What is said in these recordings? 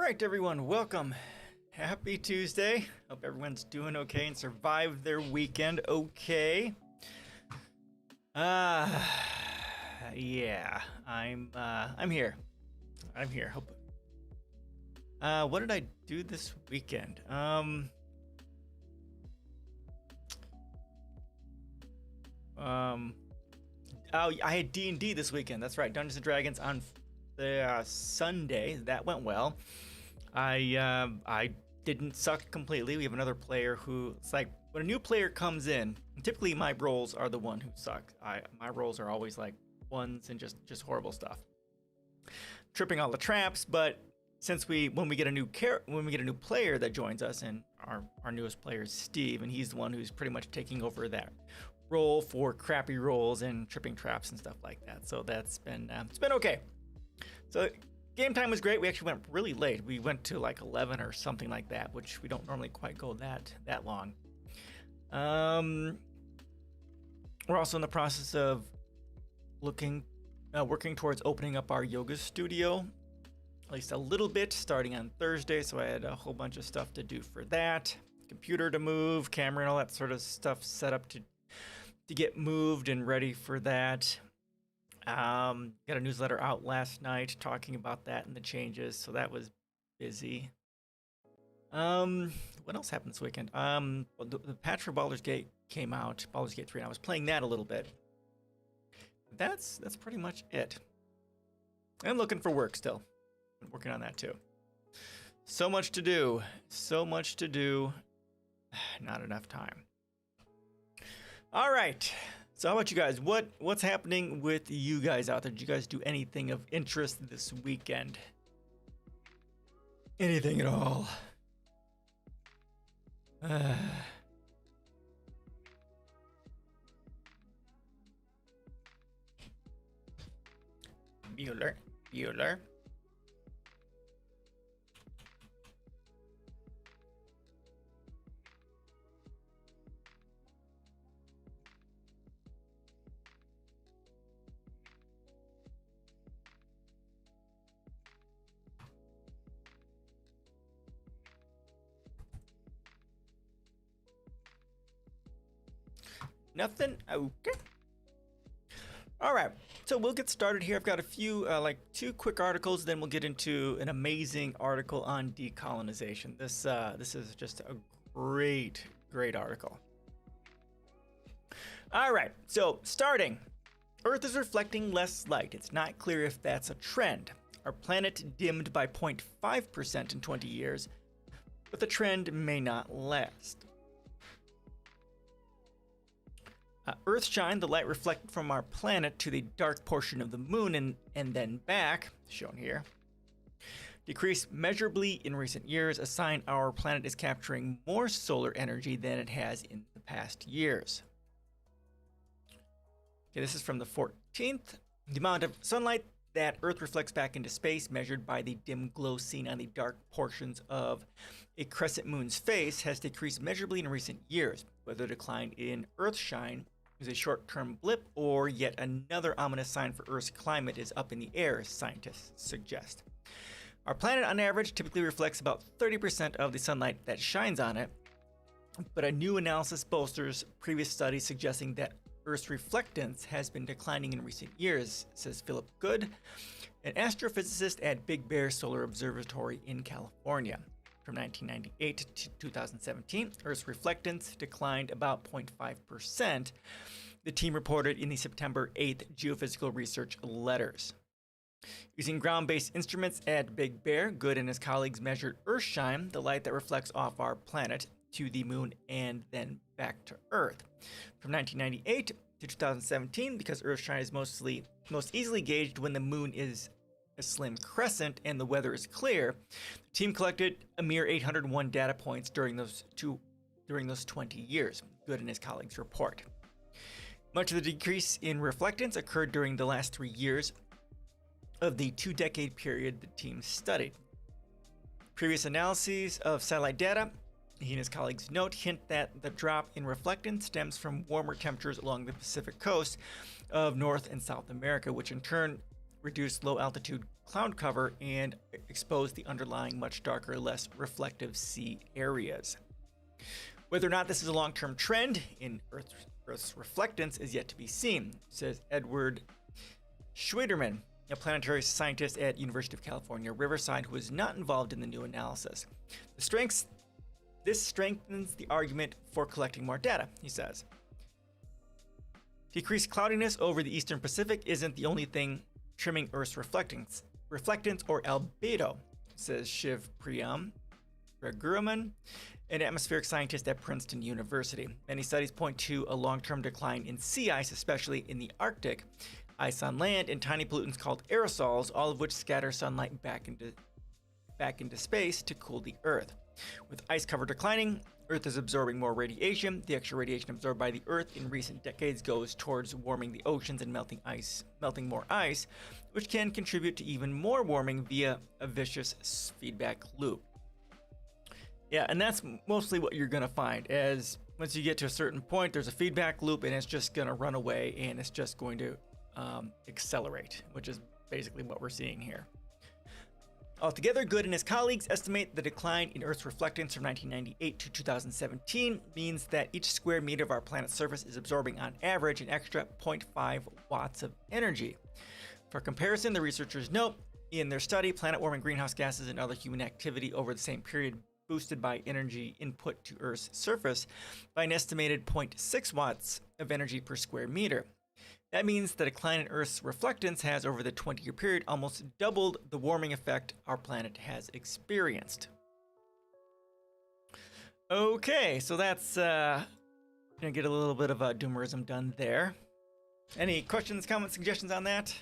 right, everyone, welcome. Happy Tuesday. Hope everyone's doing okay and survived their weekend okay. Yeah, I'm here. Hope. What did I do this weekend? Oh, I had D&D this weekend. That's right, Dungeons and Dragons on the Sunday. That went well. I didn't suck completely. We have another player who, it's like when a new player comes in, typically my rolls are the one who suck. My rolls are always like ones and just horrible stuff. Tripping all the traps, but since when we get a new player that joins us, and our newest player is Steve, and he's the one who's pretty much taking over that role for crappy rolls and tripping traps and stuff like that. So that's been it's been okay. So game time was great. We actually went really late. We went to like 11 or something like that, which we don't normally quite go that long. We're also in the process of working towards opening up our yoga studio, at least a little bit, starting on Thursday. So I had a whole bunch of stuff to do for that. Computer to move, camera and all that sort of stuff set up to get moved and ready for that. Got a newsletter out last night talking about that and the changes, so that was busy. What else happened this weekend? The patch for Baldur's Gate came out, Baldur's Gate 3, and I was playing that a little bit. That's pretty much it. I'm looking for work still. I'm working on that too. So much to do. Not enough time. All right. So how about you guys? What's happening with you guys out there? Did you guys do anything of interest this weekend? Anything at all? Bueller. Nothing? Okay. All right. So we'll get started here. I've got a few, two quick articles, then we'll get into an amazing article on decolonization. This is just a great article. All right. So starting, Earth is reflecting less light. It's not clear if that's a trend. Our planet dimmed by 0.5% in 20 years, but the trend may not last. Earthshine, the light reflected from our planet to the dark portion of the moon and then back, shown here, decreased measurably in recent years, a sign our planet is capturing more solar energy than it has in the past years. Okay, this is from the 14th. The amount of sunlight that Earth reflects back into space, measured by the dim glow seen on the dark portions of a crescent moon's face, has decreased measurably in recent years. Whether the decline in Earthshine is a short-term blip or yet another ominous sign for Earth's climate is up in the air, scientists suggest. Our planet, on average, typically reflects about 30% of the sunlight that shines on it, but a new analysis bolsters previous studies suggesting that Earth's reflectance has been declining in recent years, says Philip Good, an astrophysicist at Big Bear Solar Observatory in California. From 1998 to 2017, Earth's reflectance declined about 0.5%, the team reported in the September 8th geophysical research letters. Using ground-based instruments at Big Bear, Good and his colleagues measured Earthshine, the light that reflects off our planet, to the moon and then back to Earth. From 1998 to 2017, because Earthshine is most easily gauged when the moon is a slim crescent and the weather is clear, the team collected a mere 801 data points during those 20 years, Good and his colleagues report. Much of the decrease in reflectance occurred during the last 3 years of the 2-decade period the team studied. Previous analyses of satellite data, he and his colleagues note, hint that the drop in reflectance stems from warmer temperatures along the Pacific coast of North and South America, which in turn reduce low altitude cloud cover and expose the underlying much darker, less reflective sea areas. Whether or not this is a long-term trend in Earth's reflectance is yet to be seen, says Edward Schwederman, a planetary scientist at University of California, Riverside, who is not involved in the new analysis. This strengthens the argument for collecting more data, he says. Decreased cloudiness over the eastern Pacific isn't the only thing trimming Earth's reflectance or albedo, says Shiv Priyam Raghuraman, an atmospheric scientist at Princeton University. Many studies point to a long-term decline in sea ice, especially in the Arctic, ice on land, and tiny pollutants called aerosols, all of which scatter sunlight back into space to cool the Earth. With ice cover declining, Earth is absorbing more radiation. The extra radiation absorbed by the Earth in recent decades goes towards warming the oceans and melting more ice, which can contribute to even more warming via a vicious feedback loop. Yeah, and that's mostly what you're going to find. As once you get to a certain point, there's a feedback loop, and it's just going to run away, and it's just going to accelerate, which is basically what we're seeing here. Altogether, Good and his colleagues estimate the decline in Earth's reflectance from 1998 to 2017 means that each square meter of our planet's surface is absorbing on average an extra 0.5 watts of energy. For comparison, the researchers note in their study, planet warming greenhouse gases and other human activity over the same period boosted by energy input to Earth's surface by an estimated 0.6 watts of energy per square meter. That means the decline in Earth's reflectance has, over the 20-year period, almost doubled the warming effect our planet has experienced. Okay, so that's gonna get a little bit of doomerism done there. Any questions, comments, suggestions on that?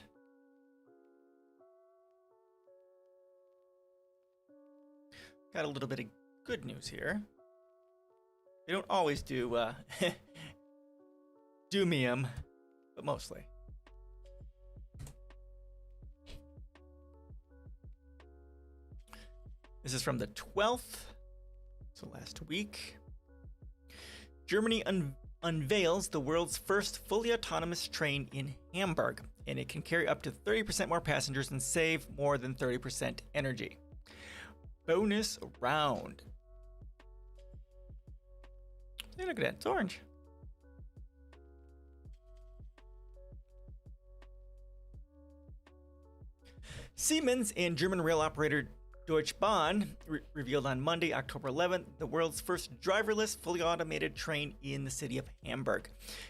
Got a little bit of good news here. They don't always do doomium, but mostly. This is from the 12th, so last week. Germany unveils the world's first fully autonomous train in Hamburg, and it can carry up to 30% more passengers and save more than 30% energy. Bonus round. Hey, look at that, it's orange. Siemens and German rail operator Deutsche Bahn revealed on Monday, October 11th, the world's first driverless, fully automated train in the city of Hamburg.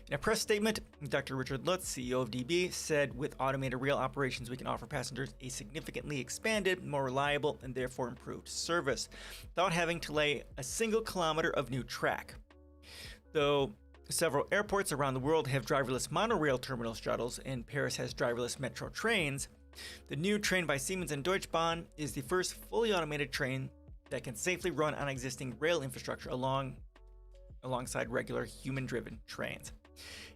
In a press statement, Dr. Richard Lutz, CEO of DB, said, "With automated rail operations, we can offer passengers a significantly expanded, more reliable, and therefore improved service, without having to lay a single kilometer of new track." Though several airports around the world have driverless monorail terminal shuttles, and Paris has driverless metro trains, the new train by Siemens and Deutsche Bahn is the first fully automated train that can safely run on existing rail infrastructure alongside regular human-driven trains.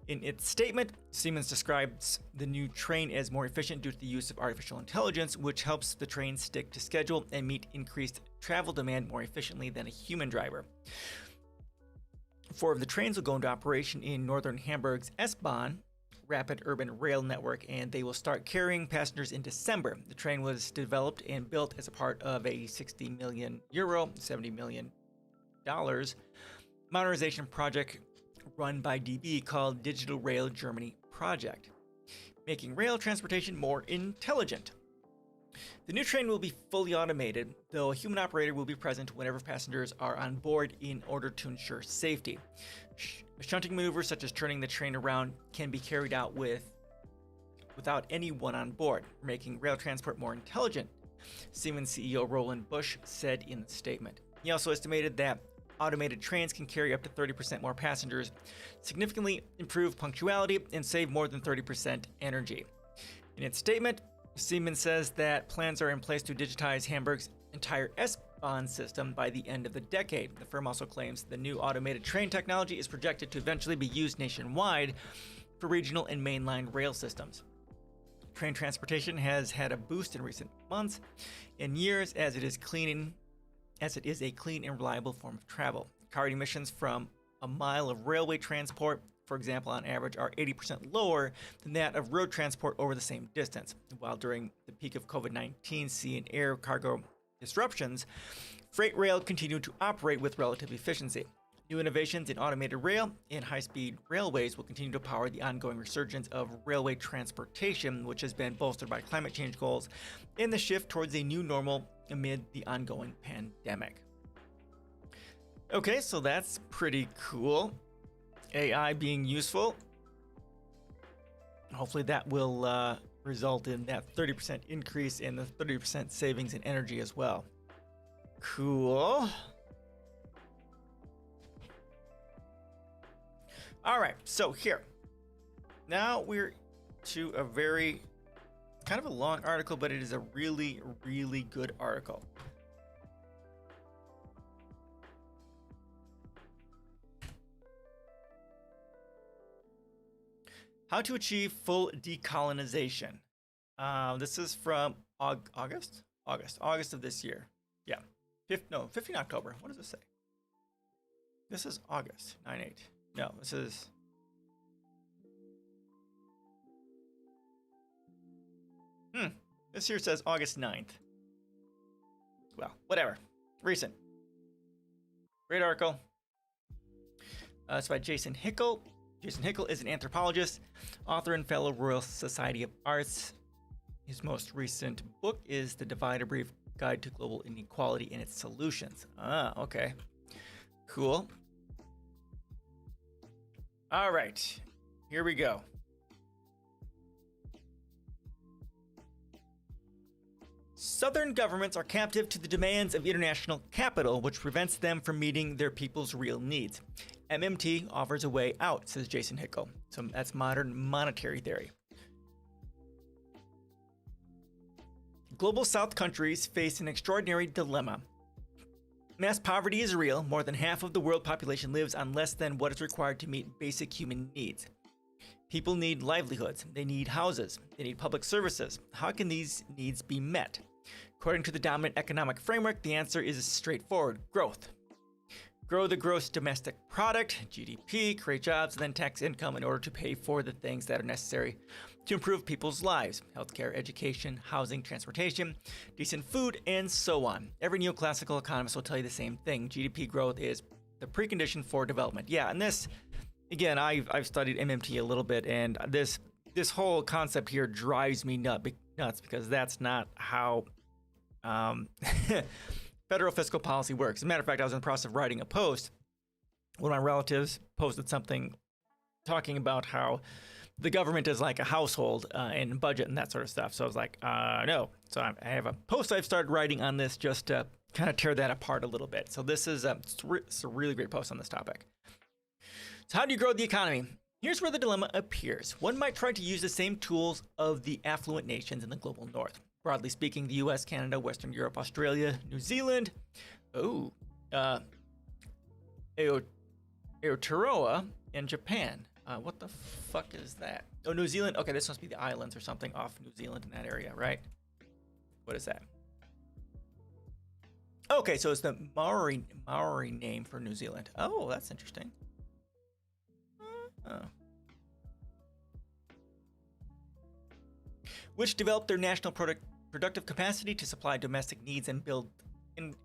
In its statement, Siemens describes the new train as more efficient due to the use of artificial intelligence, which helps the train stick to schedule and meet increased travel demand more efficiently than a human driver. 4 of the trains will go into operation in northern Hamburg's S-Bahn, rapid urban rail network, and they will start carrying passengers in December. The train was developed and built as a part of a 60 million euro, $70 million modernization project run by DB called Digital Rail Germany Project, making rail transportation more intelligent. The new train will be fully automated, though a human operator will be present whenever passengers are on board in order to ensure safety. Shunting maneuvers such as turning the train around can be carried out without anyone on board, making rail transport more intelligent, Siemens CEO Roland Busch said in the statement. He also estimated that automated trains can carry up to 30% more passengers, significantly improve punctuality, and save more than 30% energy. In its statement, Siemens says that plans are in place to digitize Hamburg's entire S-Bahn system by the end of the decade. The firm also claims the new automated train technology is projected to eventually be used nationwide for regional and mainline rail systems. Train transportation has had a boost in recent months and years as it is a clean and reliable form of travel. Carbon emissions from a mile of railway transport for example, on average, are 80% lower than that of road transport over the same distance. While during the peak of COVID-19 sea and air cargo disruptions, freight rail continued to operate with relative efficiency. New innovations in automated rail and high-speed railways will continue to power the ongoing resurgence of railway transportation, which has been bolstered by climate change goals and the shift towards a new normal amid the ongoing pandemic. Okay, so that's pretty cool. AI being useful. Hopefully that will result in that 30% increase in the 30% savings in energy as well. Cool. All right, so here. Now we're to a very kind of a long article, but it is a really, really good article. How to achieve full decolonization. This is from August of this year. Yeah, 15 October. What does it say? This is August 9/8. No, this is. This here says August 9th. Well, whatever. Recent. Great article. It's by Jason Hickel. Jason Hickel is an anthropologist, author, and fellow Royal Society of Arts. His most recent book is The Divide: A Brief Guide to Global Inequality and Its Solutions. Okay. Cool. All right. Here we go. Southern governments are captive to the demands of international capital, which prevents them from meeting their people's real needs. MMT offers a way out, says Jason Hickel. So that's modern monetary theory. Global South countries face an extraordinary dilemma. Mass poverty is real. More than half of the world population lives on less than what is required to meet basic human needs. People need livelihoods. They need houses. They need public services. How can these needs be met? According to the dominant economic framework, the answer is straightforward: growth. Grow the gross domestic product, GDP, create jobs, and then tax income in order to pay for the things that are necessary to improve people's lives: healthcare, education, housing, transportation, decent food, and so on. Every neoclassical economist will tell you the same thing. GDP growth is the precondition for development. Yeah, and this, again, I've studied MMT a little bit, and this whole concept here drives me nuts because that's not how federal fiscal policy works. As a matter of fact, I was in the process of writing a post. One of my relatives posted something talking about how the government is like a household and budget and that sort of stuff. So I was like, no. So I have a post I've started writing on this just to kind of tear that apart a little bit. So this is it's a really great post on this topic. So how do you grow the economy? Here's where the dilemma appears. One might try to use the same tools of the affluent nations in the global north. Broadly speaking, the US, Canada, Western Europe, Australia, New Zealand, Aotearoa, and Japan. What the fuck is that? Oh, New Zealand. Okay, this must be the islands or something off New Zealand in that area, right? What is that? Okay, so it's the Maori name for New Zealand. Oh, that's interesting. Which developed their national productive capacity to supply domestic needs and build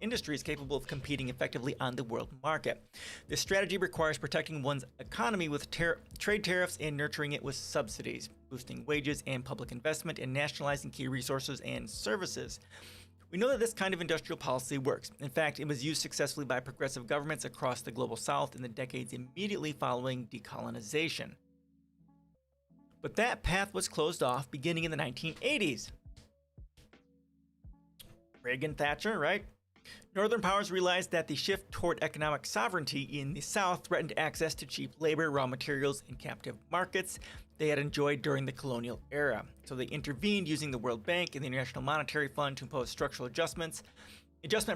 industries capable of competing effectively on the world market. This strategy requires protecting one's economy with trade tariffs and nurturing it with subsidies, boosting wages and public investment, and nationalizing key resources and services. We know that this kind of industrial policy works. In fact, it was used successfully by progressive governments across the global south in the decades immediately following decolonization. But that path was closed off beginning in the 1980s. Reagan, Thatcher, right? Northern powers realized that the shift toward economic sovereignty in the South threatened access to cheap labor, raw materials, and captive markets they had enjoyed during the colonial era. So they intervened using the World Bank and the International Monetary Fund to impose structural adjustment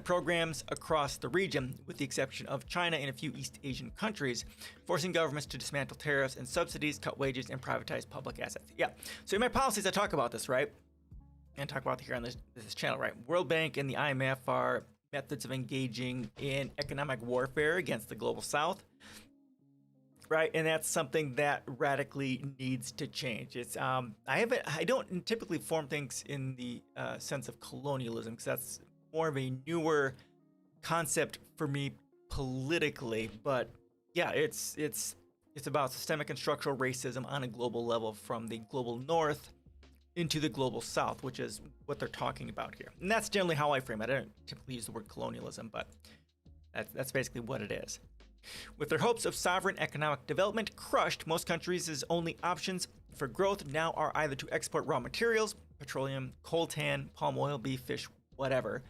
programs across the region, with the exception of China and a few East Asian countries, forcing governments to dismantle tariffs and subsidies, cut wages, and privatize public assets. Yeah, so in my policies I talk about this, right? And talk about it here on this channel, right? World Bank and the IMF are methods of engaging in economic warfare against the global south. right? And that's something that radically needs to change. It's I don't typically form things in the sense of colonialism, because that's more of a newer concept for me politically. But yeah, it's about systemic and structural racism on a global level, from the global north into the global south, which is what they're talking about here. And that's generally how I frame it. I don't typically use the word colonialism, but that's basically what it is. With their hopes of sovereign economic development crushed, most countries' only options for growth now are either to export raw materials, petroleum, coltan, palm oil, beef, fish, whatever,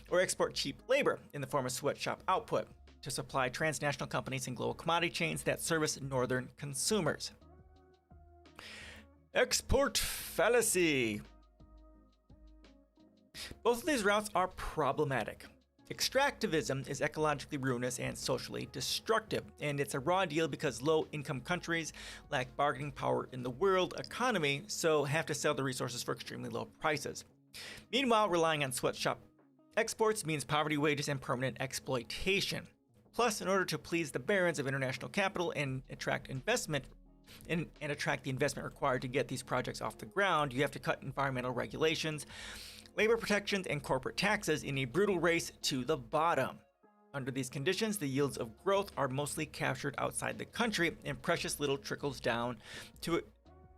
or export cheap labor in the form of sweatshop output to supply transnational companies and global commodity chains that service northern consumers. Export fallacy. Both of these routes are problematic. Extractivism is ecologically ruinous and socially destructive, and it's a raw deal because low-income countries lack bargaining power in the world economy, so have to sell the resources for extremely low prices. Meanwhile, relying on sweatshop exports means poverty, wages, and permanent exploitation. Plus, in order to please the barons of international capital and attract investment, and attract the investment required to get these projects off the ground, you have to cut environmental regulations, labor protections, and corporate taxes in a brutal race to the bottom. Under these conditions, the yields of growth are mostly captured outside the country, and precious little trickles down to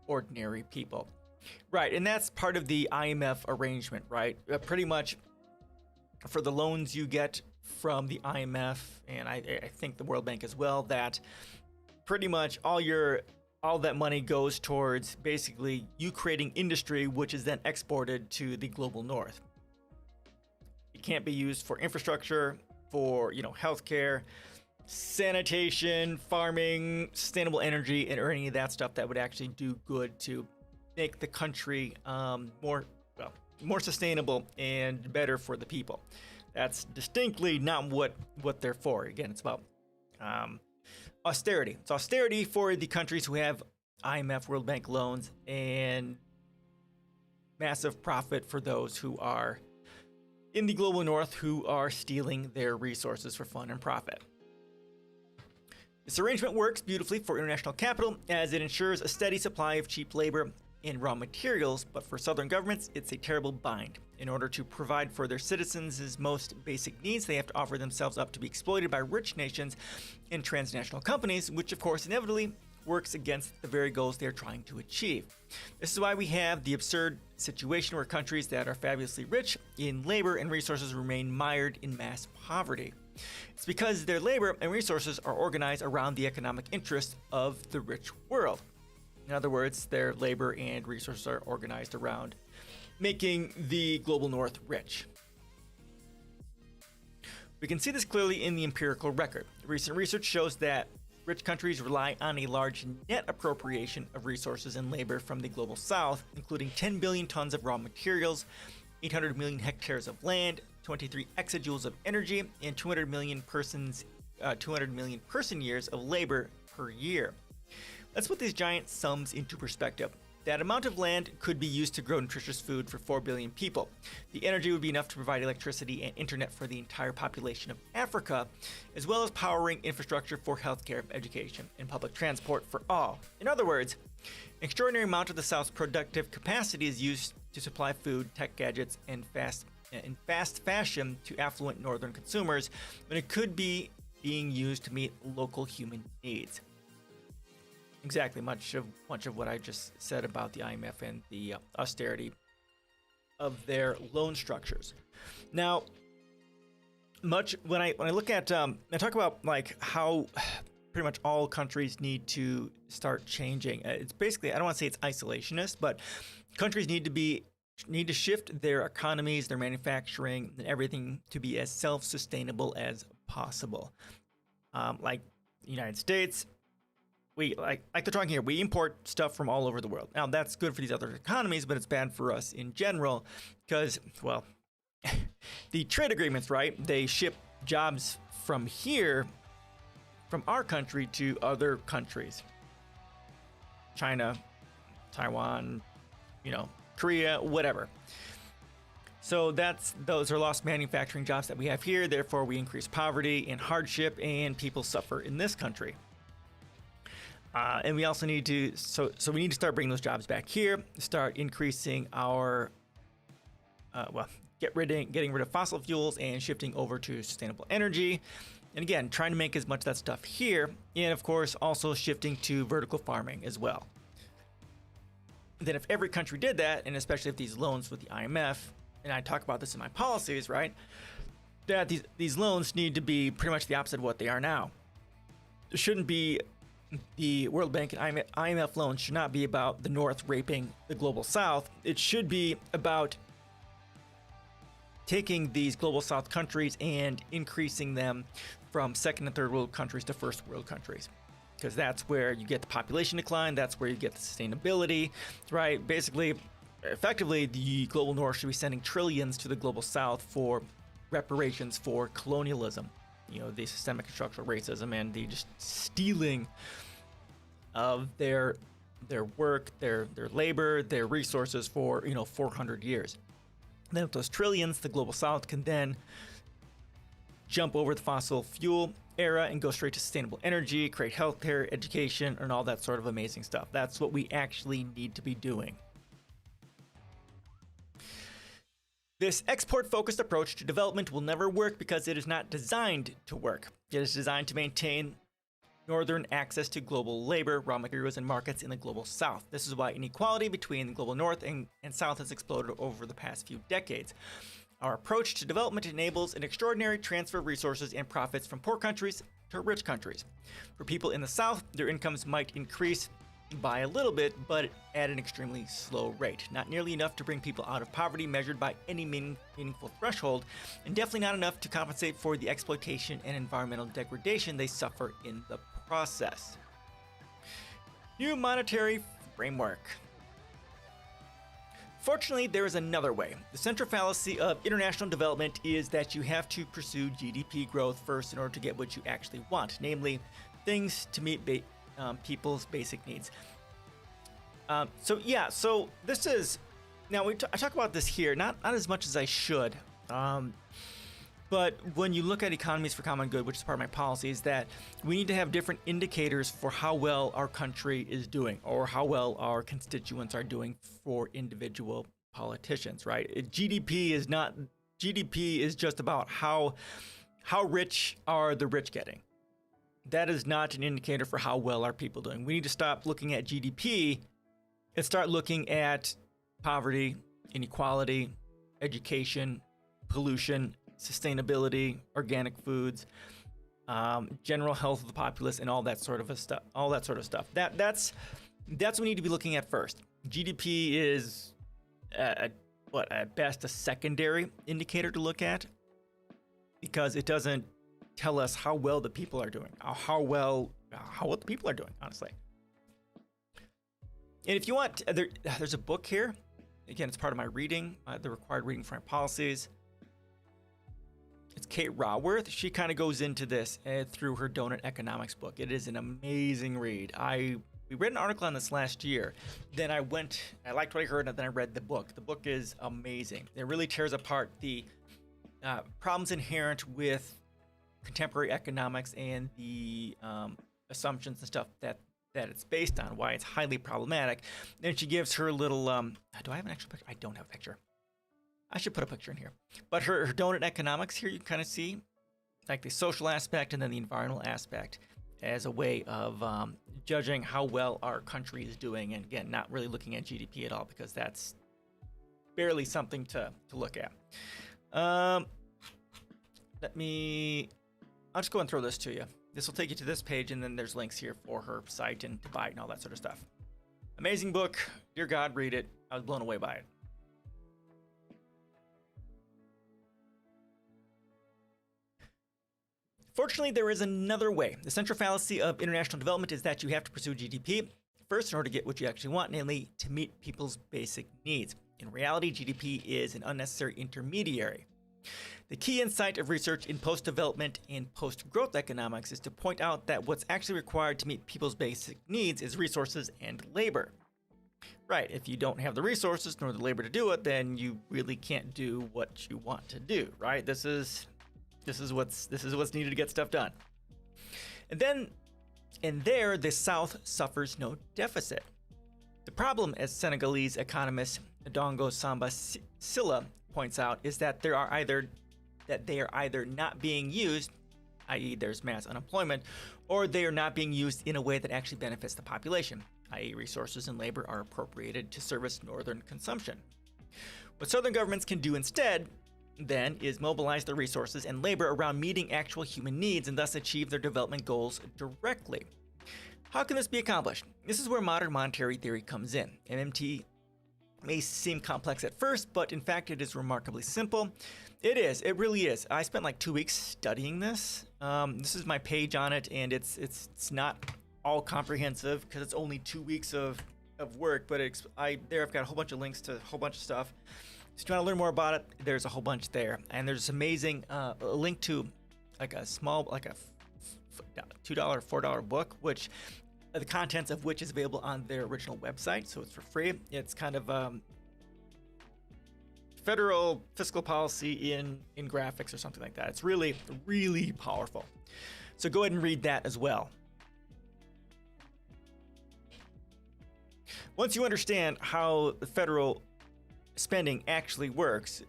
ordinary people. Right, and that's part of the IMF arrangement, right? Pretty much for the loans you get from the IMF, and I think the World Bank as well, that pretty much all that money goes towards basically you creating industry, which is then exported to the global north. It can't be used for infrastructure, for healthcare, sanitation, farming, sustainable energy, or any of that stuff that would actually do good to make the country more sustainable and better for the people. That's distinctly not what they're for. Again, it's about austerity. It's austerity for the countries who have IMF, World Bank loans, and massive profit for those who are in the global north, who are stealing their resources for fun and profit. This arrangement works beautifully for international capital, as it ensures a steady supply of cheap labor and raw materials, but for southern governments, it's a terrible bind. In order to provide for their citizens' most basic needs, they have to offer themselves up to be exploited by rich nations and transnational companies, which of course inevitably works against the very goals they are trying to achieve. This is why we have the absurd situation where countries that are fabulously rich in labor and resources remain mired in mass poverty. It's because their labor and resources are organized around the economic interests of the rich world. In other words, their labor and resources are organized around making the global north rich. We can see this clearly in the empirical record. Recent research shows that rich countries rely on a large net appropriation of resources and labor from the global south, including 10 billion tons of raw materials, 800 million hectares of land, 23 exajoules of energy, and 200 million person years of labor per year. Let's put these giant sums into perspective. That amount of land could be used to grow nutritious food for 4 billion people. The energy would be enough to provide electricity and internet for the entire population of Africa, as well as powering infrastructure for healthcare, education, and public transport for all. In other words, an extraordinary amount of the South's productive capacity is used to supply food, tech gadgets, and in fast fashion to affluent northern consumers, when it could be being used to meet local human needs. Exactly, much of what I just said about the IMF and the austerity of their loan structures. Now, when I look at I talk about like how pretty much all countries need to start changing. It's basically, I don't want to say it's isolationist, but countries need to shift their economies, their manufacturing, and everything to be as self-sustainable as possible. Like the United States. We like they're talking here, we import stuff from all over the world. Now that's good for these other economies, but it's bad for us in general because, well, the trade agreements, right? They ship jobs from here, from our country to other countries. China, Taiwan, Korea, whatever. So those are lost manufacturing jobs that we have here. Therefore, we increase poverty and hardship, and people suffer in this country. And we also need to, so we need to start bringing those jobs back here, start increasing our, getting rid of fossil fuels and shifting over to sustainable energy. And again, trying to make as much of that stuff here. And of course, also shifting to vertical farming as well. Then if every country did that, and especially if these loans with the IMF, and I talk about this in my policies, right, that these loans need to be pretty much the opposite of what they are now. It shouldn't be, the World Bank and IMF loans should not be about the North raping the global South. It should be about taking these global South countries and increasing them from second and third world countries to first world countries. Because that's where you get the population decline, that's where you get the sustainability, right? Basically, effectively, the global North should be sending trillions to the global South for reparations for colonialism. You know, the systemic and structural racism and the just stealing of their work, their labor, their resources for, 400 years. Then with those trillions, the global South can then jump over the fossil fuel era and go straight to sustainable energy, create healthcare, education, and all that sort of amazing stuff. That's what we actually need to be doing. This export-focused approach to development will never work because it is not designed to work. It is designed to maintain northern access to global labor, raw materials, and markets in the global South. This is why inequality between the global North and South has exploded over the past few decades. Our approach to development enables an extraordinary transfer of resources and profits from poor countries to rich countries. For people in the South, their incomes might increase by a little bit, but at an extremely slow rate. Not nearly enough to bring people out of poverty measured by any meaningful threshold, and definitely not enough to compensate for the exploitation and environmental degradation they suffer in the process. New monetary framework. Fortunately, there is another way. The central fallacy of international development is that you have to pursue GDP growth first in order to get what you actually want, namely things to meet people's basic needs. So this is, now I talk about this here, not as much as I should, but when you look at economies for common good, which is part of my policy, is that we need to have different indicators for how well our country is doing or how well our constituents are doing for individual politicians, right? GDP is just about how rich are the rich getting. That is not an indicator for how well are people doing. We need to stop looking at GDP and start looking at poverty, inequality, education, pollution, sustainability, organic foods, general health of the populace, and all that sort of stuff. That's what we need to be looking at first. GDP is at best a secondary indicator to look at because it doesn't tell us how well the people are doing, how well the people are doing, honestly. And if you want, there's a book here. Again, it's part of my reading, the required reading for my policies. It's Kate Raworth. She kind of goes into this through her Donut Economics book. It is an amazing read. We read an article on this last year. Then I liked what I heard, and then I read the book. The book is amazing. It really tears apart the problems inherent with contemporary economics and the assumptions and stuff that it's based on, why it's highly problematic. Then she gives her little, do I have an actual picture? I don't have a picture. I should put a picture in here. But her Donut Economics here, you kind of see like the social aspect and then the environmental aspect as a way of judging how well our country is doing. And again, not really looking at GDP at all because that's barely something to look at. I'll just go and throw this to you. This will take you to this page, and then there's links here for her site and to buy it and all that sort of stuff. Amazing book. Dear God, read it. I was blown away by it. Fortunately, there is another way. The central fallacy of international development is that you have to pursue GDP first in order to get what you actually want, namely to meet people's basic needs. In reality, GDP is an unnecessary intermediary. The key insight of research in post-development and post-growth economics is to point out that what's actually required to meet people's basic needs is resources and labor. Right, if you don't have the resources nor the labor to do it, then you really can't do what you want to do, right? This is what's needed to get stuff done. And then And there, the South suffers no deficit. The problem, as Senegalese economist Adongo Samba Silla points out, is that they are either not being used, i.e. there's mass unemployment, or they are not being used in a way that actually benefits the population, i.e. resources and labor are appropriated to service northern consumption. What southern governments can do instead, then, is mobilize their resources and labor around meeting actual human needs and thus achieve their development goals directly. How can this be accomplished? This is where modern monetary theory comes in. MMT may seem complex at first, but in fact it is remarkably simple. It is, it really is. I spent like 2 weeks studying this. This is my page on it, and it's not all comprehensive because it's only 2 weeks of work, but I've got a whole bunch of links to a whole bunch of stuff. So if you want to learn more about it, there's a whole bunch there. And there's this amazing link to like a small, like a $2, $4 book, which the contents of which is available on their original website. So it's for free. It's kind of federal fiscal policy in graphics or something like that. It's really, really powerful. So go ahead and read that as well. Once you understand how the federal spending actually works,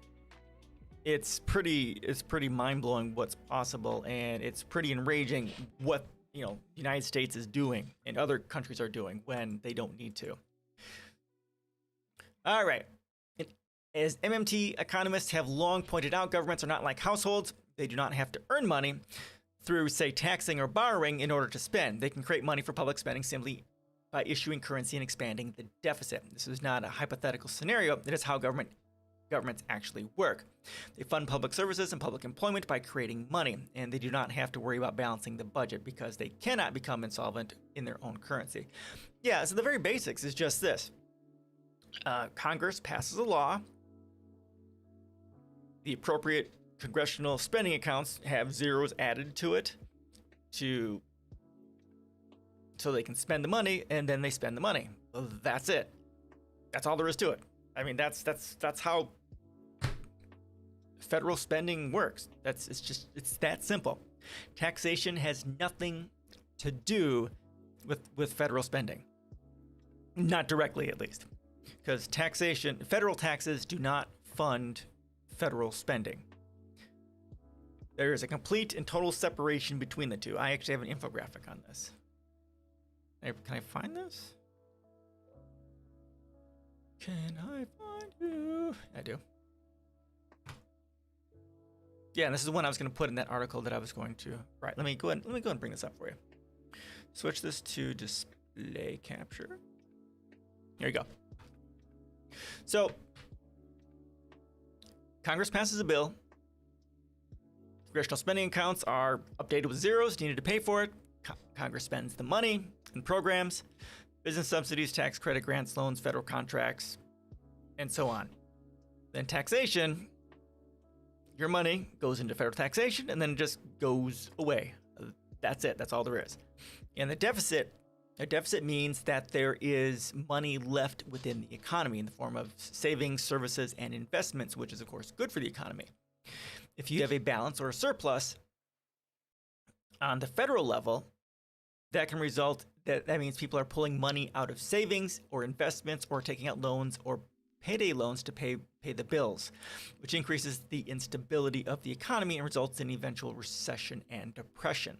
it's pretty mind-blowing what's possible, and it's pretty enraging what the United States is doing and other countries are doing when they don't need to. All right. As MMT economists have long pointed out, governments are not like households. They do not have to earn money through, say, taxing or borrowing in order to spend. They can create money for public spending simply by issuing currency and expanding the deficit. This is not a hypothetical scenario. It is how governments actually work. They fund public services and public employment by creating money, and they do not have to worry about balancing the budget because they cannot become insolvent in their own currency. Yeah, so the very basics is just this. Congress passes a law. The appropriate congressional spending accounts have zeros added to it so they can spend the money, and then they spend the money. That's it. That's all there is to it. I mean, that's how federal spending works. It's that simple. Taxation has nothing to do with federal spending. Not directly, at least. Because federal taxes do not fund federal spending. There is a complete and total separation between the two. I actually have an infographic on this. Can I find this? Can I find you? I do. Yeah, and this is the one I was going to put in that article that I was going to write. Let me go ahead and bring this up for you. Switch this to display capture. Here you go. So, Congress passes a bill. Congressional spending accounts are updated with zeros needed to pay for it. Congress spends the money in programs, business subsidies, tax credit, grants, loans, federal contracts, and so on. Then taxation, your money goes into federal taxation and then it just goes away. That's it. That's all there is. And a deficit means that there is money left within the economy in the form of savings, services, and investments, which is, of course, good for the economy. If you have a balance or a surplus on the federal level, that means people are pulling money out of savings or investments or taking out loans or payday loans to pay the bills, which increases the instability of the economy and results in eventual recession and depression.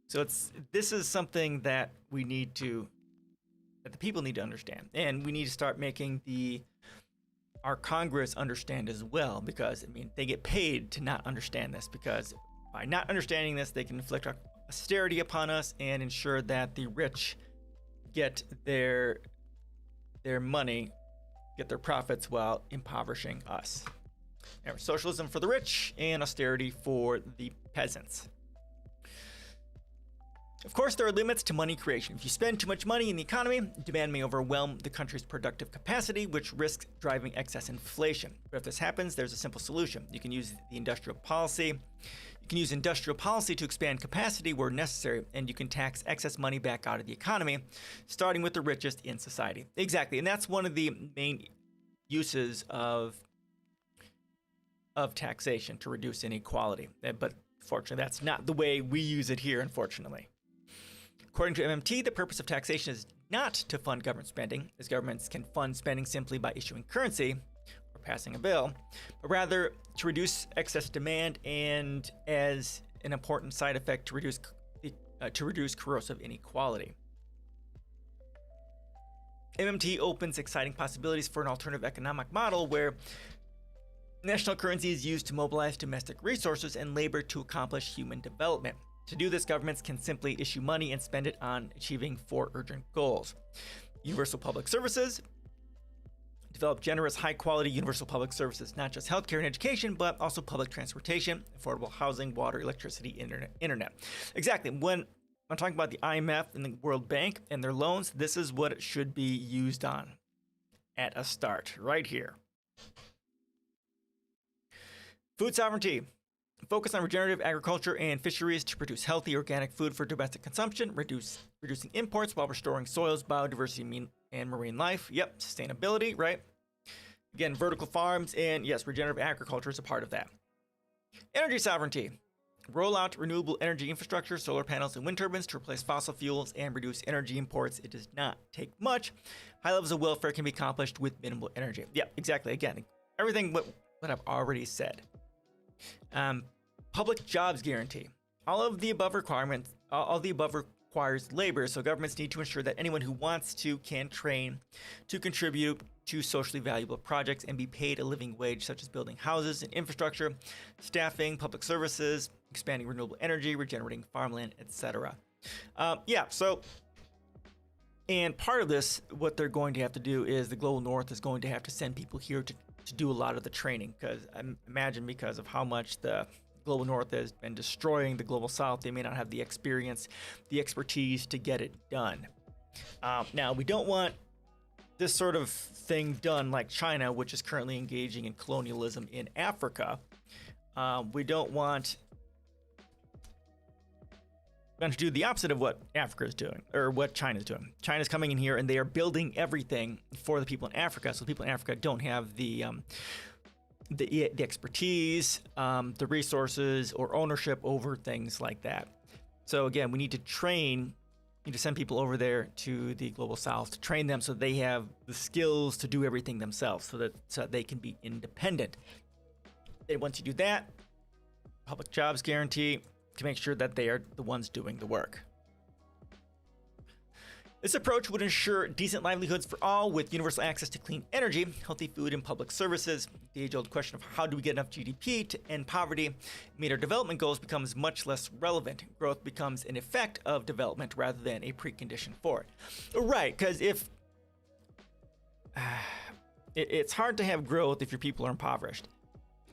So this is something that that the people need to understand, and we need to start making our Congress understand as well, because they get paid to not understand this, because by not understanding this, they can inflict austerity upon us and ensure that the rich get their money, get their profits while impoverishing us. Socialism for the rich and austerity for the peasants. Of course, there are limits to money creation. If you spend too much money in the economy, demand may overwhelm the country's productive capacity, which risks driving excess inflation. But if this happens, there's a simple solution. You can use industrial policy to expand capacity where necessary, and you can tax excess money back out of the economy, starting with the richest in society. Exactly, and that's one of the main uses of taxation, to reduce inequality. But fortunately, that's not the way we use it here, unfortunately. According to MMT, the purpose of taxation is not to fund government spending, as governments can fund spending simply by issuing currency or passing a bill, but rather to reduce excess demand and, as an important side effect, to reduce corrosive inequality. MMT opens exciting possibilities for an alternative economic model where national currency is used to mobilize domestic resources and labor to accomplish human development. To do this, governments can simply issue money and spend it on achieving 4 urgent goals: universal public services, develop generous, high-quality universal public services, not just healthcare and education, but also public transportation, affordable housing, water, electricity, internet. Exactly. When I'm talking about the IMF and the World Bank and their loans, this is what it should be used on at a start, right here. Food sovereignty. Focus on regenerative agriculture and fisheries to produce healthy organic food for domestic consumption, reducing imports while restoring soils, biodiversity, and marine life. Yep, sustainability, right? Again, vertical farms, and yes, regenerative agriculture is a part of that. Energy sovereignty. Roll out renewable energy infrastructure, solar panels and wind turbines to replace fossil fuels and reduce energy imports. It does not take much. High levels of welfare can be accomplished with minimal energy. Yeah, exactly. Again, everything what I've already said. Public jobs guarantee. All of the above requires labor, so governments need to ensure that anyone who wants to can train to contribute to socially valuable projects and be paid a living wage, such as building houses and infrastructure, staffing, public services, expanding renewable energy, regenerating farmland, etc. And part of this, what they're going to have to do is the global north is going to have to send people here to do a lot of the training, because I imagine because of how much the global north has been destroying the global south, they may not have the experience, the expertise to get it done. Now, we don't want this sort of thing done like China, which is currently engaging in colonialism in Africa. We don't want to do the opposite of what Africa is doing, or what China is doing. China's coming in here and they are building everything for the people in Africa, so the people in Africa don't have the expertise, the resources, or ownership over things like that. So again, we need to send people over there to the global south to train them so they have the skills to do everything themselves, so that they can be independent. And once you do that, public jobs guarantee to make sure that they are the ones doing the work. This approach would ensure decent livelihoods for all with universal access to clean energy, healthy food, and public services. The age-old question of how do we get enough GDP to end poverty, meet our development goals, becomes much less relevant. Growth becomes an effect of development rather than a precondition for it. Right, because it's hard to have growth if your people are impoverished.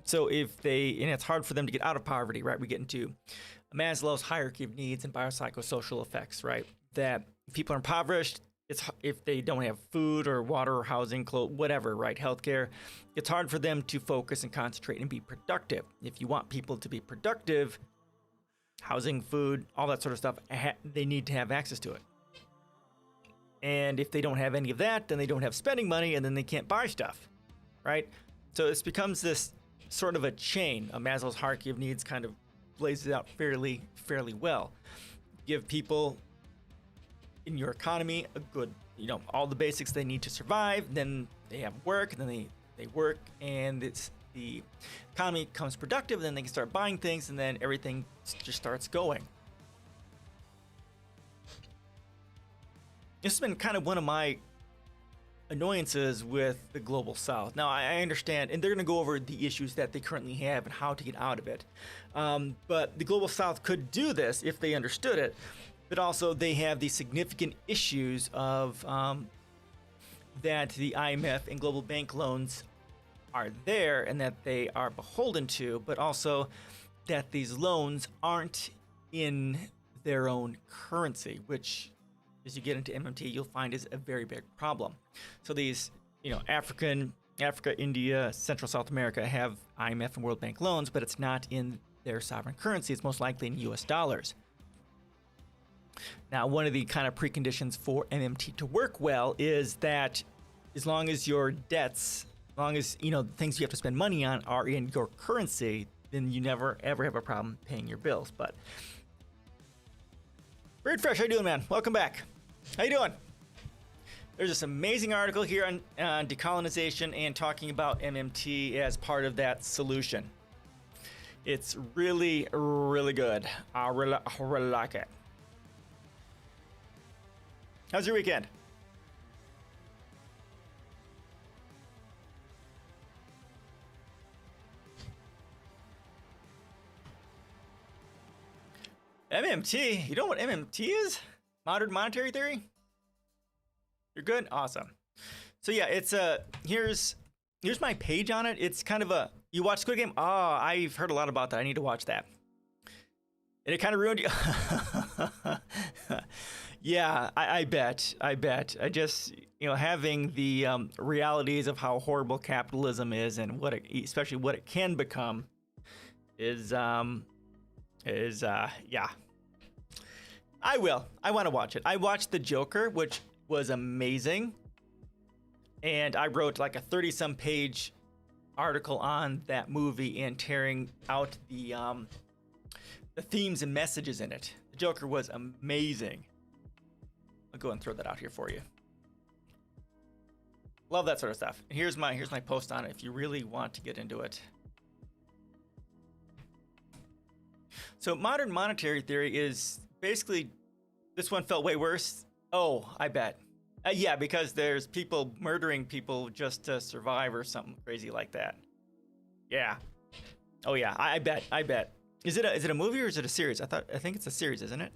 So and it's hard for them to get out of poverty, right? We get into Maslow's hierarchy of needs and biopsychosocial effects, right? That if people are impoverished, if they don't have food or water or housing, clothes, whatever, right? Healthcare, it's hard for them to focus and concentrate and be productive. If you want people to be productive, housing, food, all that sort of stuff, they need to have access to it. And if they don't have any of that, then they don't have spending money, and then they can't buy stuff, right? So this becomes this sort of a chain. Maslow's hierarchy of needs kind of lays it out fairly well. Give people in your economy a good, all the basics they need to survive. Then they have work, and then they work, and the economy becomes productive. And then they can start buying things, and then everything just starts going. This has been kind of one of my annoyances with the global south. Now, I understand, and they're going to go over the issues that they currently have and how to get out of it. But the global south could do this if they understood it. But also, they have these significant issues of that the IMF and global bank loans are there and that they are beholden to, but also that these loans aren't in their own currency, which, as you get into MMT, you'll find is a very big problem. So these, Africa, India, Central South America have IMF and World Bank loans, but it's not in their sovereign currency. It's most likely in US dollars. Now, one of the kind of preconditions for MMT to work well is that as long as your debts, as long as, the things you have to spend money on are in your currency, then you never, ever have a problem paying your bills. But Bird Fresh, how you doing, man? Welcome back. How you doing? There's this amazing article here on decolonization and talking about MMT as part of that solution. It's really, really good. I really like it. How's your weekend? MMT? You know what MMT is? Modern monetary theory? You're good? Awesome. So yeah, it's here's my page on it. It's kind of a, you watch Squid Game? Oh, I've heard a lot about that. I need to watch that. And it kind of ruined you. Yeah, I bet. I just, having the realities of how horrible capitalism is and what it, especially what it can become is yeah. I will. I want to watch it. I watched The Joker, which was amazing. And I wrote like a 30-some page article on that movie and tearing out the themes and messages in it. The Joker was amazing. I'll go and throw that out here for you. Love that sort of stuff. Here's my post on it if you really want to get into it. So modern monetary theory is basically, this one felt way worse. Oh, I bet. Yeah, because there's people murdering people just to survive or something crazy like that. Yeah. Oh yeah, I bet. Is it a movie or is it a series? I think it's a series, isn't it?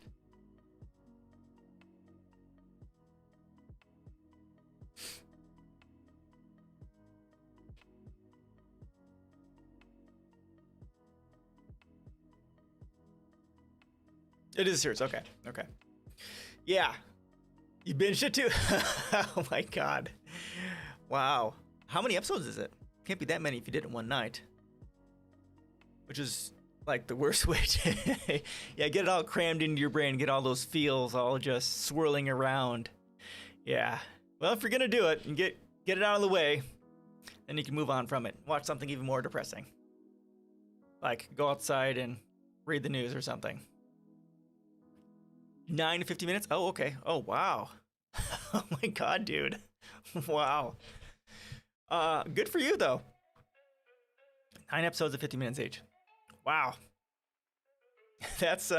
It is a series. Okay. Yeah. You binged it too? Oh my god. Wow. How many episodes is it? Can't be that many if you did it one night. Which is like the worst way to yeah, get it all crammed into your brain, get all those feels all just swirling around. Yeah. Well, if you're gonna do it and get it out of the way, then you can move on from it. Watch something even more depressing. Like go outside and read the news or something. 9 to 50 minutes? Oh, okay. Oh, wow. Oh my god, dude. Wow. Good for you, though. 9 episodes of 50 minutes each. Wow. That's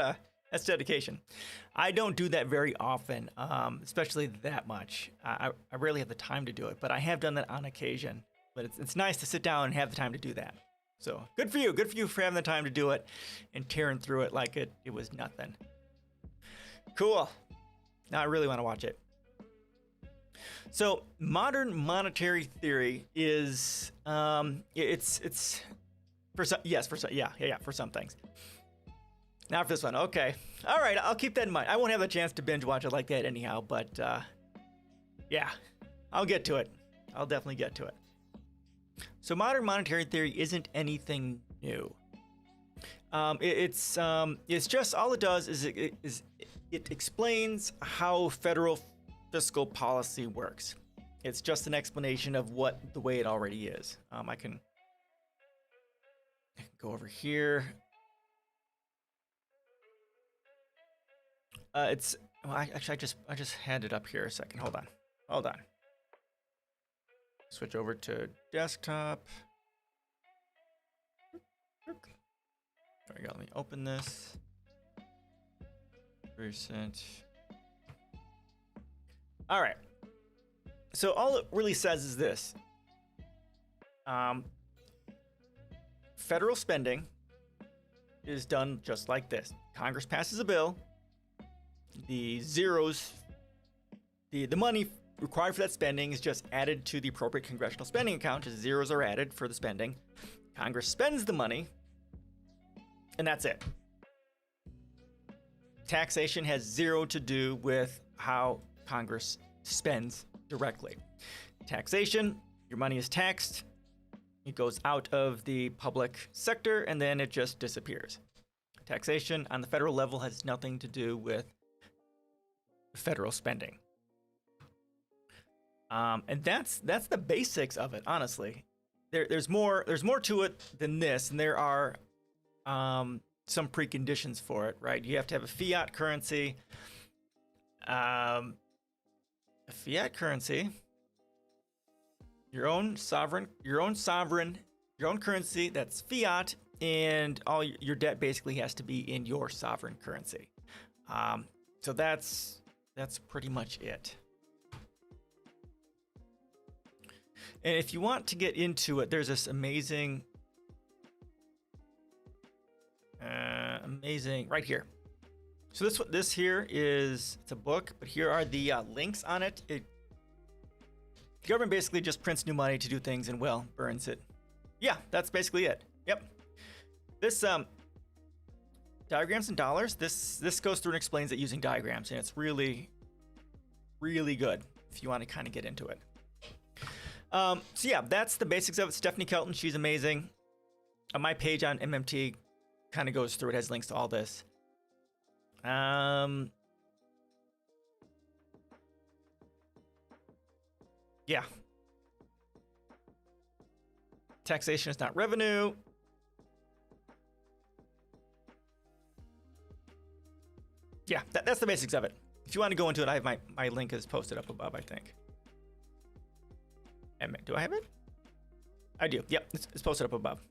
dedication. I don't do that very often, especially that much. I rarely have the time to do it, but I have done that on occasion. But it's nice to sit down and have the time to do that. So good for you. Good for you for having the time to do it and tearing through it like it was nothing. Cool. Now I really want to watch it. So modern monetary theory is it's for some, yes, for some, yeah, for some things. Now for this one, okay, all right, I'll keep that in mind. I won't have a chance to binge watch it like that anyhow, but yeah, I'll get to it. I'll definitely get to it. So modern monetary theory isn't anything new. It's just, all it does is it explains how federal fiscal policy works. It's just an explanation of the way it already is. I can go over here. Well, actually, I just had it up here a second. Hold on. Switch over to desktop. There we go. Let me open this. Recent. All right. So all it really says is this. Federal spending is done just like this. Congress passes a bill. The zeros, the money required for that spending is just added to the appropriate congressional spending account. Just zeros are added for the spending. Congress spends the money, and that's it. Taxation has zero to do with how Congress spends directly. Taxation, your money is taxed, it goes out of the public sector, and then it just disappears. Taxation on the federal level has nothing to do with federal spending. And that's the basics of it, honestly. There's more to it than this, and there are some preconditions for it, right? You have to have a fiat currency. A fiat currency, your own currency that's fiat, and all your debt basically has to be in your sovereign currency. So that's pretty much it. And if you want to get into it, there's this amazing right here. So this here is, it's a book, but here are the links on it. The government basically just prints new money to do things and, well, burns it. Yeah, that's basically it. Yep. This diagrams and dollars. This goes through and explains it using diagrams, and it's really, really good if you want to kind of get into it. So yeah, that's the basics of it. Stephanie Kelton, she's amazing. On my page on MMT kind of goes through it, has links to all this. Yeah. Taxation is not revenue. Yeah, that's the basics of it. If you want to go into it, I have my link is posted up above, I think. Do I have it? I do. Yep, it's posted up above.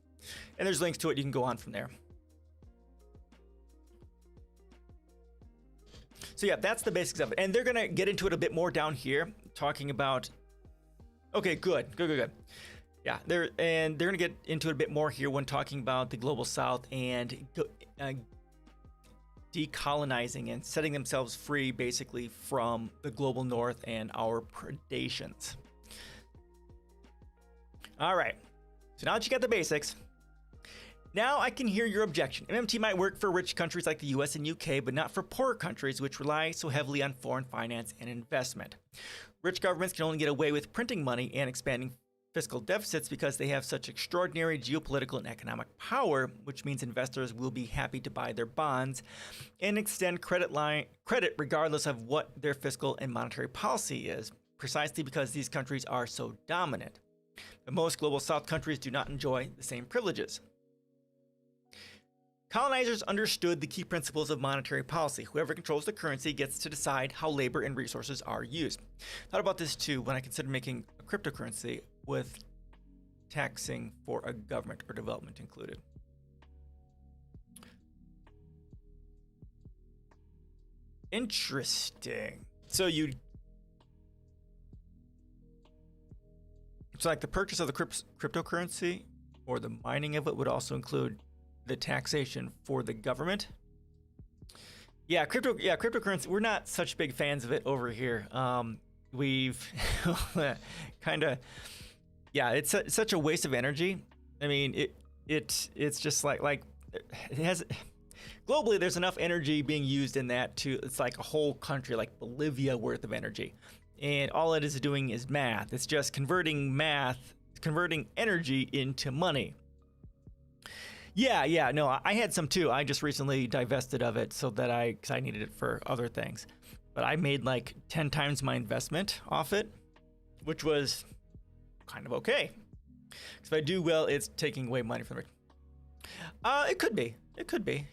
And there's links to it. You can go on from there. So yeah, that's the basics of it. And they're going to get into it a bit more down here, talking about... Okay, good. Yeah, they're going to get into it a bit more here when talking about the Global South and decolonizing and setting themselves free, basically, from the Global North and our predations. All right, so now that you got the basics, now I can hear your objection. MMT might work for rich countries like the US and UK, but not for poorer countries which rely so heavily on foreign finance and investment. Rich governments can only get away with printing money and expanding fiscal deficits because they have such extraordinary geopolitical and economic power, which means investors will be happy to buy their bonds and extend credit regardless of what their fiscal and monetary policy is, precisely because these countries are so dominant. But most Global South countries do not enjoy the same privileges. Colonizers understood the key principles of monetary policy. Whoever controls the currency gets to decide how labor and resources are used. Thought about this too when I considered making a cryptocurrency with taxing for a government or development included. Interesting. So like the purchase of the cryptocurrency or the mining of it would also include the taxation for the government. Yeah, cryptocurrency. We're not such big fans of it over here. We've kind of, yeah, it's such a waste of energy. I mean, it's just like it has. Globally, there's enough energy being used in that it's like a whole country, like Bolivia worth of energy. And all it is doing is math. It's just converting energy into money. Yeah, no, I had some too. I just recently divested of it because I needed it for other things. But I made like 10 times my investment off it, which was kind of okay. Because if I do well, it's taking away money from it. It could be,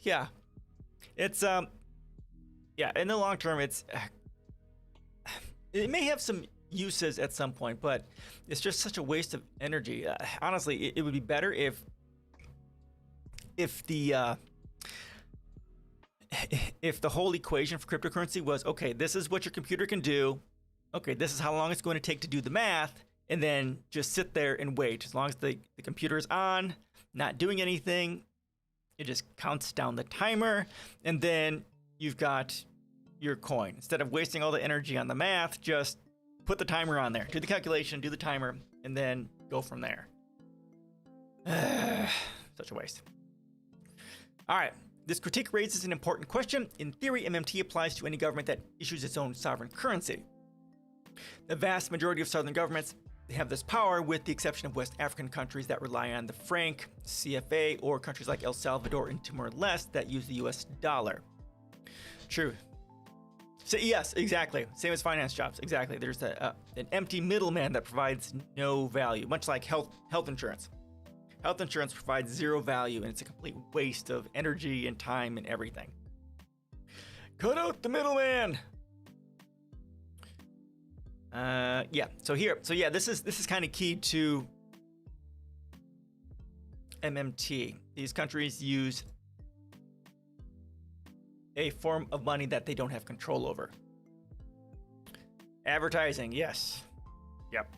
yeah. It's, yeah, in the long term, it may have some uses at some point, but it's just such a waste of energy. Honestly, it would be better if the whole equation for cryptocurrency was, okay, this is what your computer can do. Okay, this is how long it's going to take to do the math, and then just sit there and wait. As long as the computer is on, not doing anything, it just counts down the timer, and then you've got your coin. Instead of wasting all the energy on the math, just put the timer on there. Do the calculation, do the timer, and then go from there. Such a waste. All right, this critique raises an important question. In theory, MMT applies to any government that issues its own sovereign currency. The vast majority of southern governments, they have this power, with the exception of West African countries that rely on the franc, CFA, or countries like El Salvador and Timor-Leste that use the US dollar. True. So yes, exactly. Same as finance jobs. Exactly. There's an empty middleman that provides no value, much like health insurance. Health insurance provides zero value, and it's a complete waste of energy and time and everything. Cut out the middleman. Yeah. So yeah, this is kind of key to MMT. These countries use a form of money that they don't have control over. Advertising, yes. Yep.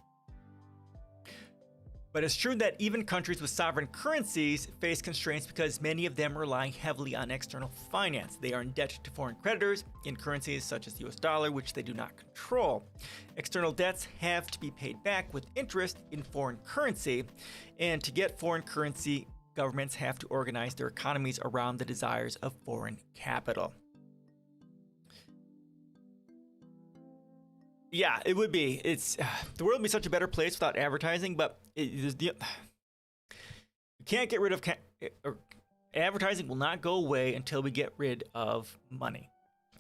But it's true that even countries with sovereign currencies face constraints because many of them rely heavily on external finance. They are indebted to foreign creditors in currencies such as the US dollar, which they do not control. External debts have to be paid back with interest in foreign currency, and to get foreign currency, governments have to organize their economies around the desires of foreign capital. Yeah, it would be. The world would be such a better place without advertising, but you can't get rid of advertising. Will not go away until we get rid of money.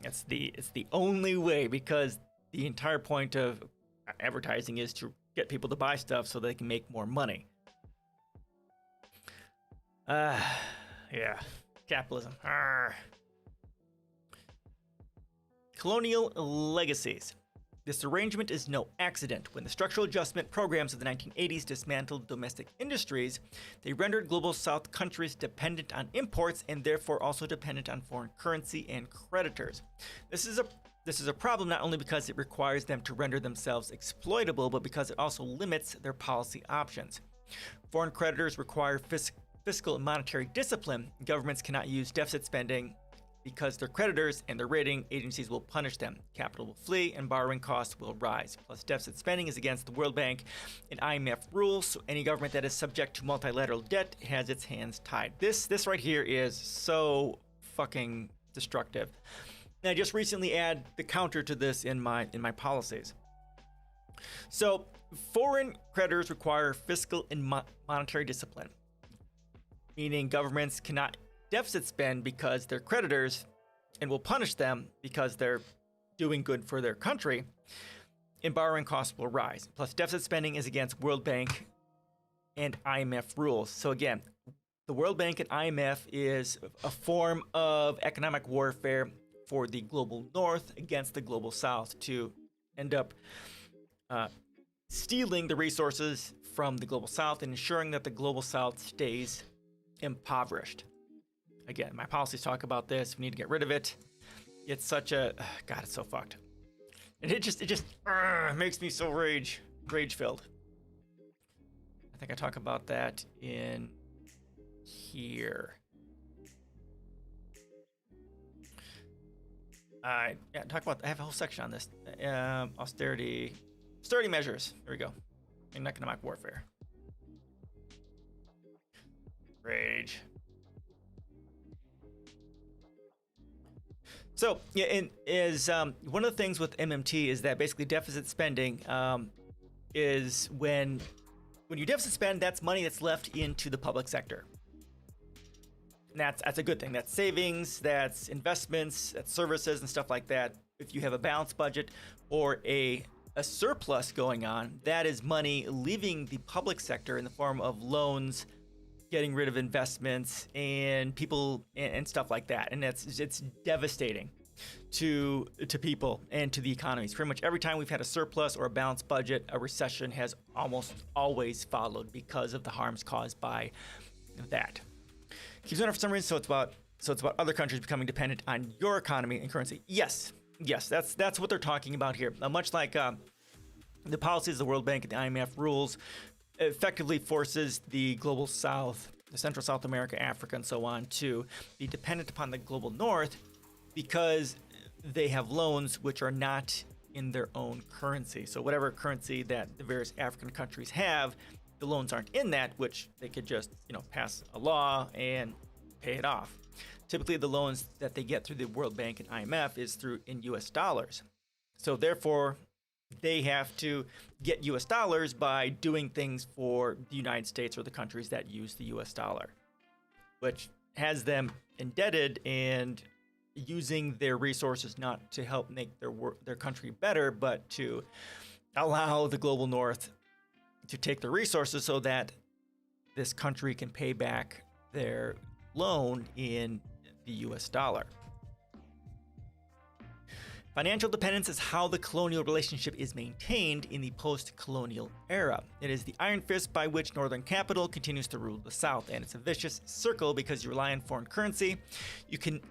It's the only way, because the entire point of advertising is to get people to buy stuff so they can make more money. Yeah, capitalism. Arr. Colonial legacies. This arrangement is no accident. When the structural adjustment programs of the 1980s dismantled domestic industries, they rendered global South countries dependent on imports and therefore also dependent on foreign currency and creditors. This is a problem not only because it requires them to render themselves exploitable, but because it also limits their policy options. Foreign creditors require fiscal and monetary discipline. Governments cannot use deficit spending because their creditors and their rating agencies will punish them. Capital will flee and borrowing costs will rise. Plus, deficit spending is against the World Bank and IMF rules, so any government that is subject to multilateral debt has its hands tied. This right here is so fucking destructive. And I just recently add the counter to this in my policies. So, foreign creditors require fiscal and monetary discipline, meaning governments cannot deficit spend because they're creditors and will punish them because they're doing good for their country, and borrowing costs will rise. Plus, deficit spending is against World Bank and IMF rules. So again, the World Bank and IMF is a form of economic warfare for the global North against the global South to end up stealing the resources from the global South and ensuring that the global South stays impoverished. Again, my policies talk about this. We need to get rid of it. It's such a God. It's so fucked, and it just makes me so rage-filled. I think I talk about that in here. I have a whole section on this. Austerity measures. There we go. In economic warfare. Rage. So, yeah, and one of the things with MMT is that basically deficit spending is when you deficit spend, that's money that's left into the public sector. And that's a good thing. That's savings, that's investments, that's services and stuff like that. If you have a balanced budget or a surplus going on, that is money leaving the public sector in the form of loans, getting rid of investments and people and stuff like that. And it's devastating to people and to the economies. Pretty much every time we've had a surplus or a balanced budget, a recession has almost always followed because of the harms caused by that. Keeps going on for some reason, so it's about other countries becoming dependent on your economy and currency. Yes, that's what they're talking about here. Much like the policies of the World Bank and the IMF rules effectively forces the global South, the Central South America, Africa, and so on to be dependent upon the global North because they have loans which are not in their own currency. So whatever currency that the various African countries have, the loans aren't in that, which they could just, pass a law and pay it off. Typically, the loans that they get through the World Bank and IMF is in US dollars. So therefore, they have to get US dollars by doing things for the United States or the countries that use the US dollar, which has them indebted and using their resources not to help make their country better, but to allow the global North to take the resources so that this country can pay back their loan in the US dollar. Financial dependence is how the colonial relationship is maintained in the post-colonial era. It is the iron fist by which northern capital continues to rule the South, and it's a vicious circle because you rely on foreign currency. You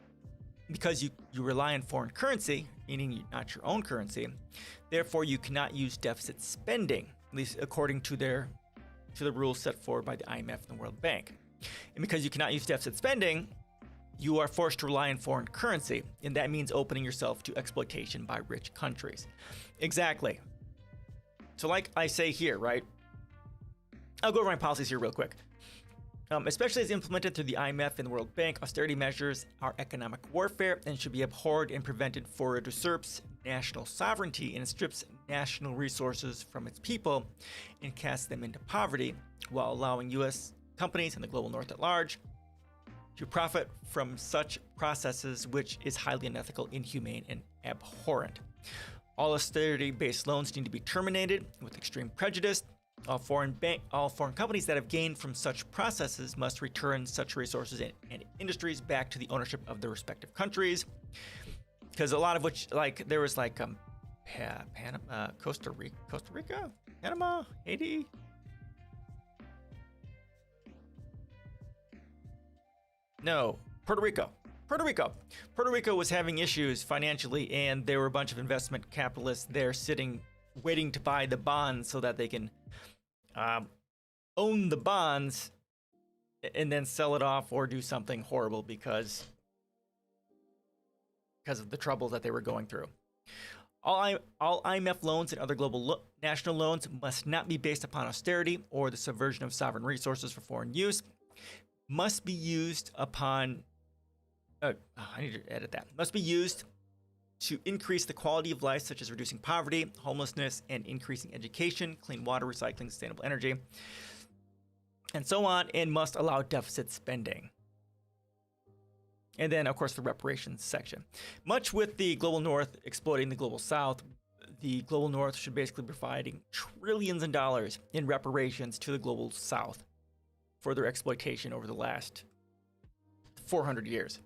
rely on foreign currency, meaning not your own currency. Therefore, you cannot use deficit spending, at least according to the rules set forward by the IMF and the World Bank. And because you cannot use deficit spending, you are forced to rely on foreign currency, and that means opening yourself to exploitation by rich countries. Exactly. So like I say here, right? I'll go over my policies here real quick. Especially as implemented through the IMF and the World Bank, austerity measures are economic warfare and should be abhorred and prevented, for it usurps national sovereignty and strips national resources from its people and casts them into poverty, while allowing U.S. companies and the global north at large to profit from such processes, which is highly unethical, inhumane, and abhorrent. All austerity-based loans need to be terminated with extreme prejudice. All foreign companies that have gained from such processes must return such resources and industries back to the ownership of their respective countries. Because a lot of which, like, there was like Panama, Costa Rica, Panama, Haiti. No, Puerto Rico. Puerto Rico was having issues financially, and there were a bunch of investment capitalists there sitting, waiting to buy the bonds so that they can own the bonds and then sell it off or do something horrible because of the trouble that they were going through. All IMF loans and other global national loans must not be based upon austerity or the subversion of sovereign resources for foreign use. Must be used upon, I need to edit that. Must be used to increase the quality of life, such as reducing poverty, homelessness, and increasing education, clean water, recycling, sustainable energy, and so on, and must allow deficit spending. And then, of course, the reparations section. Much with the global north exploiting the global south, the global north should basically be providing trillions of dollars in reparations to the global south for their exploitation over the last 400 years.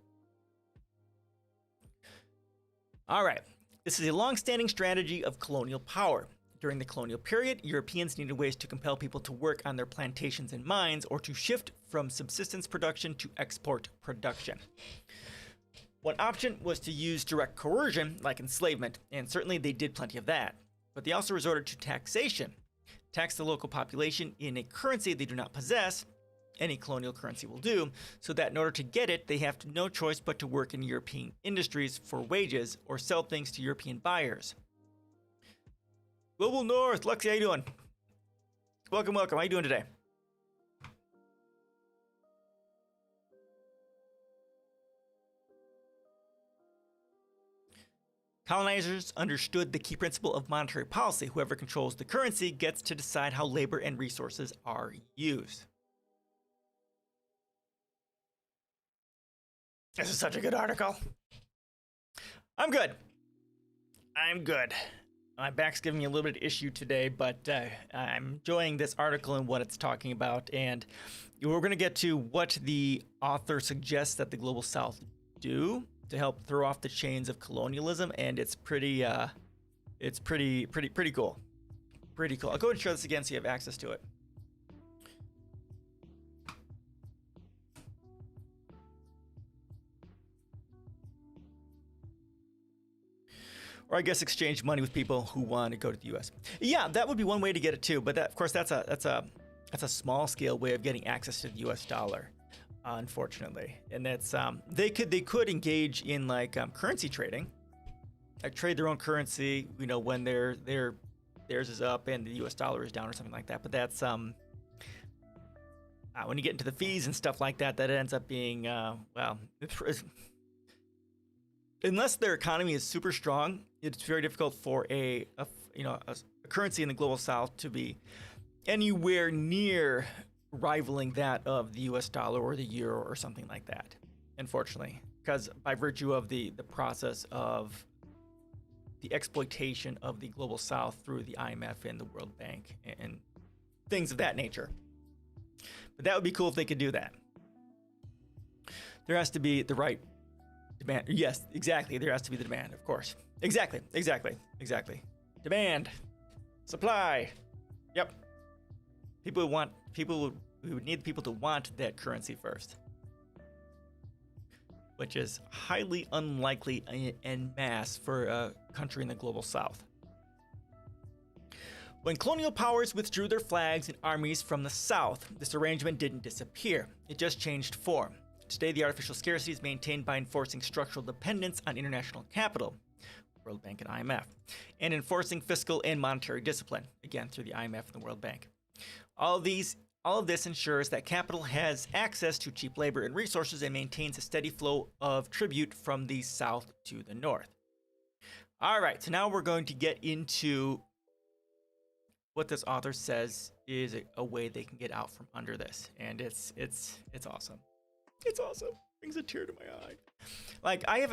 All right, this is a long-standing strategy of colonial power. During the colonial period, Europeans needed ways to compel people to work on their plantations and mines, or to shift from subsistence production to export production. One option was to use direct coercion, like enslavement, and certainly they did plenty of that. But they also resorted to taxation. Tax the local population in a currency they do not possess. Any colonial currency will do, so that in order to get it, they have no choice but to work in European industries for wages or sell things to European buyers. Global North, Lexi, how you doing? Welcome. How you doing today? Colonizers understood the key principle of monetary policy. Whoever controls the currency gets to decide how labor and resources are used. This is such a good article. I'm good. My back's giving me a little bit of issue today, but I'm enjoying this article and what it's talking about. And we're going to get to what the author suggests that the Global South do to help throw off the chains of colonialism. And it's pretty cool. Pretty cool. I'll go ahead and share this again so you have access to it. Or I guess exchange money with people who want to go to the U.S. Yeah, that would be one way to get it too. But that, of course, that's a small scale way of getting access to the U.S. dollar, unfortunately. And that's they could engage in like currency trading, like trade their own currency. You know, when theirs is up and the U.S. dollar is down or something like that. But that's when you get into the fees and stuff like that, that ends up being unless their economy is super strong, it's very difficult for a currency in the global south to be anywhere near rivaling that of the US dollar or the euro or something like that, unfortunately, because by virtue of the process of the exploitation of the global south through the IMF and the World Bank and things of that nature. But that would be cool if they could do that. There has to be the right Demand. Yes, exactly. There has to be the demand, of course. Exactly. Demand. Supply. Yep. We would need people to want that currency first, which is highly unlikely en masse for a country in the global south. When colonial powers withdrew their flags and armies from the south, this arrangement didn't disappear. It just changed form. Today, the artificial scarcity is maintained by enforcing structural dependence on international capital, World Bank and IMF, and enforcing fiscal and monetary discipline, again through the IMF and the World Bank. All of this ensures that capital has access to cheap labor and resources and maintains a steady flow of tribute from the south to the north. All right, so now we're going to get into what this author says is a way they can get out from under this, and it's awesome. It's awesome. Brings a tear to my eye. Like, I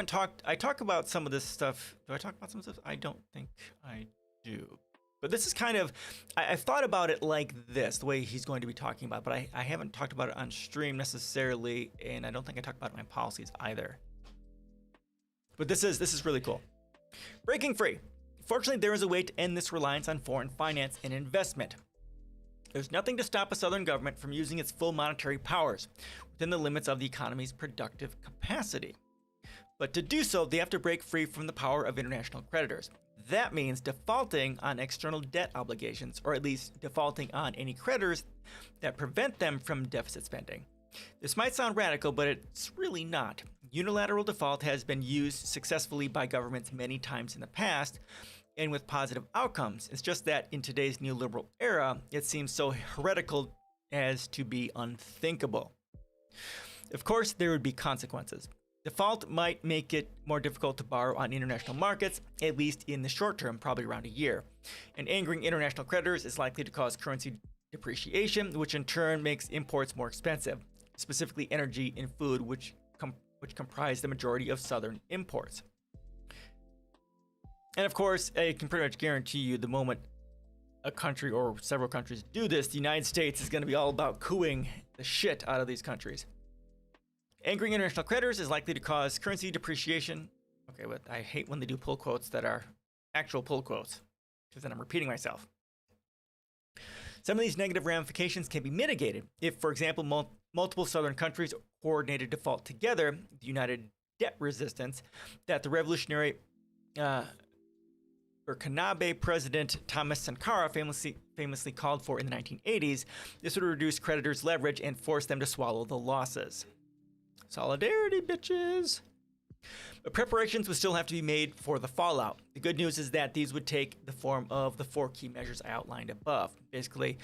talk about some of this stuff. Do I talk about some stuff? I don't think I do. But this is kind of, I've thought about it like this, the way he's going to be talking about, but I haven't talked about it on stream necessarily, and I don't think I talked about it in my policies either. But this is really cool. Breaking free. Fortunately, there is a way to end this reliance on foreign finance and investment. There's nothing to stop a southern government from using its full monetary powers within the limits of the economy's productive capacity. But to do so, they have to break free from the power of international creditors. That means defaulting on external debt obligations, or at least defaulting on any creditors that prevent them from deficit spending. This might sound radical, but it's really not. Unilateral default has been used successfully by governments many times in the past, and with positive outcomes. It's just that in today's neoliberal era, it seems so heretical as to be unthinkable. Of course, there would be consequences. Default might make it more difficult to borrow on international markets, at least in the short term, probably around a year. And angering international creditors is likely to cause currency depreciation, which in turn makes imports more expensive, specifically energy and food, which comprise the majority of southern imports. And of course, I can pretty much guarantee you the moment a country or several countries do this, the United States is going to be all about cooing the shit out of these countries. Angering international creditors is likely to cause currency depreciation. Okay, but I hate when they do pull quotes that are actual pull quotes, because then I'm repeating myself. Some of these negative ramifications can be mitigated if, for example, multiple southern countries coordinated default together, the United Debt Resistance, that the revolutionary Kanabe President Thomas Sankara famously called for in the 1980s. This would reduce creditors' leverage and force them to swallow the losses. Solidarity, bitches! But preparations would still have to be made for the fallout. The good news is that these would take the form of the 4 key measures I outlined above. Basically,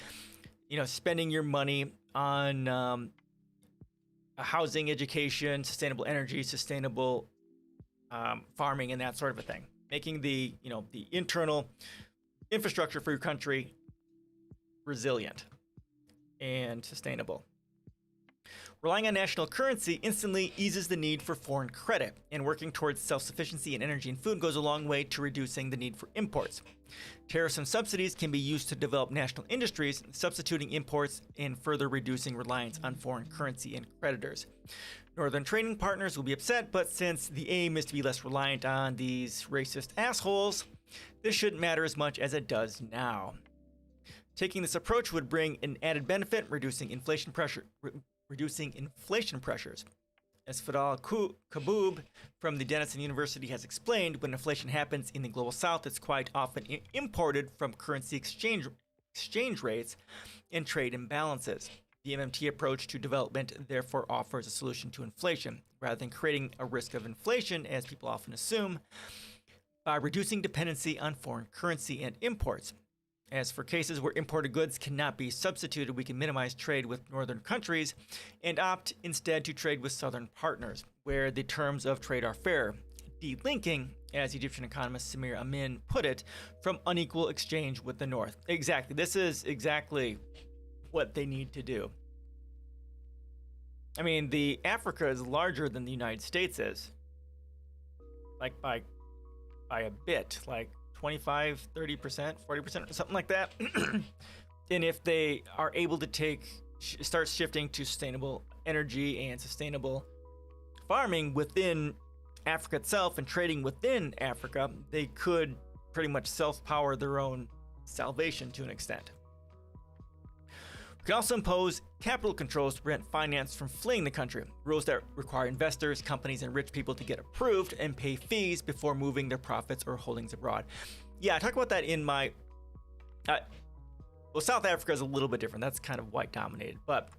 spending your money on housing, education, sustainable energy, sustainable farming, and that sort of a thing. Making the internal infrastructure for your country resilient and sustainable. Relying on national currency instantly eases the need for foreign credit, and working towards self-sufficiency in energy and food goes a long way to reducing the need for imports. Tariffs and subsidies can be used to develop national industries, substituting imports and further reducing reliance on foreign currency and creditors. Northern trading partners will be upset, but since the aim is to be less reliant on these racist assholes, this shouldn't matter as much as it does now. Taking this approach would bring an added benefit, reducing inflation pressures. As Fadal Kaboub from the Denison University has explained, when inflation happens in the global south, it's quite often imported from currency exchange rates and trade imbalances. The MMT approach to development therefore offers a solution to inflation, rather than creating a risk of inflation, as people often assume, by reducing dependency on foreign currency and imports. As for cases where imported goods cannot be substituted, we can minimize trade with northern countries and opt instead to trade with southern partners, where the terms of trade are fair, delinking, as Egyptian economist Samir Amin put it, from unequal exchange with the north. Exactly. This is exactly what they need to do. I mean, the Africa is larger than the United States is. Like by a bit, like 25, 30%, 40%, something like that. And if they are able to start shifting to sustainable energy and sustainable farming within Africa itself and trading within Africa, they could pretty much self-power their own salvation to an extent. We can also impose capital controls to prevent finance from fleeing the country, rules that require investors, companies, and rich people to get approved and pay fees before moving their profits or holdings abroad. Yeah, I talk about that in my... well, South Africa is a little bit different. That's kind of white dominated, but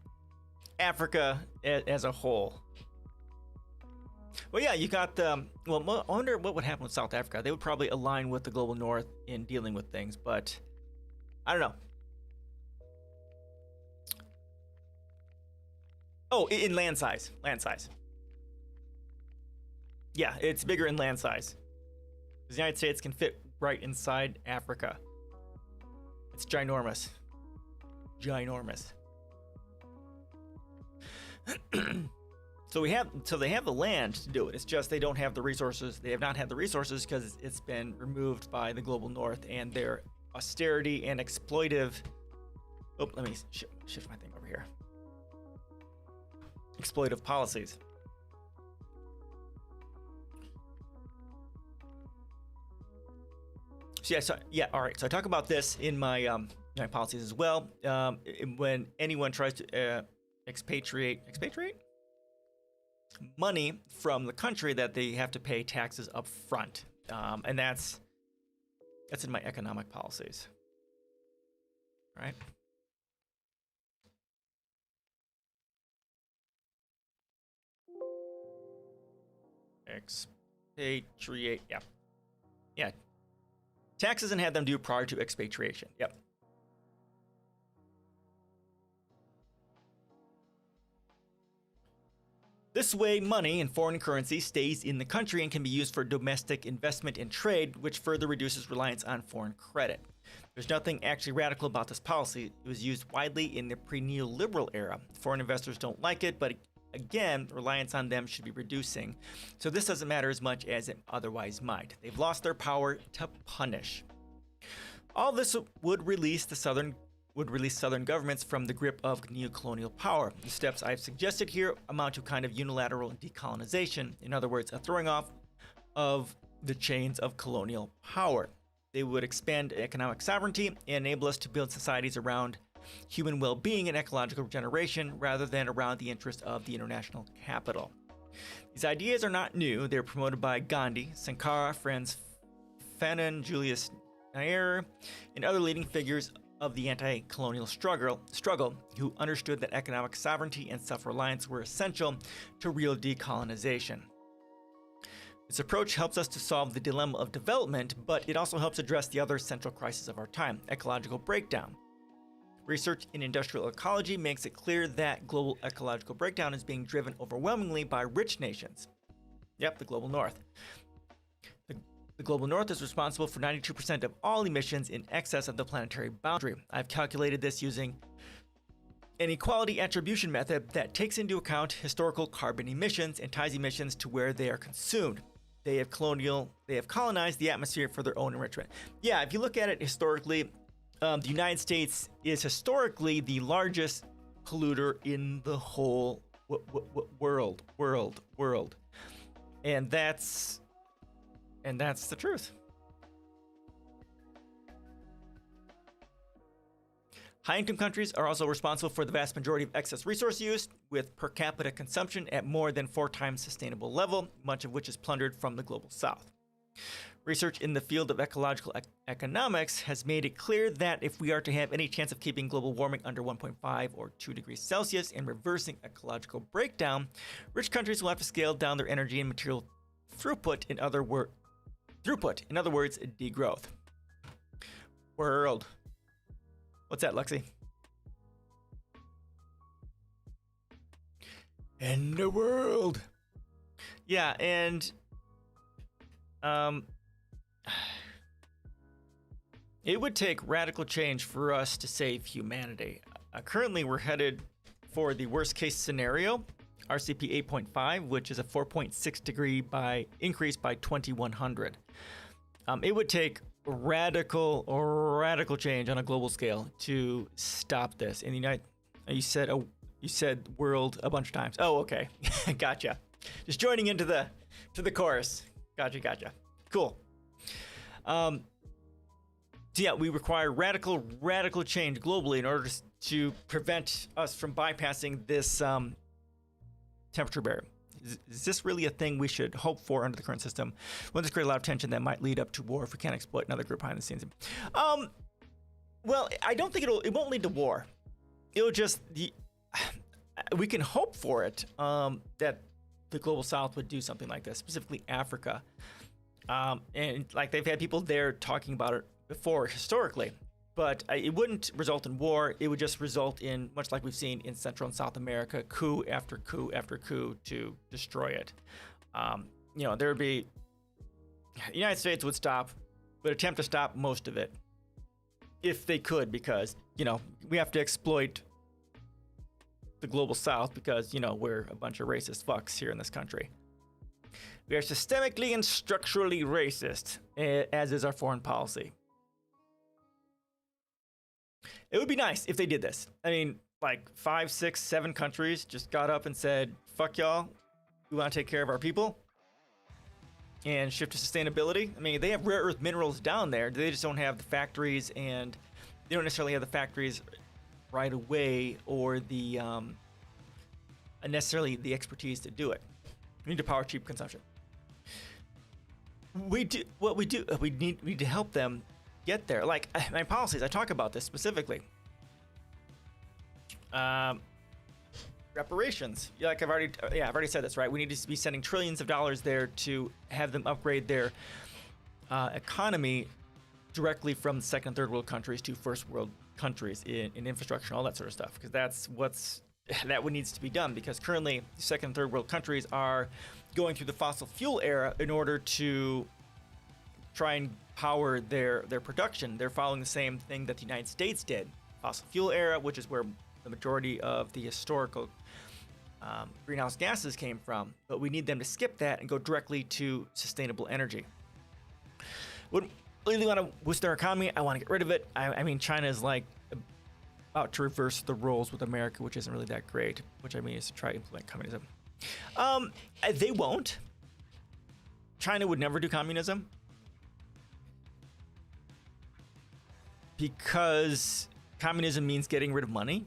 Africa as a whole. Well, yeah, you got the... Well, I wonder what would happen with South Africa. They would probably align with the global north in dealing with things, but I don't know. Oh, in land size. Land size. Yeah, it's bigger in land size. The United States can fit right inside Africa. It's ginormous. Ginormous. So they have the land to do it. It's just they don't have the resources. They have not had the resources because it's been removed by the global north and their austerity and exploitive. Oh, let me shift my thing over here. Exploitive policies. So all right. So I talk about this in my my policies as well. When anyone tries to expatriate money from the country, that they have to pay taxes up front, and that's in my economic policies. All right. Expatriate. Yeah. Taxes and have them due prior to expatriation. Yep. This way, money in foreign currency stays in the country and can be used for domestic investment and trade, which further reduces reliance on foreign credit. There's nothing actually radical about this policy. It was used widely in the pre-neoliberal era. Foreign investors don't like it, but again, reliance on them should be reducing. So this doesn't matter as much as it otherwise might. They've lost their power to punish. All this would release southern governments from the grip of neocolonial power. The steps I've suggested here amount to kind of unilateral decolonization. In other words, a throwing off of the chains of colonial power. They would expand economic sovereignty and enable us to build societies around human well-being and ecological regeneration rather than around the interest of the international capital. These ideas are not new. They're promoted by Gandhi, Sankara, Franz Fanon, Julius Nyerere, and other leading figures of the anti-colonial struggle who understood that economic sovereignty and self-reliance were essential to real decolonization. This approach helps us to solve the dilemma of development, but it also helps address the other central crisis of our time, ecological breakdown. Research in industrial ecology makes it clear that global ecological breakdown is being driven overwhelmingly by rich nations. Yep, the global north. The global north is responsible for 92% of all emissions in excess of the planetary boundary. I've calculated this using an equality attribution method that takes into account historical carbon emissions and ties emissions to where they are consumed. They have colonized the atmosphere for their own enrichment. Yeah, if you look at it historically, the United States is historically the largest polluter in the whole world. And that's the truth. High-income countries are also responsible for the vast majority of excess resource use, with per capita consumption at more than 4 times sustainable level, much of which is plundered from the global south. Research in the field of ecological economics has made it clear that if we are to have any chance of keeping global warming under 1.5 or 2 degrees Celsius and reversing ecological breakdown, rich countries will have to scale down their energy and material throughput, in other words, degrowth. World. What's that, Lexi? End the world. Yeah, and it would take radical change for us to save humanity. Currently, we're headed for the worst case scenario, RCP 8.5, which is a 4.6 degree increase by 2100. It would take radical change on a global scale to stop this. In the you said world a bunch of times. Oh, okay. Gotcha. Just joining into the chorus. Gotcha. Cool. So yeah, we require radical change globally in order to prevent us from bypassing this temperature barrier. Is this really a thing we should hope for under the current system? Won't this create a lot of tension that might lead up to war if we can't exploit another group behind the scenes? Well, I don't think it won't lead to war. It'll just we can hope for it, that the global south would do something like this, specifically Africa. And like they've had people there talking about it before historically, but it wouldn't result in war. It would just result in, much like we've seen in Central and South America, coup after coup after coup to destroy it. There would be, the United States would attempt to stop most of it if they could, because, we have to exploit the global south because, we're a bunch of racist fucks here in this country. We are systemically and structurally racist, as is our foreign policy. It would be nice if they did this. I mean, like 5, 6, 7 countries just got up and said, fuck y'all, we want to take care of our people and shift to sustainability. I mean, they have rare earth minerals down there. They just don't have the factories, and they don't necessarily have the factories right away or the necessarily the expertise to do it. We need to power cheap consumption. We need to help them get there. Like my policies, I talk about this specifically. Reparations. Like I've already said this, right? We need to be sending trillions of dollars there to have them upgrade their economy directly from second and third world countries to first world countries in infrastructure and all that sort of stuff, because that's what needs to be done, because currently second and third world countries are going through the fossil fuel era in order to try and power their production. They're following the same thing that the United States did, fossil fuel era, which is where the majority of the historical greenhouse gases came from, but we need them to skip that and go directly to sustainable energy. Wouldn't really want to boost their economy. I want to get rid of it. I mean, China is like about to reverse the roles with America, which isn't really that great, which I mean is to try to implement communism. They won't. China would never do communism because communism means getting rid of money,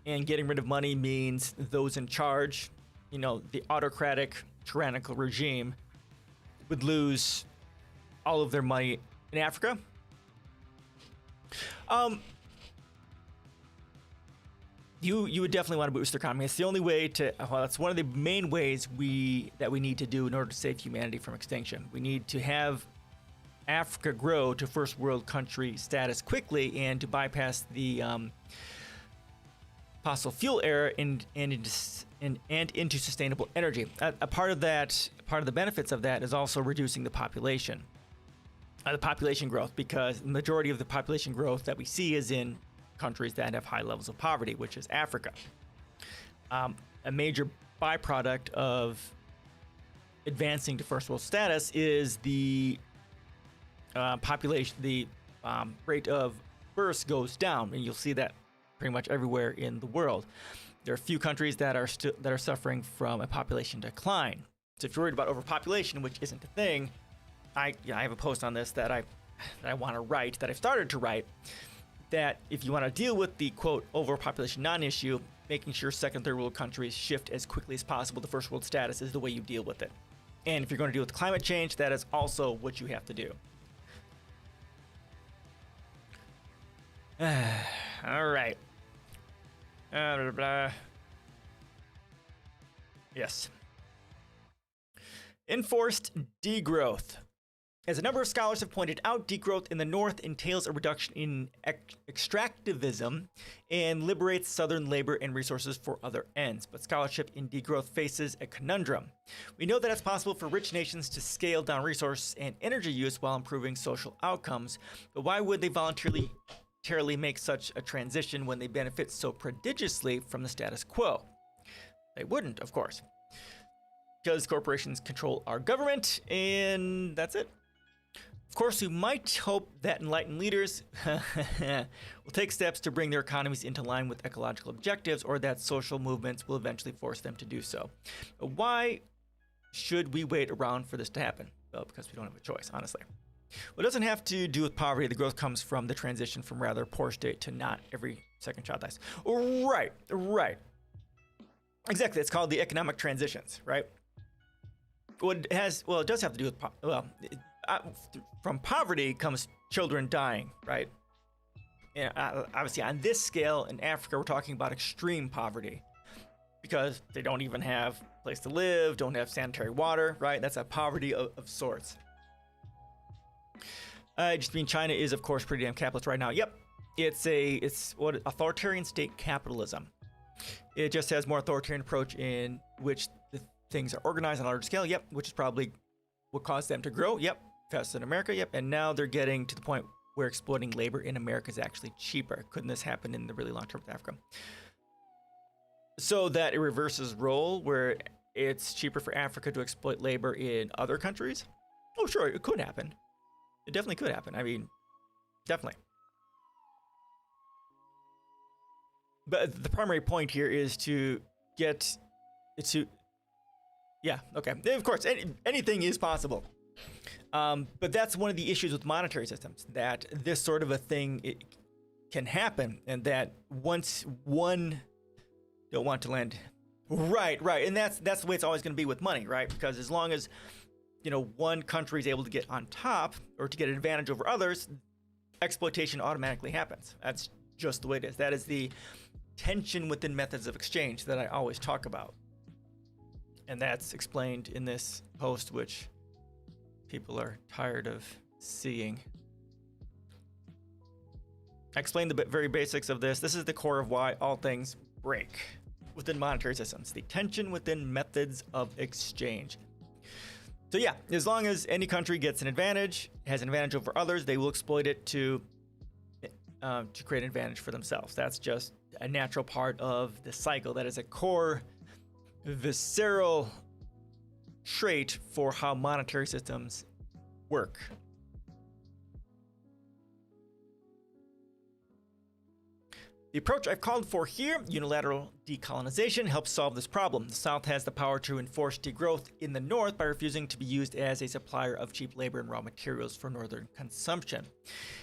and getting rid of money means those in charge, the autocratic, tyrannical regime would lose all of their money in Africa. You would definitely want to boost their economy. It's the only way to. Well, that's one of the main ways that we need to do in order to save humanity from extinction. We need to have Africa grow to first world country status quickly, and to bypass the fossil fuel era and into sustainable energy. A part of the benefits of that is also reducing the population growth, because the majority of the population growth that we see is in countries that have high levels of poverty, which is Africa. A major byproduct of advancing to first world status is the rate of births goes down, and you'll see that pretty much everywhere in the world. There are a few countries that are suffering from a population decline. So if you're worried about overpopulation, which isn't a thing, I have a post on this that I want to write, that I've started to write, that if you want to deal with the quote overpopulation non-issue, making sure second, third world countries shift as quickly as possible to first world status is the way you deal with it. And if you're going to deal with climate change, that is also what you have to do. All right. Blah, blah, blah. Yes. Enforced degrowth. As a number of scholars have pointed out, degrowth in the North entails a reduction in extractivism and liberates Southern labor and resources for other ends. But scholarship in degrowth faces a conundrum. We know that it's possible for rich nations to scale down resource and energy use while improving social outcomes, but why would they voluntarily make such a transition when they benefit so prodigiously from the status quo? They wouldn't, of course, because corporations control our government, and that's it. course, we might hope that enlightened leaders will take steps to bring their economies into line with ecological objectives, or that social movements will eventually force them to do so. But why should we wait around for this to happen? Well, because we don't have a choice, honestly. Well, it doesn't have to do with poverty. The growth comes from the transition from rather poor state to not every second child dies. Right. Exactly. It's called the economic transitions, right? It does have to do with, from poverty comes children dying, right? And obviously on this scale in Africa, we're talking about extreme poverty because they don't even have a place to live, don't have sanitary water, right? That's a poverty of sorts. Just mean China is, of course, pretty damn capitalist right now. Yep, it's what authoritarian state capitalism. It just has more authoritarian approach in which the things are organized on a larger scale. Yep, which is probably what caused them to grow. Yep, faster than America. Yep, and now they're getting to the point where exploiting labor in America is actually cheaper. Couldn't this happen in the really long term with Africa? So that it reverses role where it's cheaper for Africa to exploit labor in other countries? Oh, sure, it could happen. It definitely could happen. I mean, definitely. But the primary point here is to get it to, yeah, okay. Of course, anything is possible. But that's one of the issues with monetary systems, that this sort of a thing it can happen, and that once one don't want to lend, right, and that's the way it's always going to be with money, right? Because as long as one country is able to get on top or to get an advantage over others, exploitation automatically happens. That's just the way it is. That is the tension within methods of exchange that I always talk about. And that's explained in this post, which people are tired of seeing. I explained the very basics of this. This is the core of why all things break within monetary systems, the tension within methods of exchange. So yeah, as long as any country gets an advantage, has an advantage over others, they will exploit it to create an advantage for themselves. That's just a natural part of the cycle. That is a core, visceral trait for how monetary systems work. The approach I've called for here, unilateral decolonization, helps solve this problem. The South has the power to enforce degrowth in the North by refusing to be used as a supplier of cheap labor and raw materials for Northern consumption.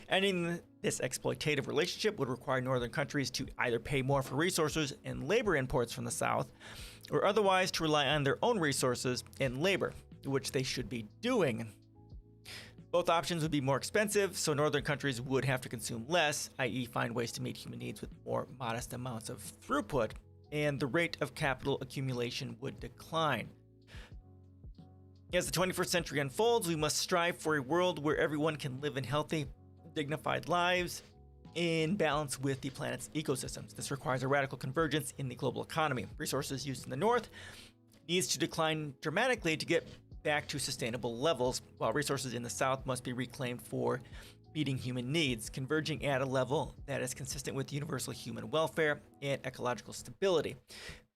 Ending this exploitative relationship would require Northern countries to either pay more for resources and labor imports from the South, or otherwise to rely on their own resources and labor, which they should be doing. Both options would be more expensive, so Northern countries would have to consume less, i.e. find ways to meet human needs with more modest amounts of throughput, and the rate of capital accumulation would decline. As the 21st century unfolds, we must strive for a world where everyone can live in healthy, dignified lives in balance with the planet's ecosystems. This requires a radical convergence in the global economy. Resources used in the North needs to decline dramatically to get back to sustainable levels, while resources in the South must be reclaimed for meeting human needs, converging at a level that is consistent with universal human welfare and ecological stability.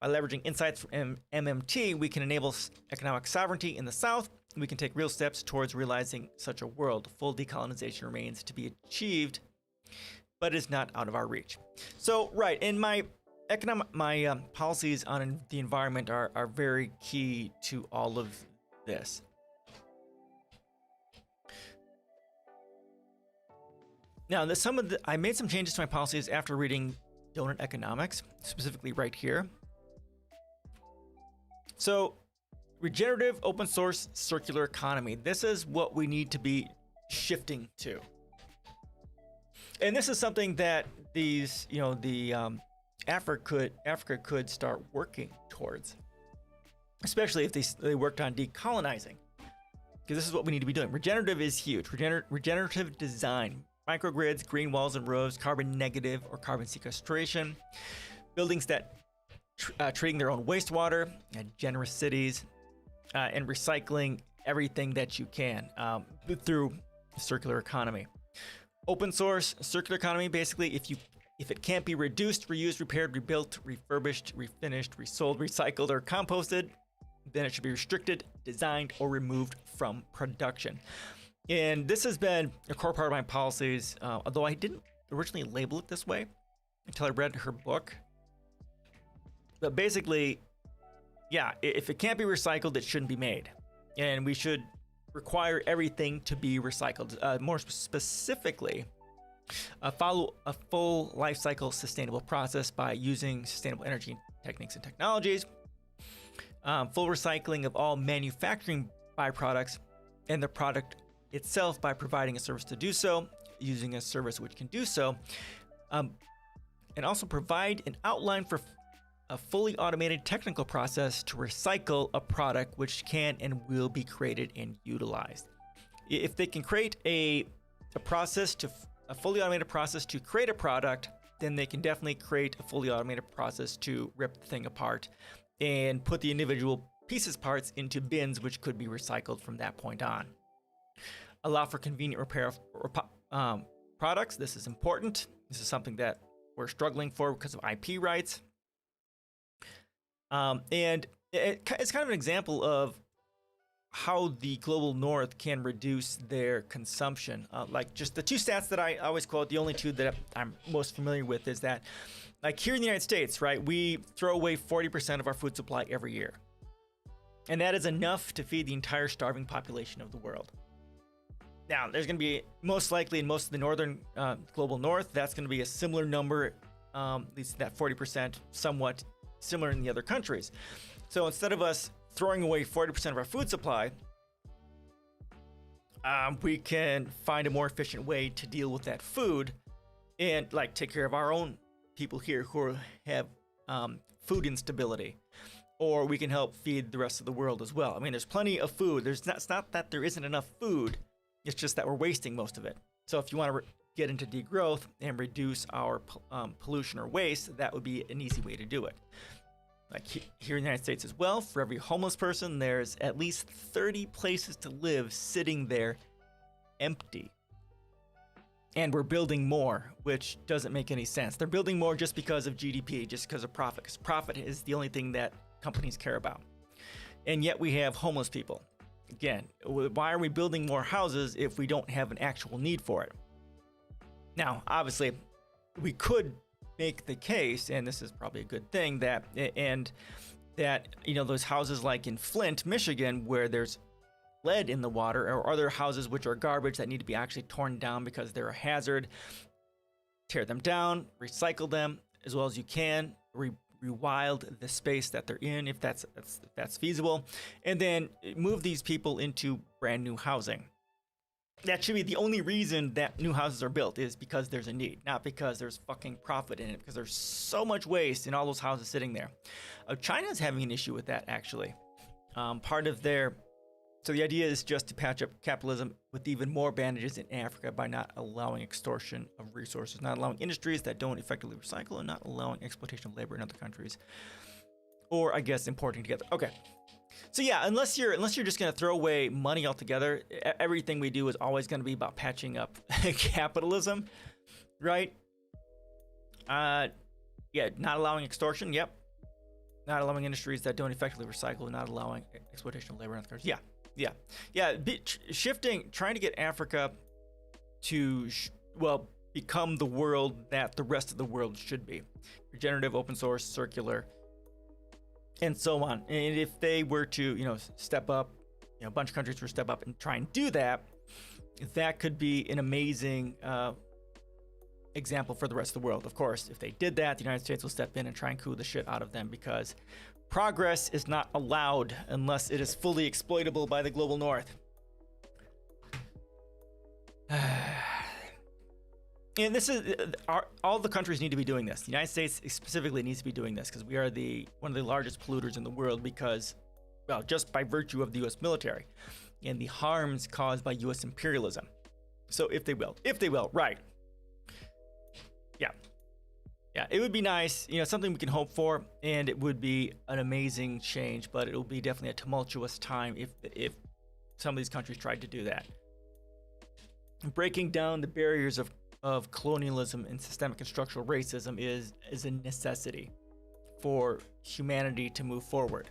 By leveraging insights from MMT, we can enable economic sovereignty in the South. We can take real steps towards realizing such a world. Full decolonization remains to be achieved, but is not out of our reach. So, right, in my policies on the environment are very key to all of this. Now, I made some changes to my policies after reading Donut Economics, specifically right here. So, regenerative, open source, circular economy. This is what we need to be shifting to. And this is something that Africa could start working towards. Especially if they worked on decolonizing, because this is what we need to be doing. Regenerative is huge. Regenerative design, microgrids, green walls and roofs, carbon negative or carbon sequestration, buildings that treating their own wastewater, generous cities, and recycling everything that you can through circular economy. Open source, circular economy, basically, if it can't be reduced, reused, repaired, rebuilt, refurbished, refinished, resold, recycled, or composted, then it should be restricted, designed, or removed from production. And this has been a core part of my policies, although I didn't originally label it this way until I read her book. But basically, yeah, if it can't be recycled, it shouldn't be made. And we should require everything to be recycled. More specifically, follow a full life cycle sustainable process by using sustainable energy techniques and technologies, full recycling of all manufacturing byproducts and the product itself by providing a service to do so, using a service which can do so, and also provide an outline for a fully automated technical process to recycle a product which can and will be created and utilized. If they can create a fully automated process to create a product, then they can definitely create a fully automated process to rip the thing apart and put the individual parts into bins which could be recycled from that point on. Allow for convenient repair of products. This is important. This is something that we're struggling for because of IP rights. And it's kind of an example of how the global north can reduce their consumption. Like just the two stats that I always quote, the only two that I'm most familiar with is that, like here in the United States, right, we throw away 40% of our food supply every year. And that is enough to feed the entire starving population of the world. Now, there's going to be, most likely in most of the northern global north, that's going to be a similar number, at least that 40%, somewhat similar in the other countries. So instead of us throwing away 40% of our food supply, we can find a more efficient way to deal with that food and like take care of our own people here who have food instability. Or we can help feed the rest of the world as well. I mean, there's plenty of food. It's not that there isn't enough food. It's just that we're wasting most of it. So if you want to get into degrowth and reduce our pollution or waste, that would be an easy way to do it. Like here in the United States as well, for every homeless person, there's at least 30 places to live sitting there empty. And we're building more, which doesn't make any sense. They're building more just because of GDP, just because of profit. Because profit is the only thing that companies care about. And yet we have homeless people. Again, why are we building more houses if we don't have an actual need for it? Now, obviously, we could make the case, and this is probably a good thing, that those houses like in Flint, Michigan, where there's lead in the water, or other houses which are garbage that need to be actually torn down because they're a hazard, tear them down, recycle them as well as you can, rewild the space that they're in if that's feasible, and then move these people into brand new housing. That should be the only reason that new houses are built, is because there's a need, not because there's fucking profit in it, because there's so much waste in all those houses sitting there. China's having an issue with that, actually. So the idea is just to patch up capitalism with even more bandages in Africa by not allowing extortion of resources, not allowing industries that don't effectively recycle, and not allowing exploitation of labor in other countries, or I guess importing together. Okay. So yeah, unless you're just going to throw away money altogether, everything we do is always going to be about patching up capitalism, right? Yeah, not allowing extortion. Yep. Not allowing industries that don't effectively recycle, not allowing exploitation of labor in other countries. Yeah. Trying to get Africa to, become the world that the rest of the world should be. Regenerative, open source, circular, and so on. And if they were to, step up, a bunch of countries were to step up and try and do that, that could be an amazing example for the rest of the world. Of course, if they did that, the United States will step in and try and coup the shit out of them, because progress is not allowed unless it is fully exploitable by the global north. And this is all the countries need to be doing this. The United States specifically needs to be doing this because we are one of the largest polluters in the world, because, just by virtue of the U.S. military and the harms caused by U.S. imperialism. So if they will, right? Yeah, it would be nice, something we can hope for, and it would be an amazing change, but it will be definitely a tumultuous time if some of these countries tried to do that. Breaking down the barriers of colonialism and systemic and structural racism is a necessity for humanity to move forward.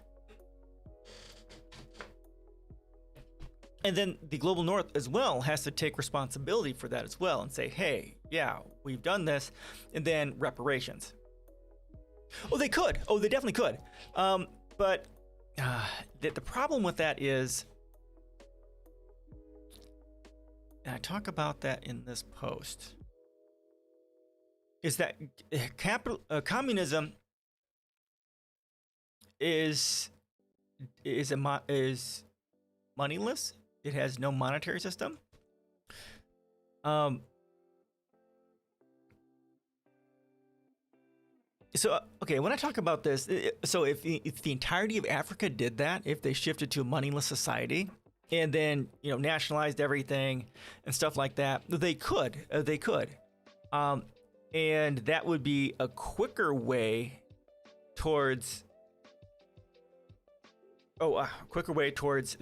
And then the global north as well has to take responsibility for that as well and say, hey, yeah, we've done this, and then reparations. Oh, they could. Oh, they definitely could. But the problem with that is, and I talk about that in this post, is that communism is moneyless. It has no monetary system. So, okay, when I talk about this, so if the entirety of Africa did that, if they shifted to a moneyless society and then, nationalized everything and stuff like that, they could. And that would be a quicker way towards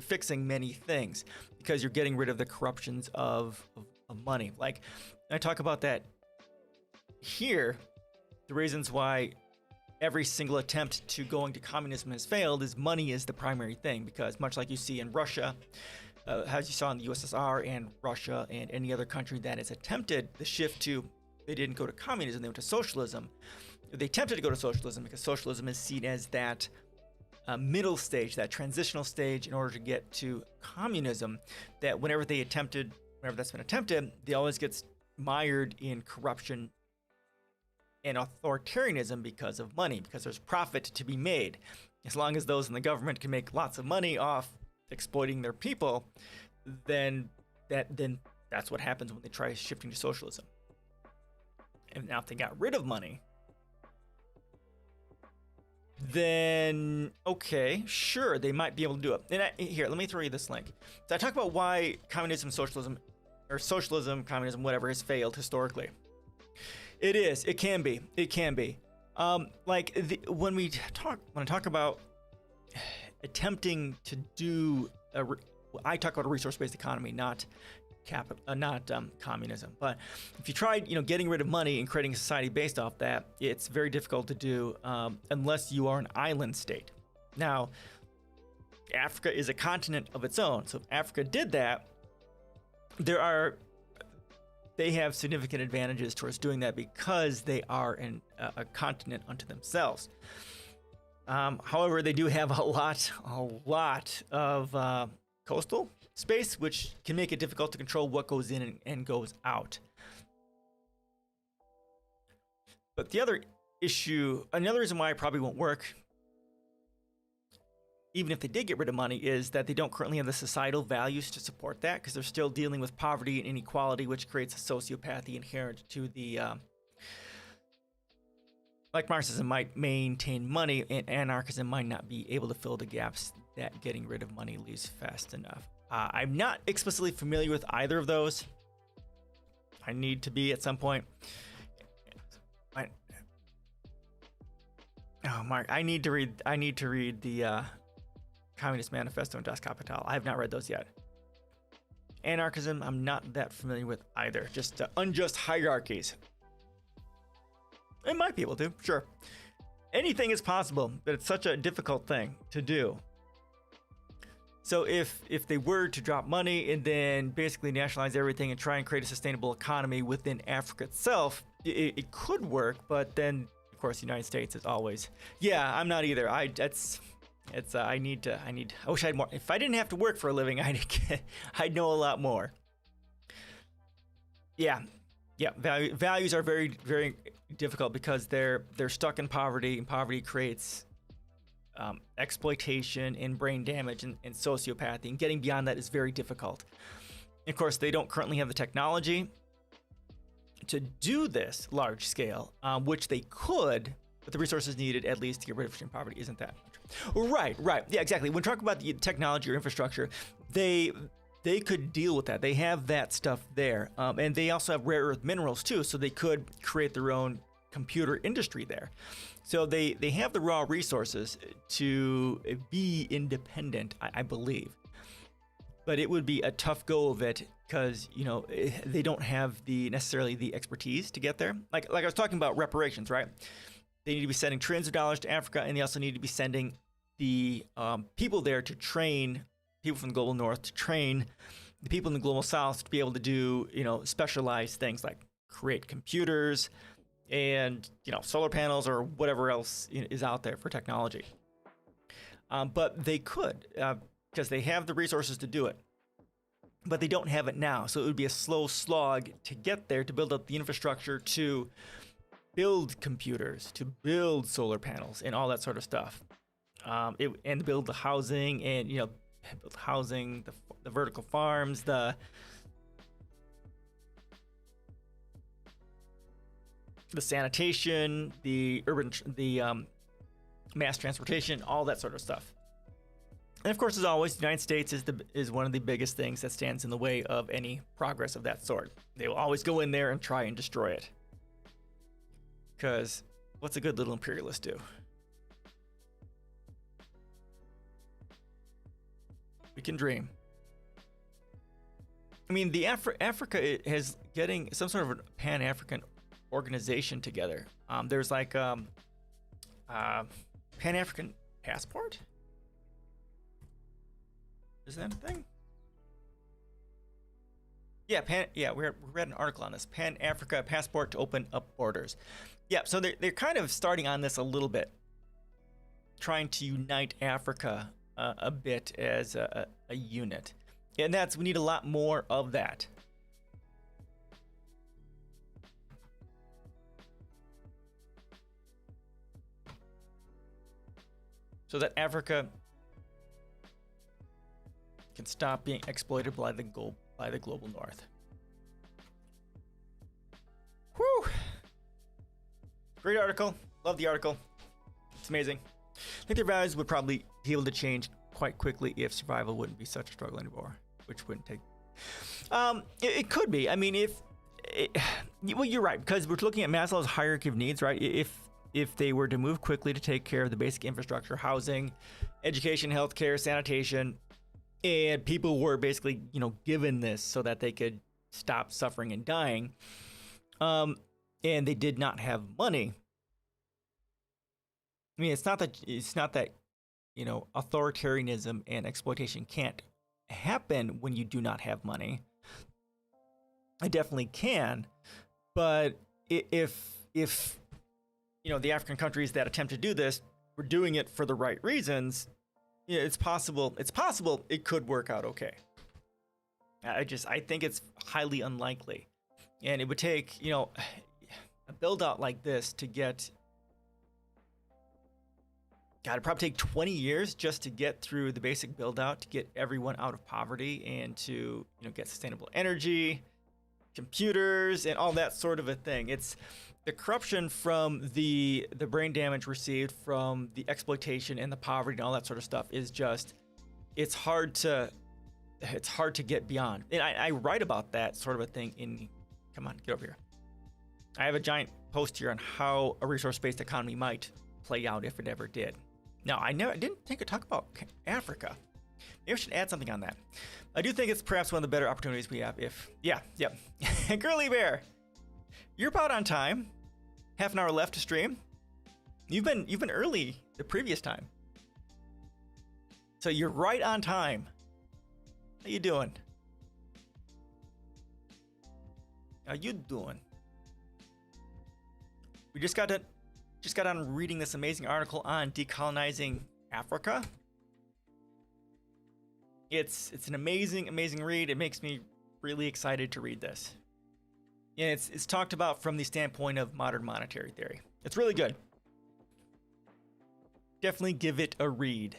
fixing many things, because you're getting rid of the corruptions of money. Like, I talk about that here. The reasons why every single attempt to go into communism has failed is money is the primary thing, because much like you see in Russia, as you saw in the USSR and Russia and any other country that has attempted the shift to, they didn't go to communism, they went to socialism. They attempted to go to socialism because socialism is seen as that middle stage, that transitional stage in order to get to communism, that whenever that's been attempted, they always gets mired in corruption and authoritarianism because of money, because there's profit to be made. As long as those in the government can make lots of money off exploiting their people, then that's what happens when they try shifting to socialism. And now if they got rid of money, then okay, sure, they might be able to do it. And here, let me throw you this link. So I talk about why communism, socialism, communism, whatever, has failed historically. It can be. When I talk about attempting to do, I talk about a resource-based economy, not communism. But if you tried, getting rid of money and creating a society based off that, it's very difficult to do unless you are an island state. Now, Africa is a continent of its own. So if Africa did that, they have significant advantages towards doing that because they are a continent unto themselves. However, they do have a lot of coastal space, which can make it difficult to control what goes in and goes out. But another reason why it probably won't work, even if they did get rid of money, is that they don't currently have the societal values to support that, because they're still dealing with poverty and inequality, which creates a sociopathy inherent to the like Marxism might maintain money, and anarchism might not be able to fill the gaps that getting rid of money leaves fast enough. I'm not explicitly familiar with either of those. I need to be at some point. Mark, I need to read the Communist Manifesto and Das Kapital. I have not read those yet. Anarchism, I'm not that familiar with either. Just unjust hierarchies. I might be able to, sure. Anything is possible, but it's such a difficult thing to do. So if they were to drop money and then basically nationalize everything and try and create a sustainable economy within Africa itself, it could work. But then, of course, the United States is always, yeah, I'm not either. I wish I had more. If I didn't have to work for a living, I'd know a lot more. Yeah. Values are very, very difficult because they're stuck in poverty, and poverty creates exploitation and brain damage and sociopathy, and getting beyond that is very difficult. Of course, they don't currently have the technology to do this large scale, which they could, but the resources needed at least to get rid of extreme poverty isn't that much. Right. Yeah, exactly. When talking about the technology or infrastructure, they could deal with that. They have that stuff there, and they also have rare earth minerals too, so they could create their own computer industry there. So they have the raw resources to be independent, I believe. But it would be a tough go of it because, they don't have necessarily the expertise to get there. Like I was talking about reparations, right? They need to be sending trillions of dollars to Africa, and they also need to be sending the people there to train people from the global north to train the people in the global south to be able to do, specialized things like create computers and, solar panels or whatever else is out there for technology. But they could, because they have the resources to do it. But they don't have it now. So it would be a slow slog to get there, to build up the infrastructure to build computers, to build solar panels and all that sort of stuff. And build the housing and, build housing, the vertical farms, the sanitation, the mass transportation, all that sort of stuff. And of course, as always, the United States is one of the biggest things that stands in the way of any progress of that sort. They will always go in there and try and destroy it. Because what's a good little imperialist do? We can dream. I mean, Africa is getting some sort of a Pan-African organization together. There's like Pan-African passport? Is that a thing? Yeah, we read an article on this. Pan-Africa passport to open up borders. Yeah, so they're kind of starting on this a little bit, trying to unite Africa a bit as a unit, and we need a lot more of that. So that Africa can stop being exploited by the global north. Whew! Great article. Love the article. It's amazing. I think their values would probably be able to change quite quickly if survival wouldn't be such a struggle anymore, which wouldn't take. It could be. I mean, well, you're right, because we're looking at Maslow's hierarchy of needs, right? If they were to move quickly to take care of the basic infrastructure, housing, education, healthcare, sanitation, and people were basically, given this so that they could stop suffering and dying, and they did not have money. I mean, it's not that authoritarianism and exploitation can't happen when you do not have money. It definitely can, but if the African countries that attempt to do this were doing it for the right reasons, it's possible it could work out okay. I think it's highly unlikely, and it would take a build out like this to get. God, it'd probably take 20 years just to get through the basic build out, to get everyone out of poverty and to get sustainable energy, computers, and all that sort of a thing. It's the corruption from the brain damage received from the exploitation and the poverty and all that sort of stuff is just, it's hard to get beyond. And I write about that sort of a thing in, come on, get over here. I have a giant post here on how a resource-based economy might play out if it ever did. Now, I didn't think I'd talk about Africa. Maybe I should add something on that. I do think it's perhaps one of the better opportunities we have yep. Girly Bear, you're about on time. Half an hour left to stream. You've been early the previous time. So you're right on time. How you doing? How you doing? We just got on reading this amazing article on decolonizing Africa. It's an amazing read. It makes me really excited to read this. And it's talked about from the standpoint of modern monetary theory. It's really good. Definitely give it a read.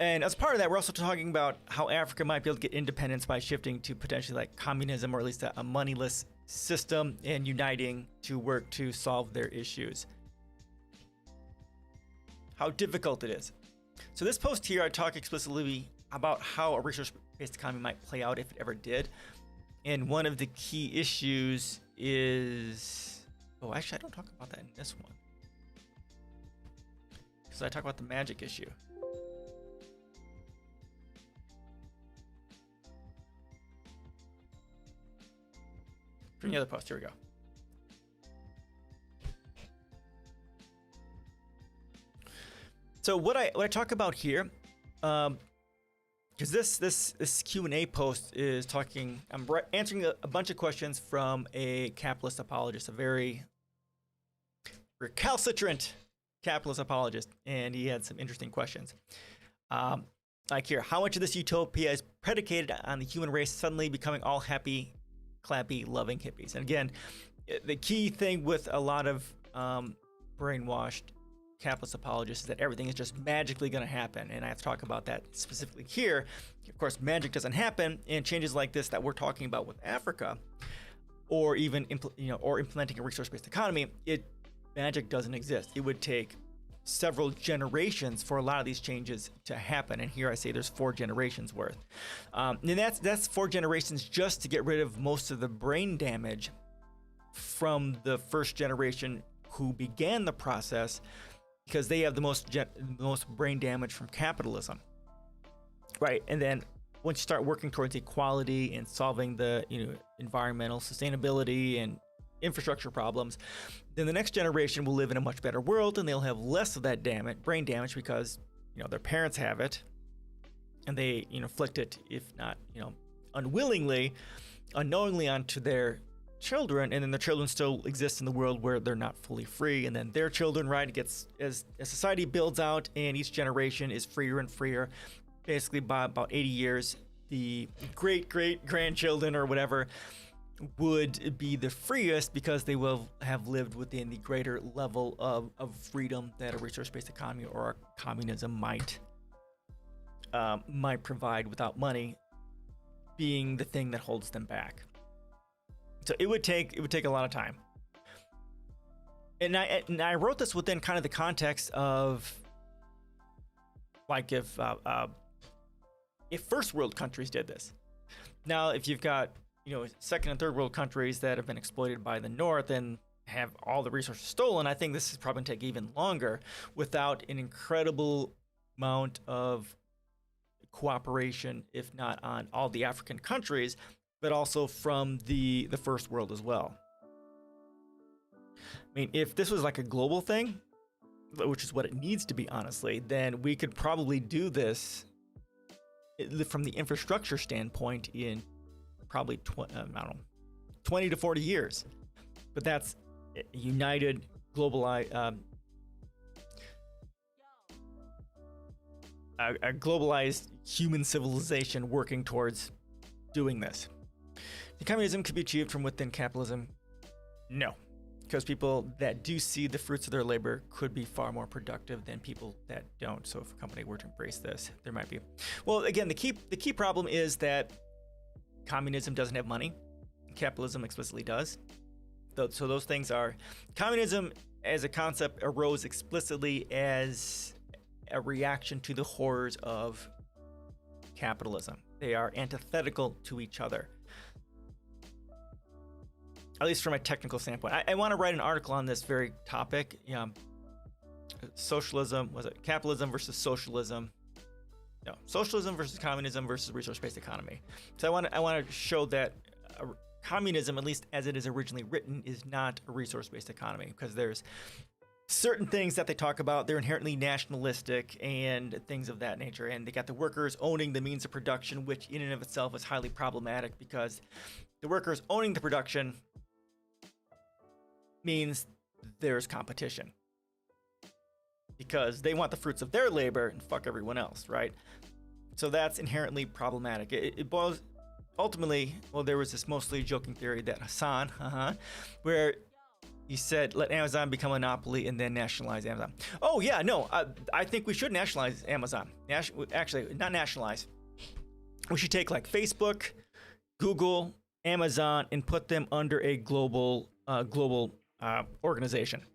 And as part of that, we're also talking about how Africa might be able to get independence by shifting to potentially like communism, or at least a moneyless system, and uniting to work to solve their issues. How difficult it is. So this post here, I talk explicitly about how a resource-based economy might play out if it ever did. And one of the key issues is, oh, actually, I don't talk about that in this one, because I talk about the magic issue. From the other post, here we go. So what I talk about here because this Q&A post is talking. I'm answering a bunch of questions from a capitalist apologist, a very recalcitrant capitalist apologist, and he had some interesting questions. Like here, how much of this utopia is predicated on the human race suddenly becoming all happy, clappy, loving hippies? And again, the key thing with a lot of brainwashed capitalist apologists is that everything is just magically going to happen, and I have to talk about that specifically here. Of course, magic doesn't happen, and changes like this that we're talking about with Africa, or even implementing a resource-based economy, magic doesn't exist. It would take several generations for a lot of these changes to happen, and here I say there's 4 generations worth, and that's 4 generations just to get rid of most of the brain damage from the first generation who began the process, because they have the most brain damage from capitalism, right? And then once you start working towards equality and solving the environmental sustainability and infrastructure problems, then the next generation will live in a much better world, and they'll have less of that brain damage because their parents have it, and they inflict it, if not unwillingly, unknowingly, onto their children, and then their children still exist in the world where they're not fully free, and then their children, right, it gets as society builds out and each generation is freer and freer, basically by about 80 years, the great grandchildren or whatever would be the freest because they will have lived within the greater level of freedom that a resource-based economy or a communism might provide, without money being the thing that holds them back. So it would take a lot of time. And I wrote this within kind of the context of, like, if first world countries did this. Now, if you've got second and third world countries that have been exploited by the North and have all the resources stolen, I think this is probably going to take even longer without an incredible amount of cooperation, if not on all the African countries, but also from the first world as well. I mean, if this was like a global thing, which is what it needs to be, honestly, then we could probably do this from the infrastructure standpoint in probably 20 to 40 years. But that's united, globalized, a globalized human civilization working towards doing this. The communism could be achieved from within capitalism? No, because people that do see the fruits of their labor could be far more productive than people that don't. So if a company were to embrace this, there might be. Well, again, the key problem is that communism doesn't have money. Capitalism explicitly does. So those things are, communism as a concept arose explicitly as a reaction to the horrors of capitalism. They are antithetical to each other, at least from a technical standpoint. I want to write an article on this very topic. Socialism, was it capitalism versus socialism? No, socialism versus communism versus resource-based economy. So I want to show that communism, at least as it is originally written, is not a resource-based economy, because there's certain things that they talk about. They're inherently nationalistic and things of that nature, and they got the workers owning the means of production, which in and of itself is highly problematic, because the workers owning the production means there's competition, because they want the fruits of their labor and fuck everyone else, right? So that's inherently problematic. It boils ultimately, well, there was this mostly joking theory that Hassan, where he said, let Amazon become a monopoly and then nationalize Amazon. Oh yeah, no, I think we should nationalize Amazon. Actually, not nationalize. We should take like Facebook, Google, Amazon, and put them under a global organization,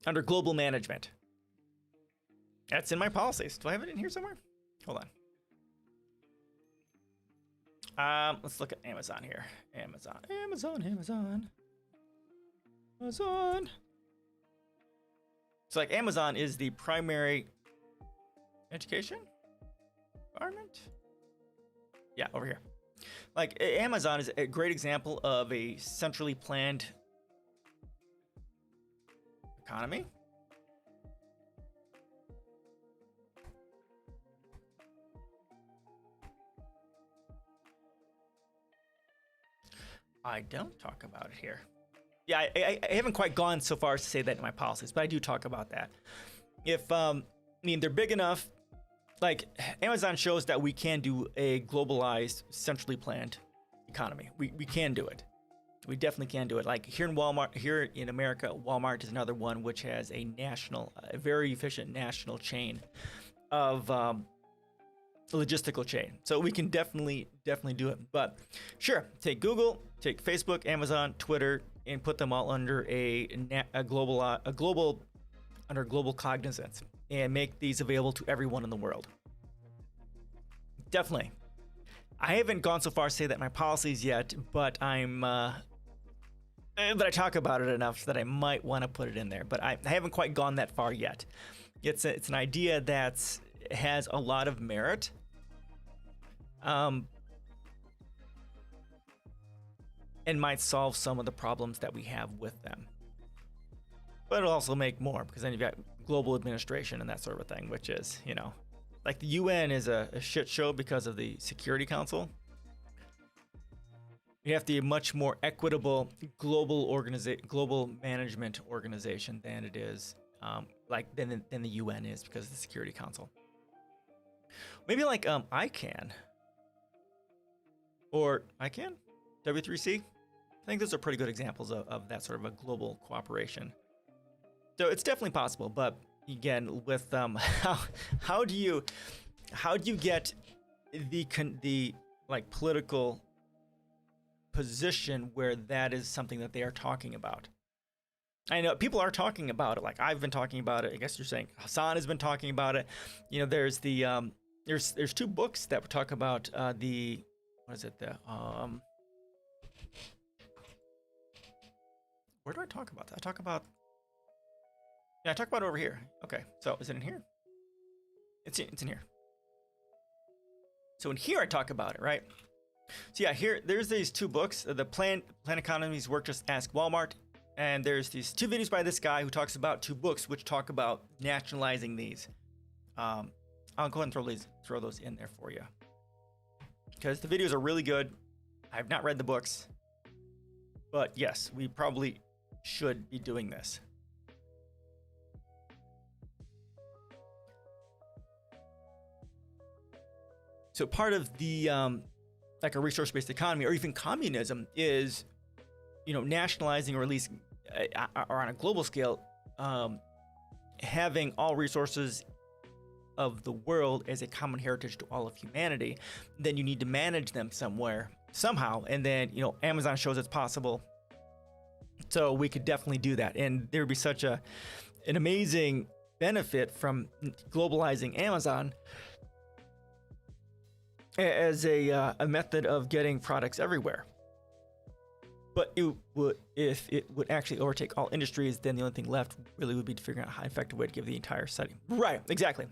under global management. That's in my policies. Do I have it in here somewhere? Hold on. Let's look at Amazon here. Amazon. So like Amazon is the primary education environment. Yeah, over here. Like Amazon is a great example of a centrally planned economy. I don't talk about it here. Yeah, I haven't quite gone so far as to say that in my policies, but I do talk about that. If I mean, they're big enough. Like Amazon shows that we can do a globalized, centrally planned economy. We can do it. We definitely can do it. Like here in America, Walmart is another one which has a very efficient national chain of logistical chain. So we can definitely do it. But sure, take Google, take Facebook, Amazon, Twitter, and put them all under global cognizance and make these available to everyone in the world. Definitely. I haven't gone so far as to say that in my policies yet, but but I talk about it enough that I might want to put it in there. But I haven't quite gone that far yet. It's an idea that has a lot of merit. And might solve some of the problems that we have with them. But it'll also make more, because then you've got global administration and that sort of thing, which is, like the UN is a shit show because of the Security Council. You have to be a much more equitable global management organization than it is, than the UN is because of the Security Council. Maybe like ICANN. Or ICANN? W3C? I think those are pretty good examples of that sort of a global cooperation. So it's definitely possible, but again, with how do you get the political position where that is something that they are talking about? I know people are talking about it. Like I've been talking about it. I guess you're saying Hassan has been talking about it. There's the there's two books that talk about what is it? Where do I talk about that? I talk about it over here. Okay, so is it in here? It's in here. So in here I talk about it, right? So yeah, there's these two books. The Plan Economy's Work Just Ask Walmart. And there's these two videos by this guy who talks about two books which talk about nationalizing these. I'll go ahead and throw those in there for you, because the videos are really good. I have not read the books, but yes, we probably should be doing this. So part of the like a resource-based economy or even communism is, nationalizing, or at least or on a global scale, having all resources of the world as a common heritage to all of humanity. Then you need to manage them somehow, and then Amazon shows it's possible. So we could definitely do that, and there would be such an amazing benefit from globalizing Amazon as a method of getting products everywhere. But if it would actually overtake all industries, then the only thing left really would be to figure out how effective way to give the entire study. Right, exactly.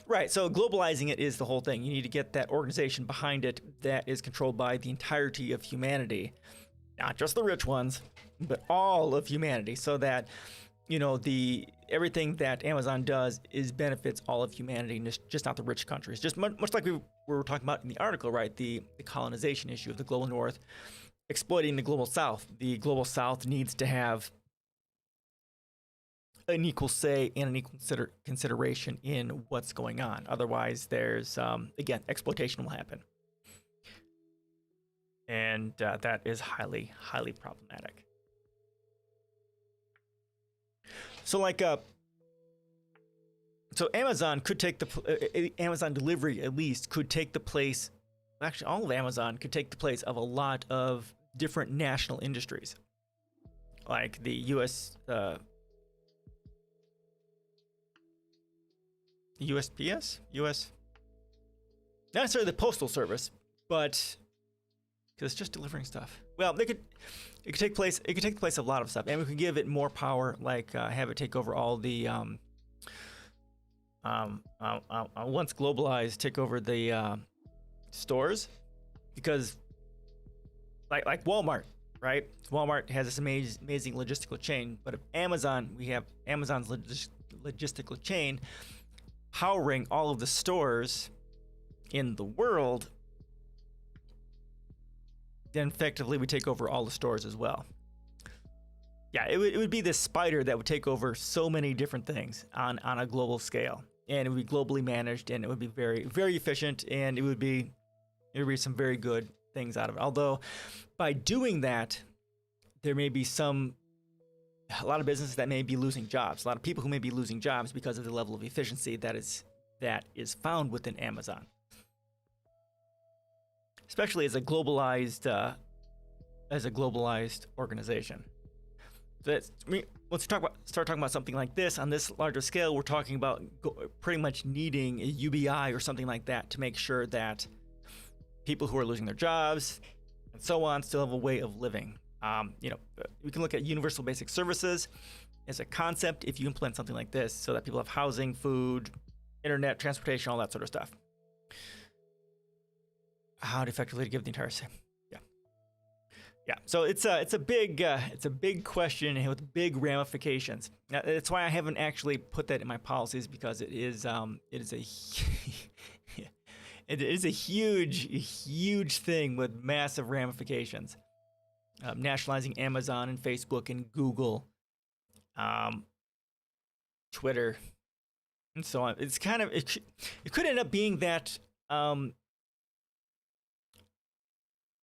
Right, so globalizing it is the whole thing. You need to get that organization behind it that is controlled by the entirety of humanity, not just the rich ones, but all of humanity, so that everything that Amazon does benefits all of humanity, and just not the rich countries. Just much like we were talking about in the article, right? The colonization issue of the global north exploiting the global south. The global south needs to have an equal say and an equal consideration in what's going on. Otherwise, there's again, exploitation will happen, and that is highly problematic. So so Amazon could take Amazon delivery at least could take the place. Actually, all of Amazon could take the place of a lot of different national industries, like the U.S. The USPS, not necessarily the Postal Service, but because it's just delivering stuff. Well, it could take place. It could take the place of a lot of stuff, and we could give it more power, like have it take over all the once globalized, take over the stores, because like Walmart, right? Walmart has this amazing logistical chain, but if we have Amazon's logistical chain powering all of the stores in the world, then effectively would take over all the stores as well. Yeah, it would be this spider that would take over so many different things on a global scale, and it would be globally managed, and it would be very, very efficient, and it would be some very good things out of it. Although, by doing that, there may be a lot of businesses that may be losing jobs, a lot of people who may be losing jobs because of the level of efficiency that is found within Amazon, especially as a globalized organization. Let's start talking about something like this on this larger scale. We're talking about pretty much needing a UBI or something like that to make sure that people who are losing their jobs and so on still have a way of living. We can look at universal basic services as a concept if you implement something like this, so that people have housing, food, internet, transportation, all that sort of stuff. How to effectively give the entire same. Yeah, so it's a big question with big ramifications. That's why I haven't actually put that in my policies, because it is a huge thing with massive ramifications. Nationalizing Amazon and Facebook and Google, Twitter, and so on. It's kind of it could end up being that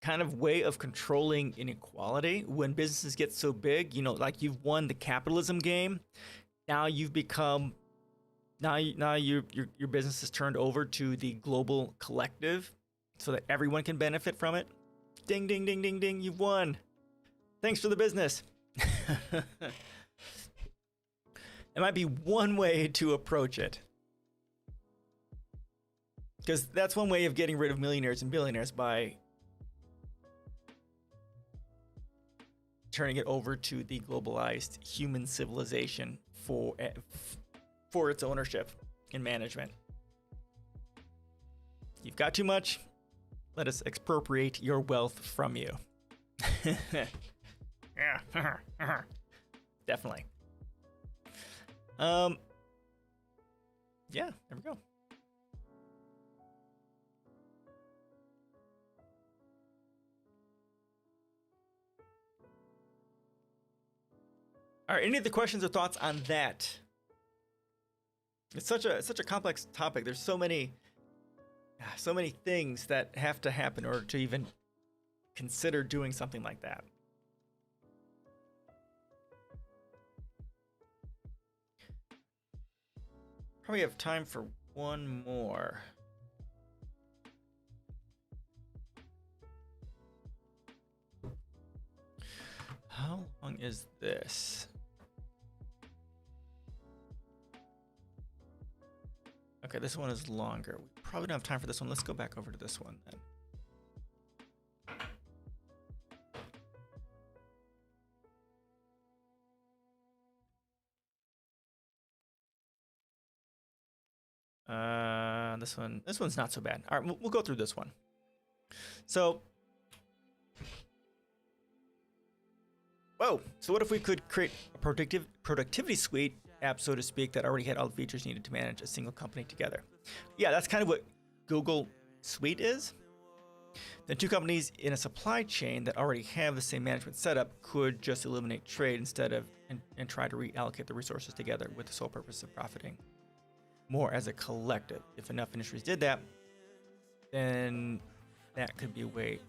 kind of way of controlling inequality when businesses get so big. Like you've won the capitalism game. Now you've become your business is turned over to the global collective so that everyone can benefit from it. Ding, ding, ding, ding, ding, you've won. Thanks for the business. It might be one way to approach it, because that's one way of getting rid of millionaires and billionaires, by turning it over to the globalized human civilization for its ownership and management. You've got too much, let us expropriate your wealth from you. Yeah, definitely. Yeah, there we go. All right, any of the questions or thoughts on that? It's such a complex topic. There's so many things that have to happen in order to even consider doing something like that. Probably have time for one more. How long is this? Okay, this one is longer. We probably don't have time for this one. Let's go back over to this one then. This one's not so bad. All right, we'll go through this one. So what if we could create a productivity suite app, so to speak, that already had all the features needed to manage a single company together? Yeah, that's kind of what Google Suite is. Then two companies in a supply chain that already have the same management setup could just eliminate trade instead of and try to reallocate the resources together with the sole purpose of profiting more as a collective. If enough industries did that, then that could be a way.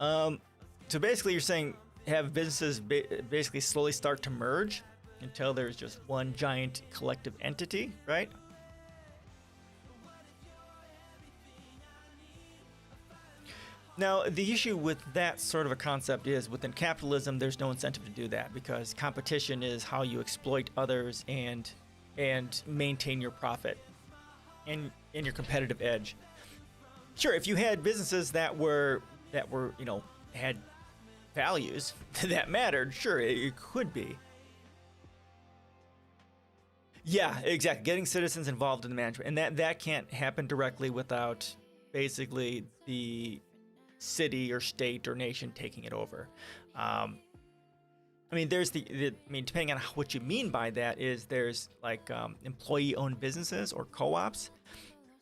So basically you're saying have businesses basically slowly start to merge until there's just one giant collective entity, right? Now, the issue with that sort of a concept is within capitalism, there's no incentive to do that, because competition is how you exploit others and maintain your profit and your competitive edge. Sure, if you had businesses that were had values that mattered, sure, it could be. Yeah, exactly. Getting citizens involved in the management, and that can't happen directly without basically the city or state or nation taking it over. There's depending on what you mean by that, is there's like employee-owned businesses or co-ops.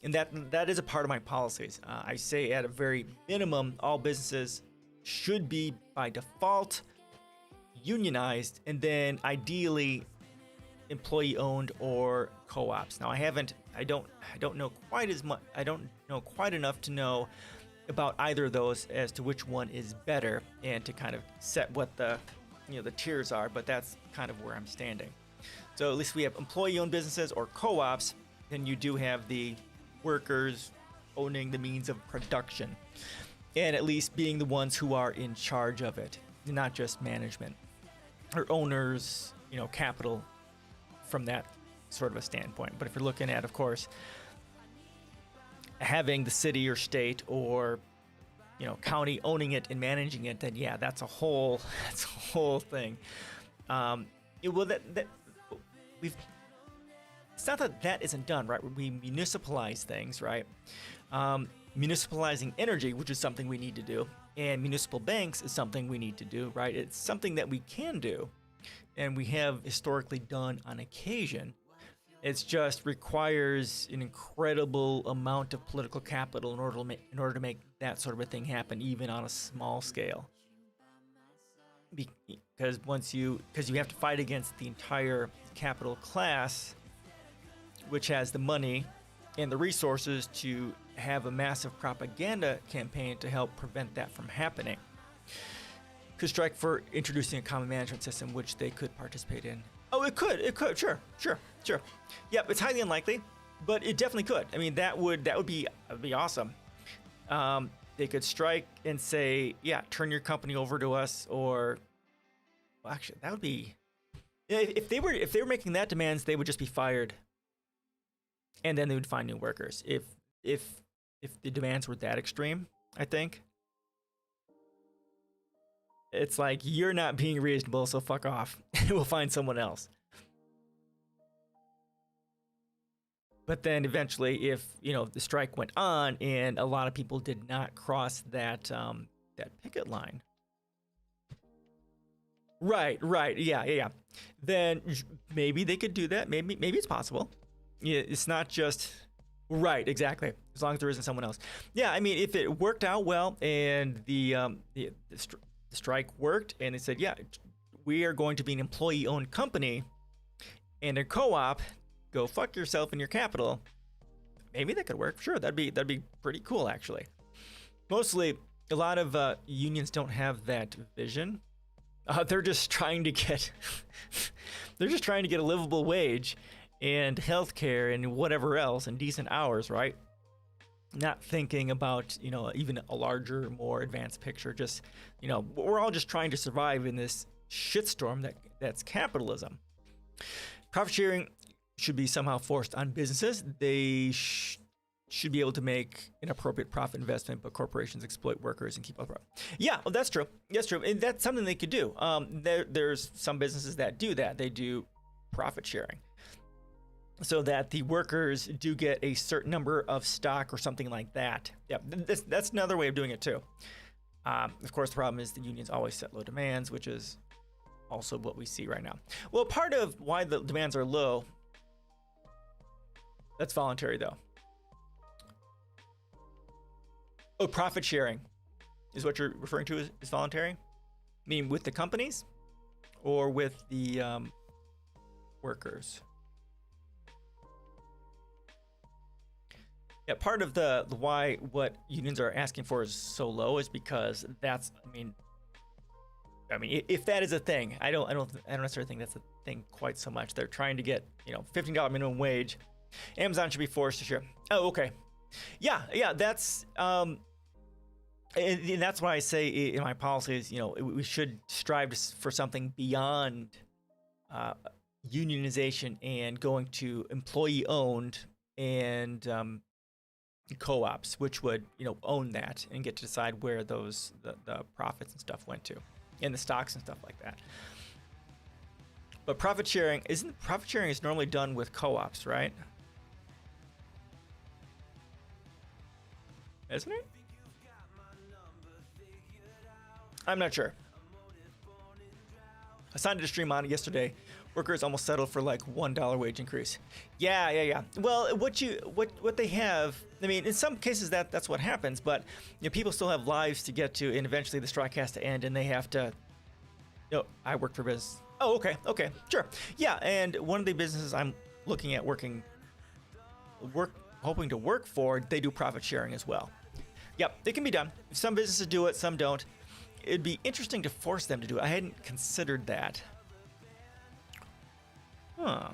And that is a part of my policies. I say at a very minimum, all businesses should be by default unionized, and then ideally employee owned or co-ops. Now I don't know quite as much. I don't know quite enough to know about either of those as to which one is better and to kind of set what the tiers are, but that's kind of where I'm standing. So at least we have employee owned businesses or co-ops, then you do have the workers owning the means of production and at least being the ones who are in charge of it, not just management or owners, capital from that sort of a standpoint. But if you're looking at, of course, having the city or state or county owning it and managing it, then yeah, that's a whole thing. It's not that isn't done, right? We municipalize things, right? Municipalizing energy, which is something we need to do, and municipal banks is something we need to do, right? It's something that we can do, and we have historically done on occasion. It just requires an incredible amount of political capital in order to make that sort of a thing happen, even on a small scale. Because you have to fight against the entire capital class, which has the money and the resources to have a massive propaganda campaign to help prevent that from happening. Could strike for introducing a common management system, which they could participate in. Oh, it could, sure. Yep, it's highly unlikely, but it definitely could. I mean, that would be awesome. They could strike and say, yeah, turn your company over to us, or well, actually, that would be if they were making that demands, they would just be fired, and then they would find new workers. If the demands were that extreme, I think. It's like, you're not being reasonable, so fuck off. We'll find someone else. But then eventually, if the strike went on and a lot of people did not cross that picket line, right, yeah, then maybe they could do that. Maybe it's possible. Yeah, it's not just right, exactly. As long as there isn't someone else. Yeah, I mean, if it worked out well and the strike worked, and they said, yeah, we are going to be an employee-owned company and a co-op, go fuck yourself in your capital. Maybe that could work. Sure, that'd be pretty cool, actually. Mostly, a lot of unions don't have that vision. They're just trying to get a livable wage and healthcare and whatever else and decent hours, right? Not thinking about, even a larger, more advanced picture. Just, we're all just trying to survive in this shitstorm that's capitalism. Profit sharing should be somehow forced on businesses. They should be able to make an appropriate profit investment, but corporations exploit workers and keep up. Yeah, well, that's true. That's true. And that's something they could do. There's some businesses that do that. They do profit sharing, so that the workers do get a certain number of stock or something like that. Yeah, that's another way of doing it too. Of course, the problem is the unions always set low demands, which is also what we see right now. Well, part of why the demands are low, that's voluntary though. Oh, profit sharing is what you're referring to as voluntary? I mean, with the companies or with the workers? Yeah, part of the why what unions are asking for is so low is because that's, I mean, if that is a thing, I don't necessarily think that's a thing quite so much. They're trying to get, $15 minimum wage. Amazon should be forced to share. Oh, okay. Yeah, that's and that's why I say in my policies, we should strive for something beyond unionization and going to employee-owned and co-ops, which would own that and get to decide where those the profits and stuff went to, and the stocks and stuff like that. But profit sharing is normally done with co-ops, right? Isn't it? I'm not sure. I signed a stream on it yesterday workers almost settle for like $1 wage increase. Yeah. Well, what they have, I mean, in some cases that's what happens, but people still have lives to get to, and eventually the strike has to end, and they have to. I work for business. Oh, okay, sure, yeah. And one of the businesses I'm looking at hoping to work for, they do profit sharing as well. Yep, it can be done. Some businesses do it, some don't. It'd be interesting to force them to do it. I hadn't considered that. Huh.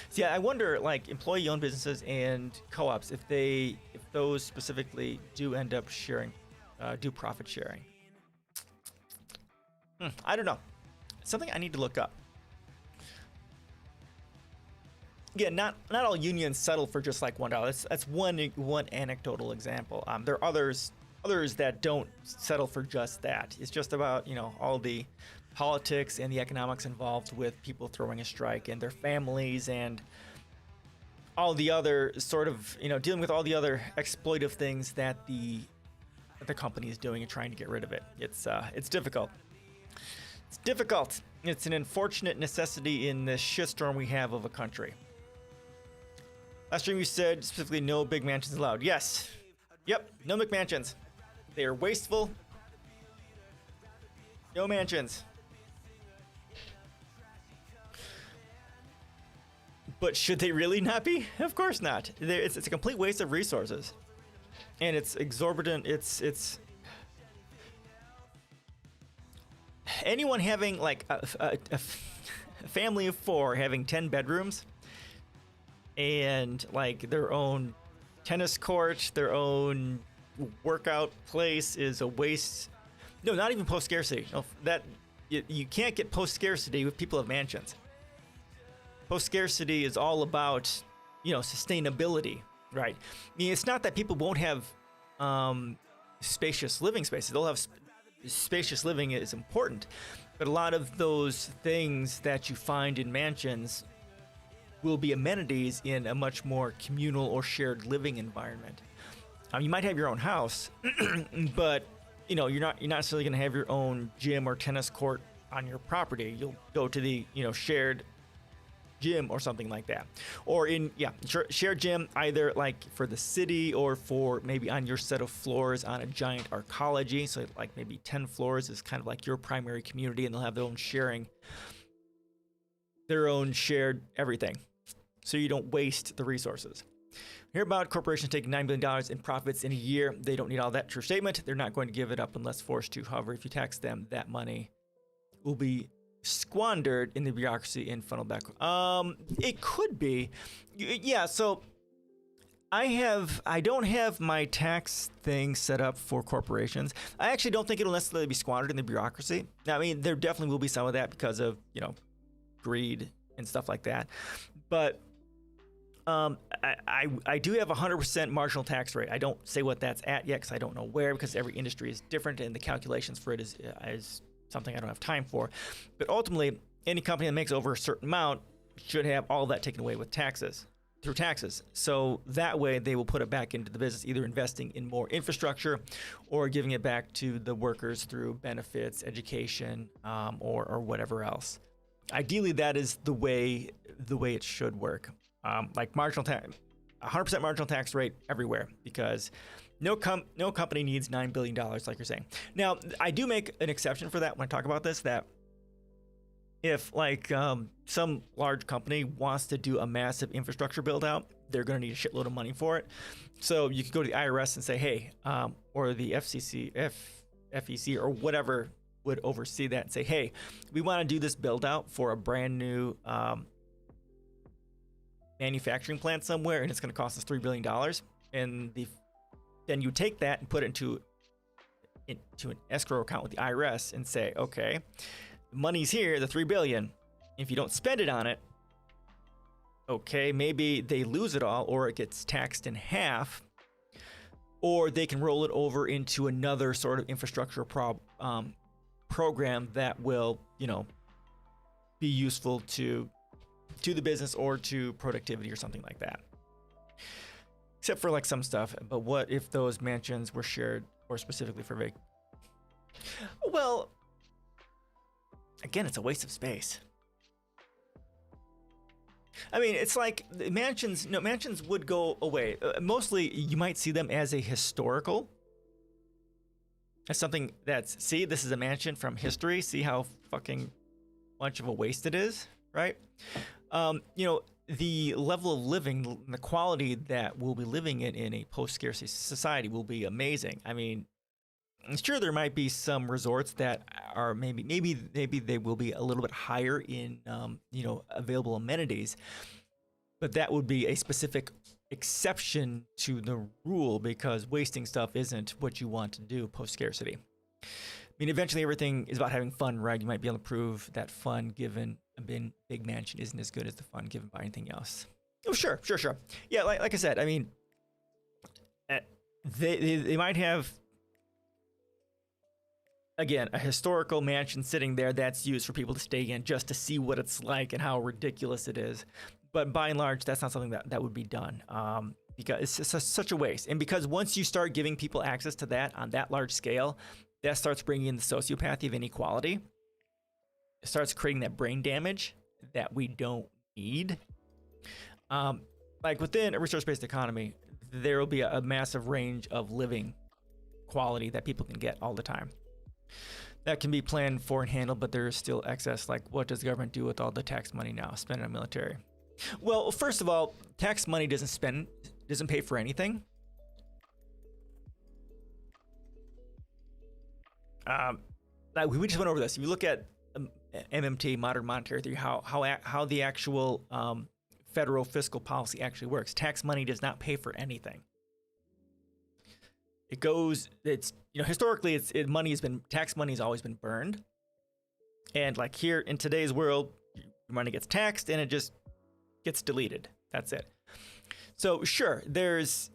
So yeah, I wonder, like, employee-owned businesses and co-ops, if those specifically do end up sharing, do profit sharing. I don't know. It's something I need to look up. Yeah, not all unions settle for just like $1. That's one anecdotal example. There are others that don't settle for just that. It's just about all the politics and the economics involved with people throwing a strike and their families and all the other sort of dealing with all the other exploitive things that the company is doing and trying to get rid of it. It's difficult. It's difficult. It's an unfortunate necessity in this shitstorm we have of a country. Last stream you said specifically no big mansions allowed. Yes. Yep. No McMansions. They are wasteful. No mansions. But should they really not be? Of course not. It's a complete waste of resources, and it's exorbitant. It's anyone having like a family of 4 having 10 bedrooms and like their own tennis court, their own workout place is a waste. No, not even post scarcity. No, that you can't get post scarcity with people of mansions. Post scarcity is all about sustainability, right? I mean, it's not that people won't have spacious living spaces. They'll have spacious living is important, but a lot of those things that you find in mansions will be amenities in a much more communal or shared living environment. You might have your own house, but you're not necessarily going to have your own gym or tennis court on your property. You'll go to the shared gym or something like that, or shared gym, either like for the city or for maybe on your set of floors on a giant arcology. So like maybe 10 floors is kind of like your primary community, and they'll have their own shared everything, so you don't waste the resources. Hear about corporations taking $9 billion in profits in a year. They don't need all that. True statement. They're not going to give it up unless forced to. However, if you tax them, that money will be squandered in the bureaucracy and funneled back. It could be. Yeah, so I don't have my tax thing set up for corporations. I actually don't think it'll necessarily be squandered in the bureaucracy. Now, I mean, there definitely will be some of that because of, greed and stuff like that. But I do have 100% marginal tax rate. I don't say what that's at yet because I don't know where, because every industry is different and the calculations for it is something I don't have time for. But ultimately, any company that makes over a certain amount should have all that taken away with through taxes. So that way they will put it back into the business, either investing in more infrastructure or giving it back to the workers through benefits, education, or whatever else. Ideally, that is the way it should work. Like marginal tax, 100% marginal tax rate everywhere, because no company needs $9 billion, like you're saying. Now, I do make an exception for that when I talk about this, that if like some large company wants to do a massive infrastructure build out, they're going to need a shitload of money for it. So you could go to the IRS and say, hey, or the FEC or whatever would oversee that and say, hey, we want to do this build out for a brand new manufacturing plant somewhere, and it's going to cost us $3 billion. And then you take that and put it into an escrow account with the IRS and say, okay, the money's here, the $3 billion. If you don't spend it on it, okay, maybe they lose it all, or it gets taxed in half, or they can roll it over into another sort of infrastructure program that will, be useful to the business or to productivity or something like that. Except for like some stuff. But what if those mansions were shared or specifically for vac? Well, again, it's a waste of space. I mean, it's like the mansions. No, mansions would go away. Mostly, you might see them as a historical. As something that's, see, this is a mansion from history. See how fucking much of a waste it is, right? You know, the level of living, the quality that we'll be living in a post-scarcity society will be amazing. I mean, sure, there might be some resorts that are maybe they will be a little bit higher in you know, available amenities, but that would be a specific exception to the rule, because wasting stuff isn't what you want to do post-scarcity. I mean, eventually everything is about having fun, right? You might be able to prove that fun given a big mansion isn't as good as the fun given by anything else. Oh, sure. Yeah, like I said, I mean, they might have, again, a historical mansion sitting there that's used for people to stay in just to see what it's like and how ridiculous it is. But by and large, that's not something that would be done, because it's such a waste. And because once you start giving people access to that on that large scale, that starts bringing in the sociopathy of inequality. It starts creating that brain damage that we don't need. Like within a resource-based economy, there will be a massive range of living quality that people can get all the time. That can be planned for and handled, but there is still excess. Like, what does the government do with all the tax money now? Spend it on military. Well, first of all, tax money doesn't pay for anything. Like we just went over this. If you look at MMT, modern monetary theory, how the actual federal fiscal policy actually works. Tax money does not pay for anything. It goes. It's, you know, historically, tax money has always been burned, and like here in today's world, your money gets taxed and it just gets deleted. That's it. So sure, there's.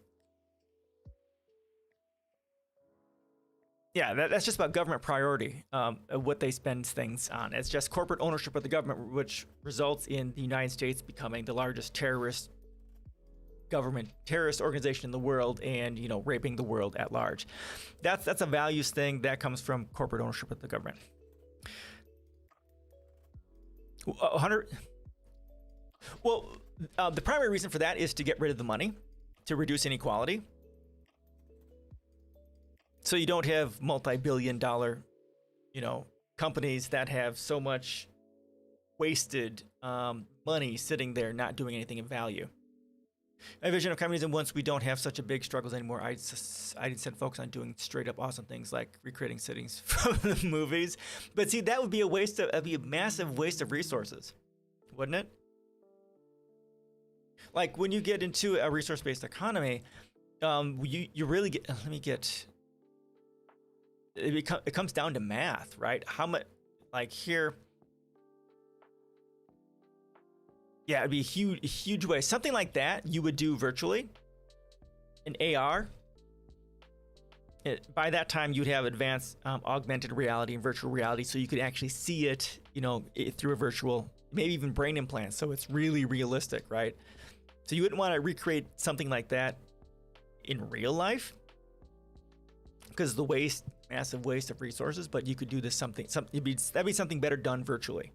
Yeah, that's just about government priority, what they spend things on. It's just corporate ownership of the government, which results in the United States becoming the largest terrorist organization in the world, and, you know, raping the world at large. That's a values thing that comes from corporate ownership of the government. 100. Well, the primary reason for that is to get rid of the money, to reduce inequality. So you don't have multi-billion-dollar, you know, companies that have so much wasted money sitting there not doing anything of value. My vision of communism, once we don't have such a big struggles anymore, I'd instead focus on doing straight up awesome things like recreating settings from the movies. But see, that would be that'd be a massive waste of resources, wouldn't it? Like when you get into a resource-based economy, you really get. Let me get. It comes down to math, right? How much, like here. Yeah, it'd be a huge way. Something like that you would do virtually. In AR. By that time, you'd have advanced augmented reality and virtual reality, so you could actually see it, you know, through a virtual, maybe even brain implants. So it's really realistic, right? So you wouldn't want to recreate something like that in real life, because the massive waste of resources. But you could do this that'd be something better done virtually.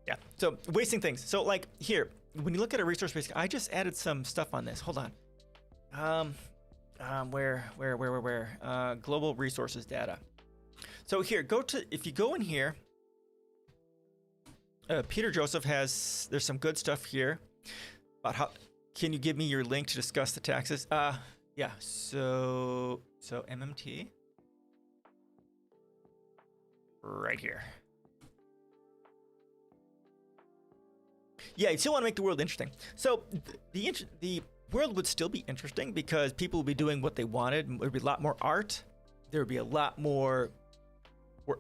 Yeah, so wasting things. So like here, when you look at a resource base, I just added some stuff on this. Hold on. Where? Global resources data. So here, if you go in here, Peter Joseph there's some good stuff here about how, can you give me your link to discuss the taxes? Yeah, so MMT. Right here. Yeah, you still want to make the world interesting. So the world would still be interesting because people would be doing what they wanted. There would be a lot more art. There would be a lot more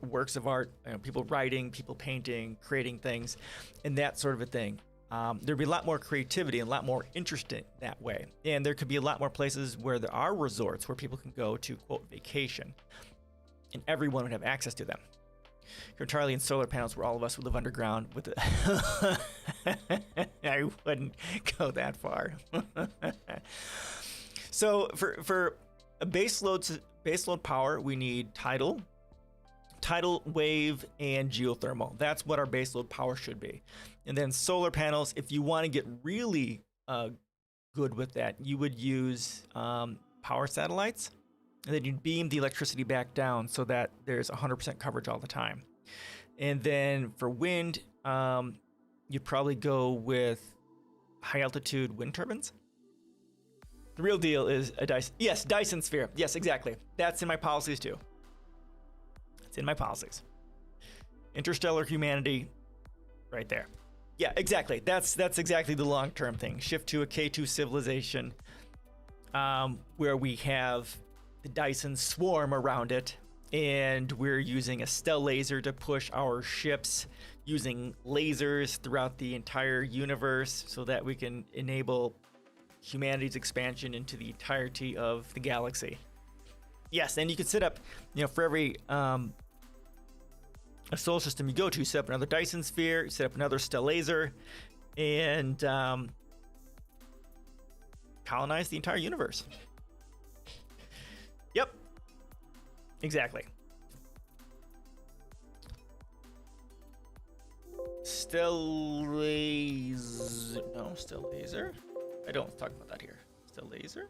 works of art, you know, people writing, people painting, creating things, and that sort of a thing. There'd be a lot more creativity and a lot more interesting that way. And there could be a lot more places where there are resorts where people can go to, quote, vacation, and everyone would have access to them. Entirely in solar panels where all of us would live underground with I wouldn't go that far. So for a baseload power, we need tidal tidal wave and geothermal. That's what our baseload power should be. And then solar panels, if you want to get really good with that, you would use power satellites, and then you'd beam the electricity back down so that there's 100% coverage all the time. And then for wind, you'd probably go with high altitude wind turbines. The real deal is a Dyson. Yes, Dyson sphere. Yes, exactly. That's in my policies too. It's in my policies. Interstellar humanity, right there. Yeah, exactly. That's exactly the long-term thing. Shift to a K2 civilization, where we have the Dyson swarm around it, and we're using a stealth laser to push our ships, using lasers throughout the entire universe so that we can enable humanity's expansion into the entirety of the galaxy. Yes, and you can set up, for every a solar system you go to, set up another Dyson sphere, set up another stealth laser, and colonize the entire universe. Yep. Exactly. Stealth laser. No, stealth laser. I don't talk about that here. Stealth laser.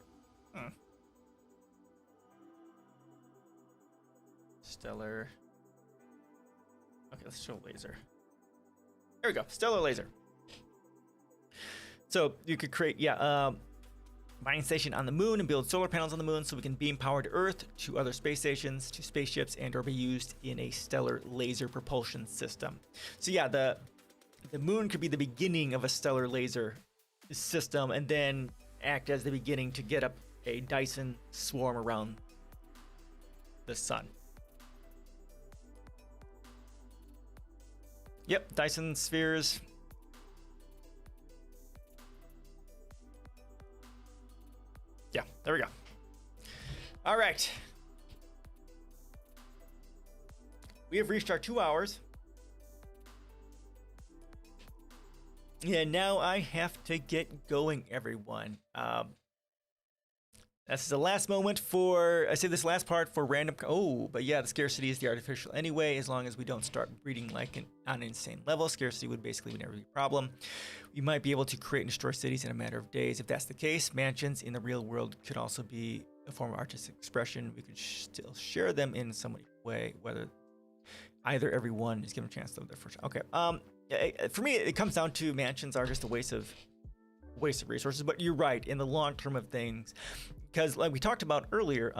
Stellar. Okay, let's show laser. There we go. Stellar laser. So you could create, mining station on the moon and build solar panels on the moon so we can beam power to Earth, to other space stations, to spaceships, and or be used in a stellar laser propulsion system. So yeah, the moon could be the beginning of a stellar laser system and then act as the beginning to get up a Dyson swarm around the sun. Yep, Dyson spheres. Yeah, there we go. All right. We have reached our 2 hours. And now I have to get going, everyone. This is the last moment for, I say this last part for random, but yeah, the scarcity is the artificial anyway, as long as we don't start breeding like on an insane level. Scarcity would basically never be a problem. We might be able to create and destroy cities in a matter of days. If that's the case, mansions in the real world could also be a form of artistic expression. We could still share them in some way, whether either everyone is given a chance to live their first. Okay, for me, it comes down to mansions are just a waste of resources, but you're right in the long term of things. Because like we talked about earlier,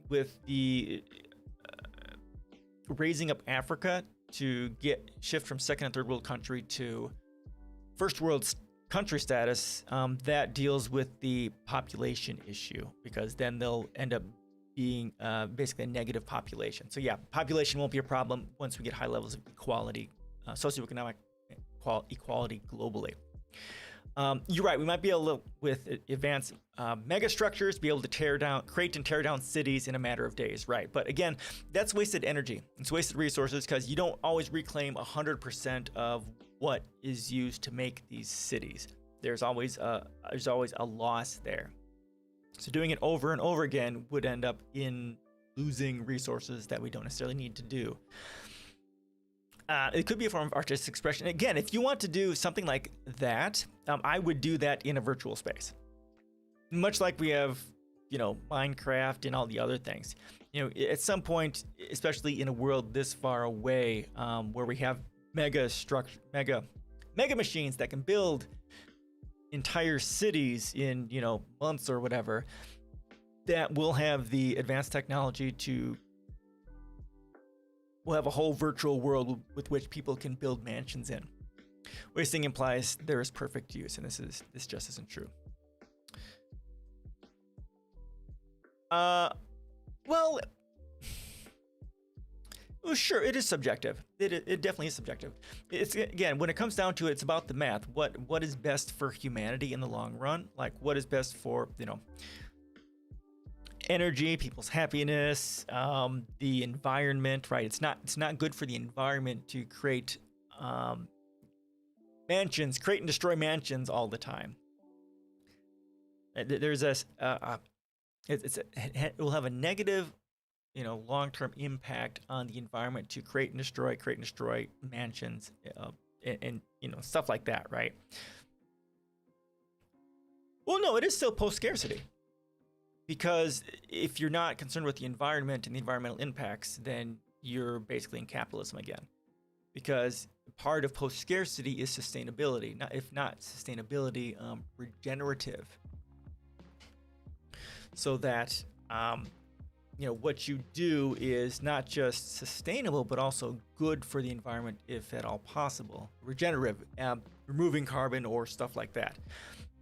with the raising up Africa to shift from second and third world country to first world country status, that deals with the population issue, because then they'll end up being basically a negative population. So yeah, population won't be a problem once we get high levels of equality, socioeconomic equality globally. You're right. We might be able to, with advanced mega structures, be able to create and tear down cities in a matter of days. Right. But again, that's wasted energy. It's wasted resources because you don't always reclaim 100% of what is used to make these cities. There's always a loss there. So doing it over and over again would end up in losing resources that we don't necessarily need to do. It could be a form of artistic expression. Again, if you want to do something like that, I would do that in a virtual space. Much like we have, Minecraft and all the other things. At some point, especially in a world this far away, where we have mega machines that can build entire cities in, months or whatever, that will have the advanced technology we'll have a whole virtual world with which people can build mansions in. Wasting implies there is perfect use, and this just isn't true. Well, sure, it is subjective. It definitely is subjective. It's, again, when it comes down to it, it's about the math. What is best for humanity in the long run? Like, what is best for, energy, people's happiness, the environment, right? It's not good for the environment to create mansions, create and destroy mansions all the time. There's it will have a negative long-term impact on the environment to create and destroy mansions, and stuff like that, right? Well, no, it is still post-scarcity, because if you're not concerned with the environment and the environmental impacts, then you're basically in capitalism again, because part of post-scarcity is sustainability, if not sustainability, regenerative, so that what you do is not just sustainable, but also good for the environment if at all possible. Regenerative, removing carbon or stuff like that.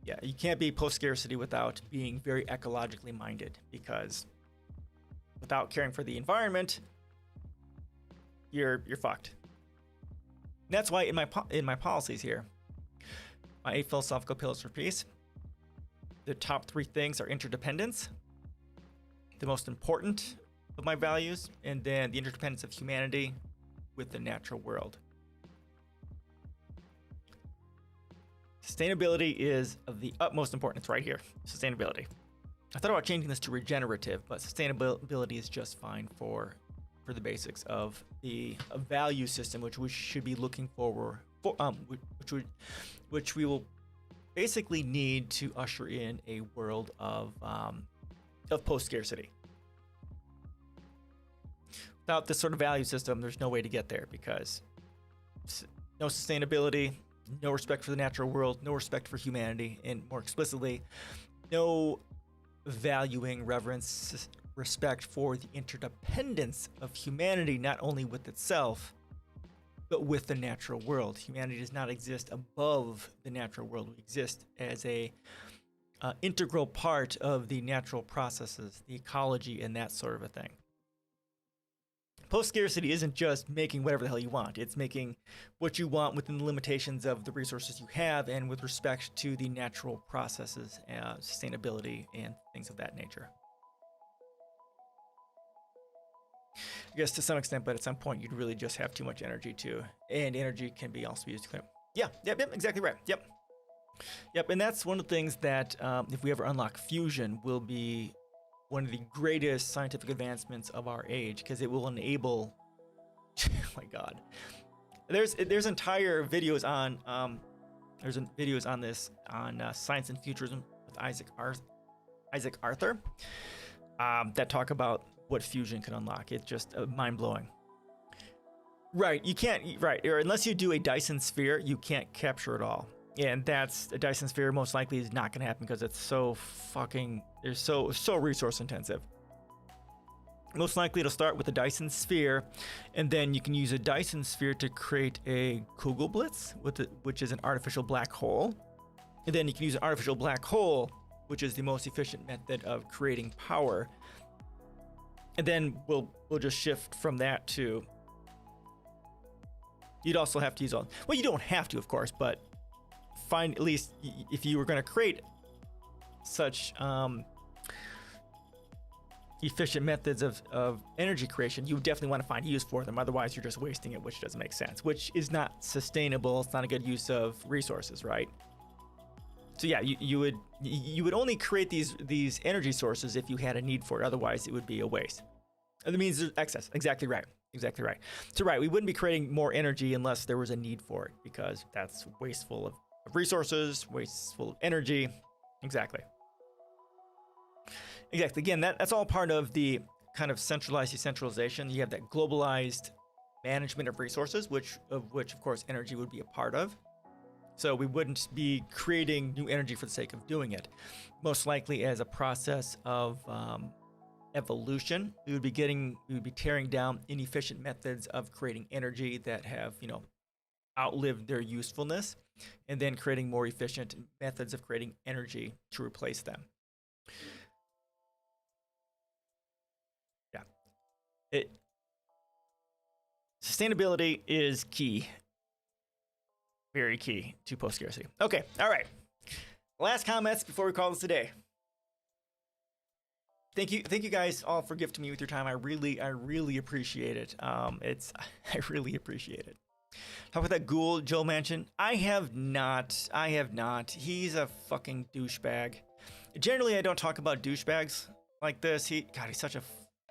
Yeah, you can't be post-scarcity without being very ecologically minded, because without caring for the environment, you're fucked. And that's why in my policies here, my 8 philosophical pillars for peace, the top 3 things are interdependence, the most important of my values, and then the interdependence of humanity with the natural world. Sustainability is of the utmost importance right here. Sustainability. I thought about changing this to regenerative, but sustainability is just fine for the basics of the value system, which we should be looking forward for, which we will basically need to usher in a world of post-scarcity. Without this sort of value system, there's no way to get there, because no sustainability, no respect for the natural world, no respect for humanity, and more explicitly, no valuing, reverence, respect for the interdependence of humanity, not only with itself, but with the natural world. Humanity does not exist above the natural world. We exist as a integral part of the natural processes, the ecology, and that sort of a thing. Post-scarcity isn't just making whatever the hell you want. It's making what you want within the limitations of the resources you have and with respect to the natural processes, sustainability, and things of that nature. I guess to some extent, but at some point you'd really just have too much energy too. And energy can be also used to clean up. Yep, exactly right. Yep, and that's one of the things that if we ever unlock fusion will be one of the greatest scientific advancements of our age, because it will enable, oh my God. There's entire videos on this on Science and Futurism with Isaac Arthur that talk about what fusion can unlock. It's just mind-blowing. Right, you can't, or unless you do a Dyson sphere, you can't capture it all. And that's a Dyson sphere most likely is not going to happen because it's so resource intensive. Most likely it'll start with a Dyson sphere, and then you can use a Dyson sphere to create a Kugelblitz, which is an artificial black hole. And then you can use an artificial black hole, which is the most efficient method of creating power. And then we'll just shift from that to, you'd also have to use all, well, you don't have to, of course, but find, at least if you were going to create such efficient methods of energy creation, you definitely want to find use for them. Otherwise, you're just wasting it, which doesn't make sense, which is not sustainable. It's not a good use of resources, right? So yeah, you would only create these energy sources if you had a need for it. Otherwise, it would be a waste. That means there's excess. Exactly right. So right, we wouldn't be creating more energy unless there was a need for it, because that's wasteful of resources, wasteful of energy. Exactly. Again, that's all part of the kind of centralized decentralization. You have that globalized management of resources, which of course energy would be a part of. So we wouldn't be creating new energy for the sake of doing it. Most likely as a process of evolution, we would be tearing down inefficient methods of creating energy that have, outlived their usefulness, and then creating more efficient methods of creating energy to replace them. Yeah. Sustainability is key. Very key to post-scarcity. Okay, all right. Last comments before we call this a day. Thank you guys all for gifting me with your time. I really appreciate it. I really appreciate it. How about that ghoul Joe mentioned? I have not. He's a fucking douchebag. Generally, I don't talk about douchebags like this. He's such a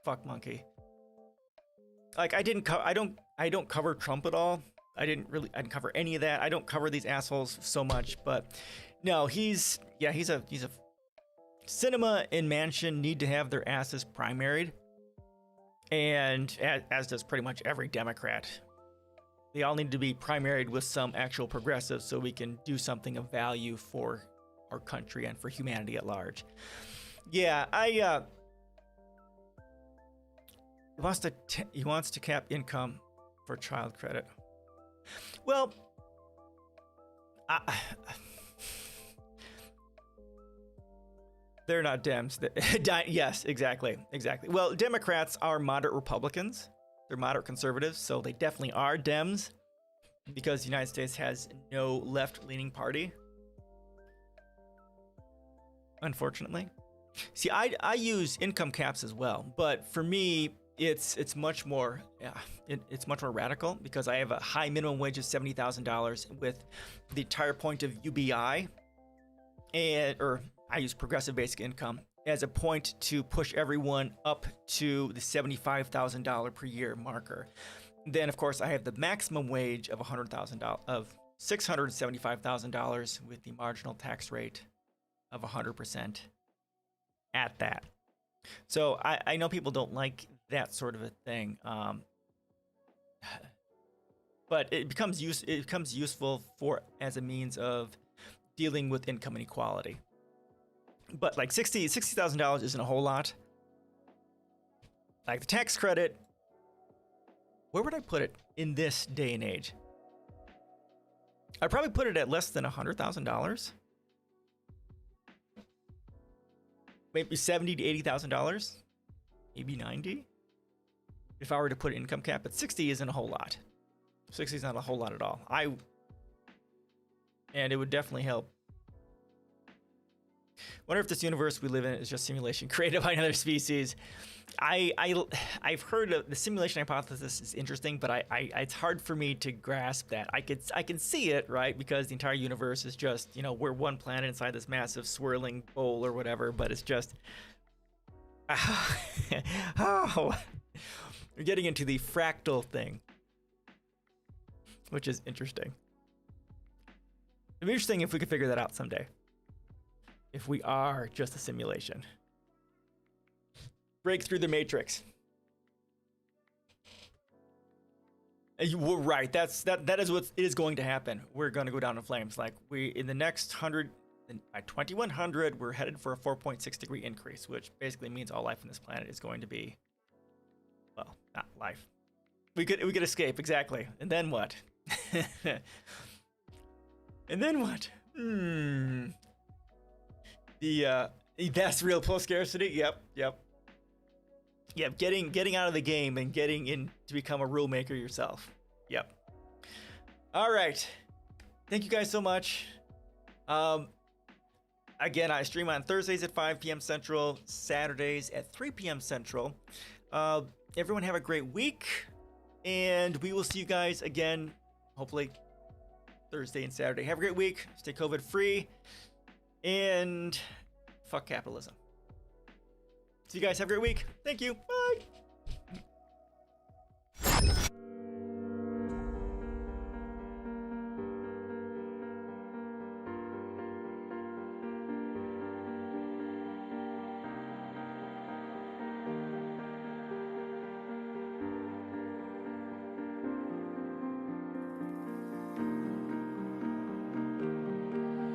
fuck monkey. Like I don't cover Trump at all. I didn't cover any of that. I don't cover these assholes so much, but no, he's a Cinema and Manchin need to have their asses primaried, and as does pretty much every Democrat. They all need to be primaried with some actual progressives so we can do something of value for our country and for humanity at large. Yeah, he wants to cap income for child credit. Well, they're not Dems. Yes, exactly. Well, Democrats are moderate Republicans. They're moderate conservatives, so they definitely are Dems because the United States has no left-leaning party. Unfortunately. See, I use income caps as well, but for me, it's much more it's much more radical because I have a high minimum wage of $70,000 with the entire point of UBI, or I use progressive basic income as a point to push everyone up to the $75,000 per year marker. Then, of course, I have the maximum wage of $675,000 with the marginal tax rate of 100% at that. So I know people don't like that sort of a thing, but it becomes useful as a means of dealing with income inequality. But like $60,000 isn't a whole lot. Like the tax credit, where would I put it in this day and age? I'd probably put it at less than $100,000. Maybe $70,000 to $80,000, maybe $90,000. If I were to put an income cap, but 60 isn't a whole lot. 60 is not a whole lot at all. And it would definitely help. Wonder if this universe we live in is just simulation created by another species. I've heard of the simulation hypothesis is interesting, but it's hard for me to grasp that. I can see it, right? Because the entire universe is just, we're one planet inside this massive swirling bowl or whatever, but it's just we're getting into the fractal thing, which is interesting. It'd be interesting if we could figure that out someday. If we are just a simulation. Break through the matrix. And you were right. That is what is going to happen. We're going to go down in flames. Like in the next 100, by 2100, we're headed for a 4.6 degree increase, which basically means all life on this planet is going to be, well, not life. We could escape, exactly. And then what? And then what? That's real post scarcity. Yep. Getting out of the game and getting in to become a rule maker yourself. Yep. All right. Thank you guys so much. Again, I stream on Thursdays at 5 p.m. Central, Saturdays at 3 p.m. Central. Everyone have a great week, and we will see you guys again, hopefully Thursday and Saturday. Have a great week. Stay COVID free. And fuck capitalism. So you guys have a great week. Thank you. Bye.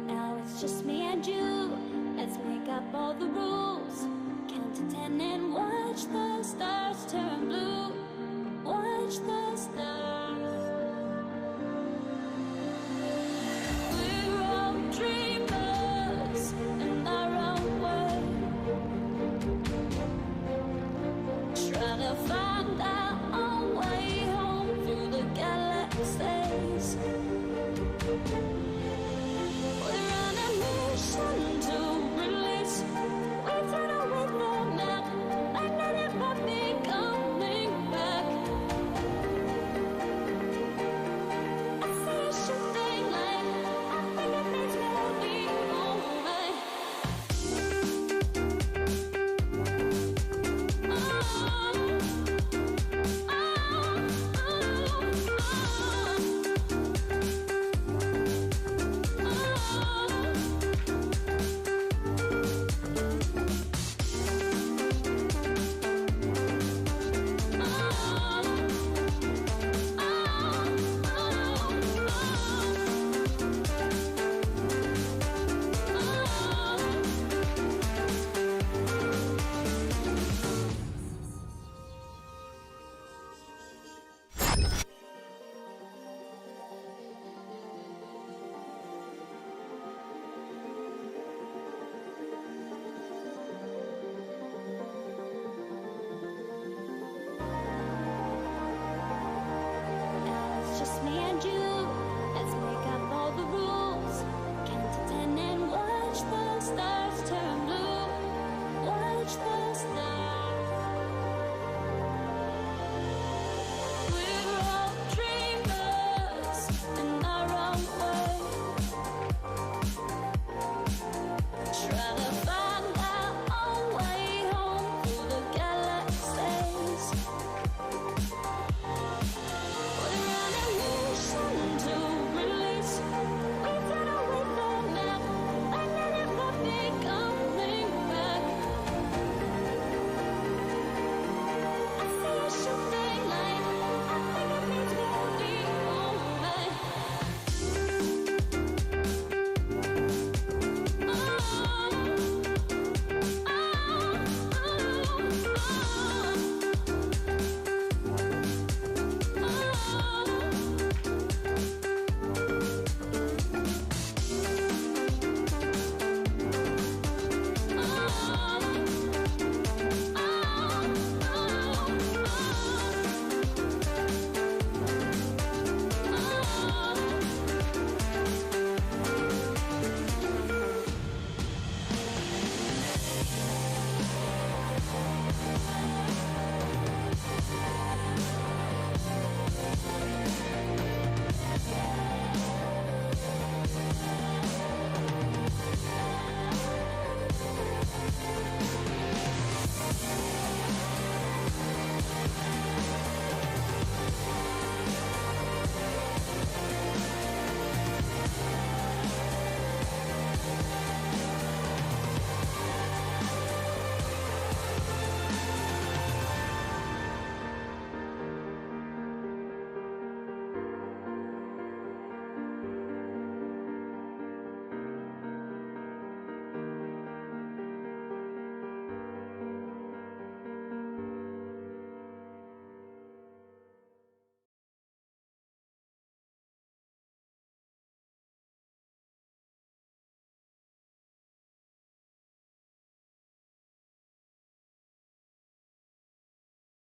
Now it's just me and you. Let's make up all the rules. Count to 10 and watch the stars turn blue. Watch the stars. We're all dreamers in our own way. Trying to find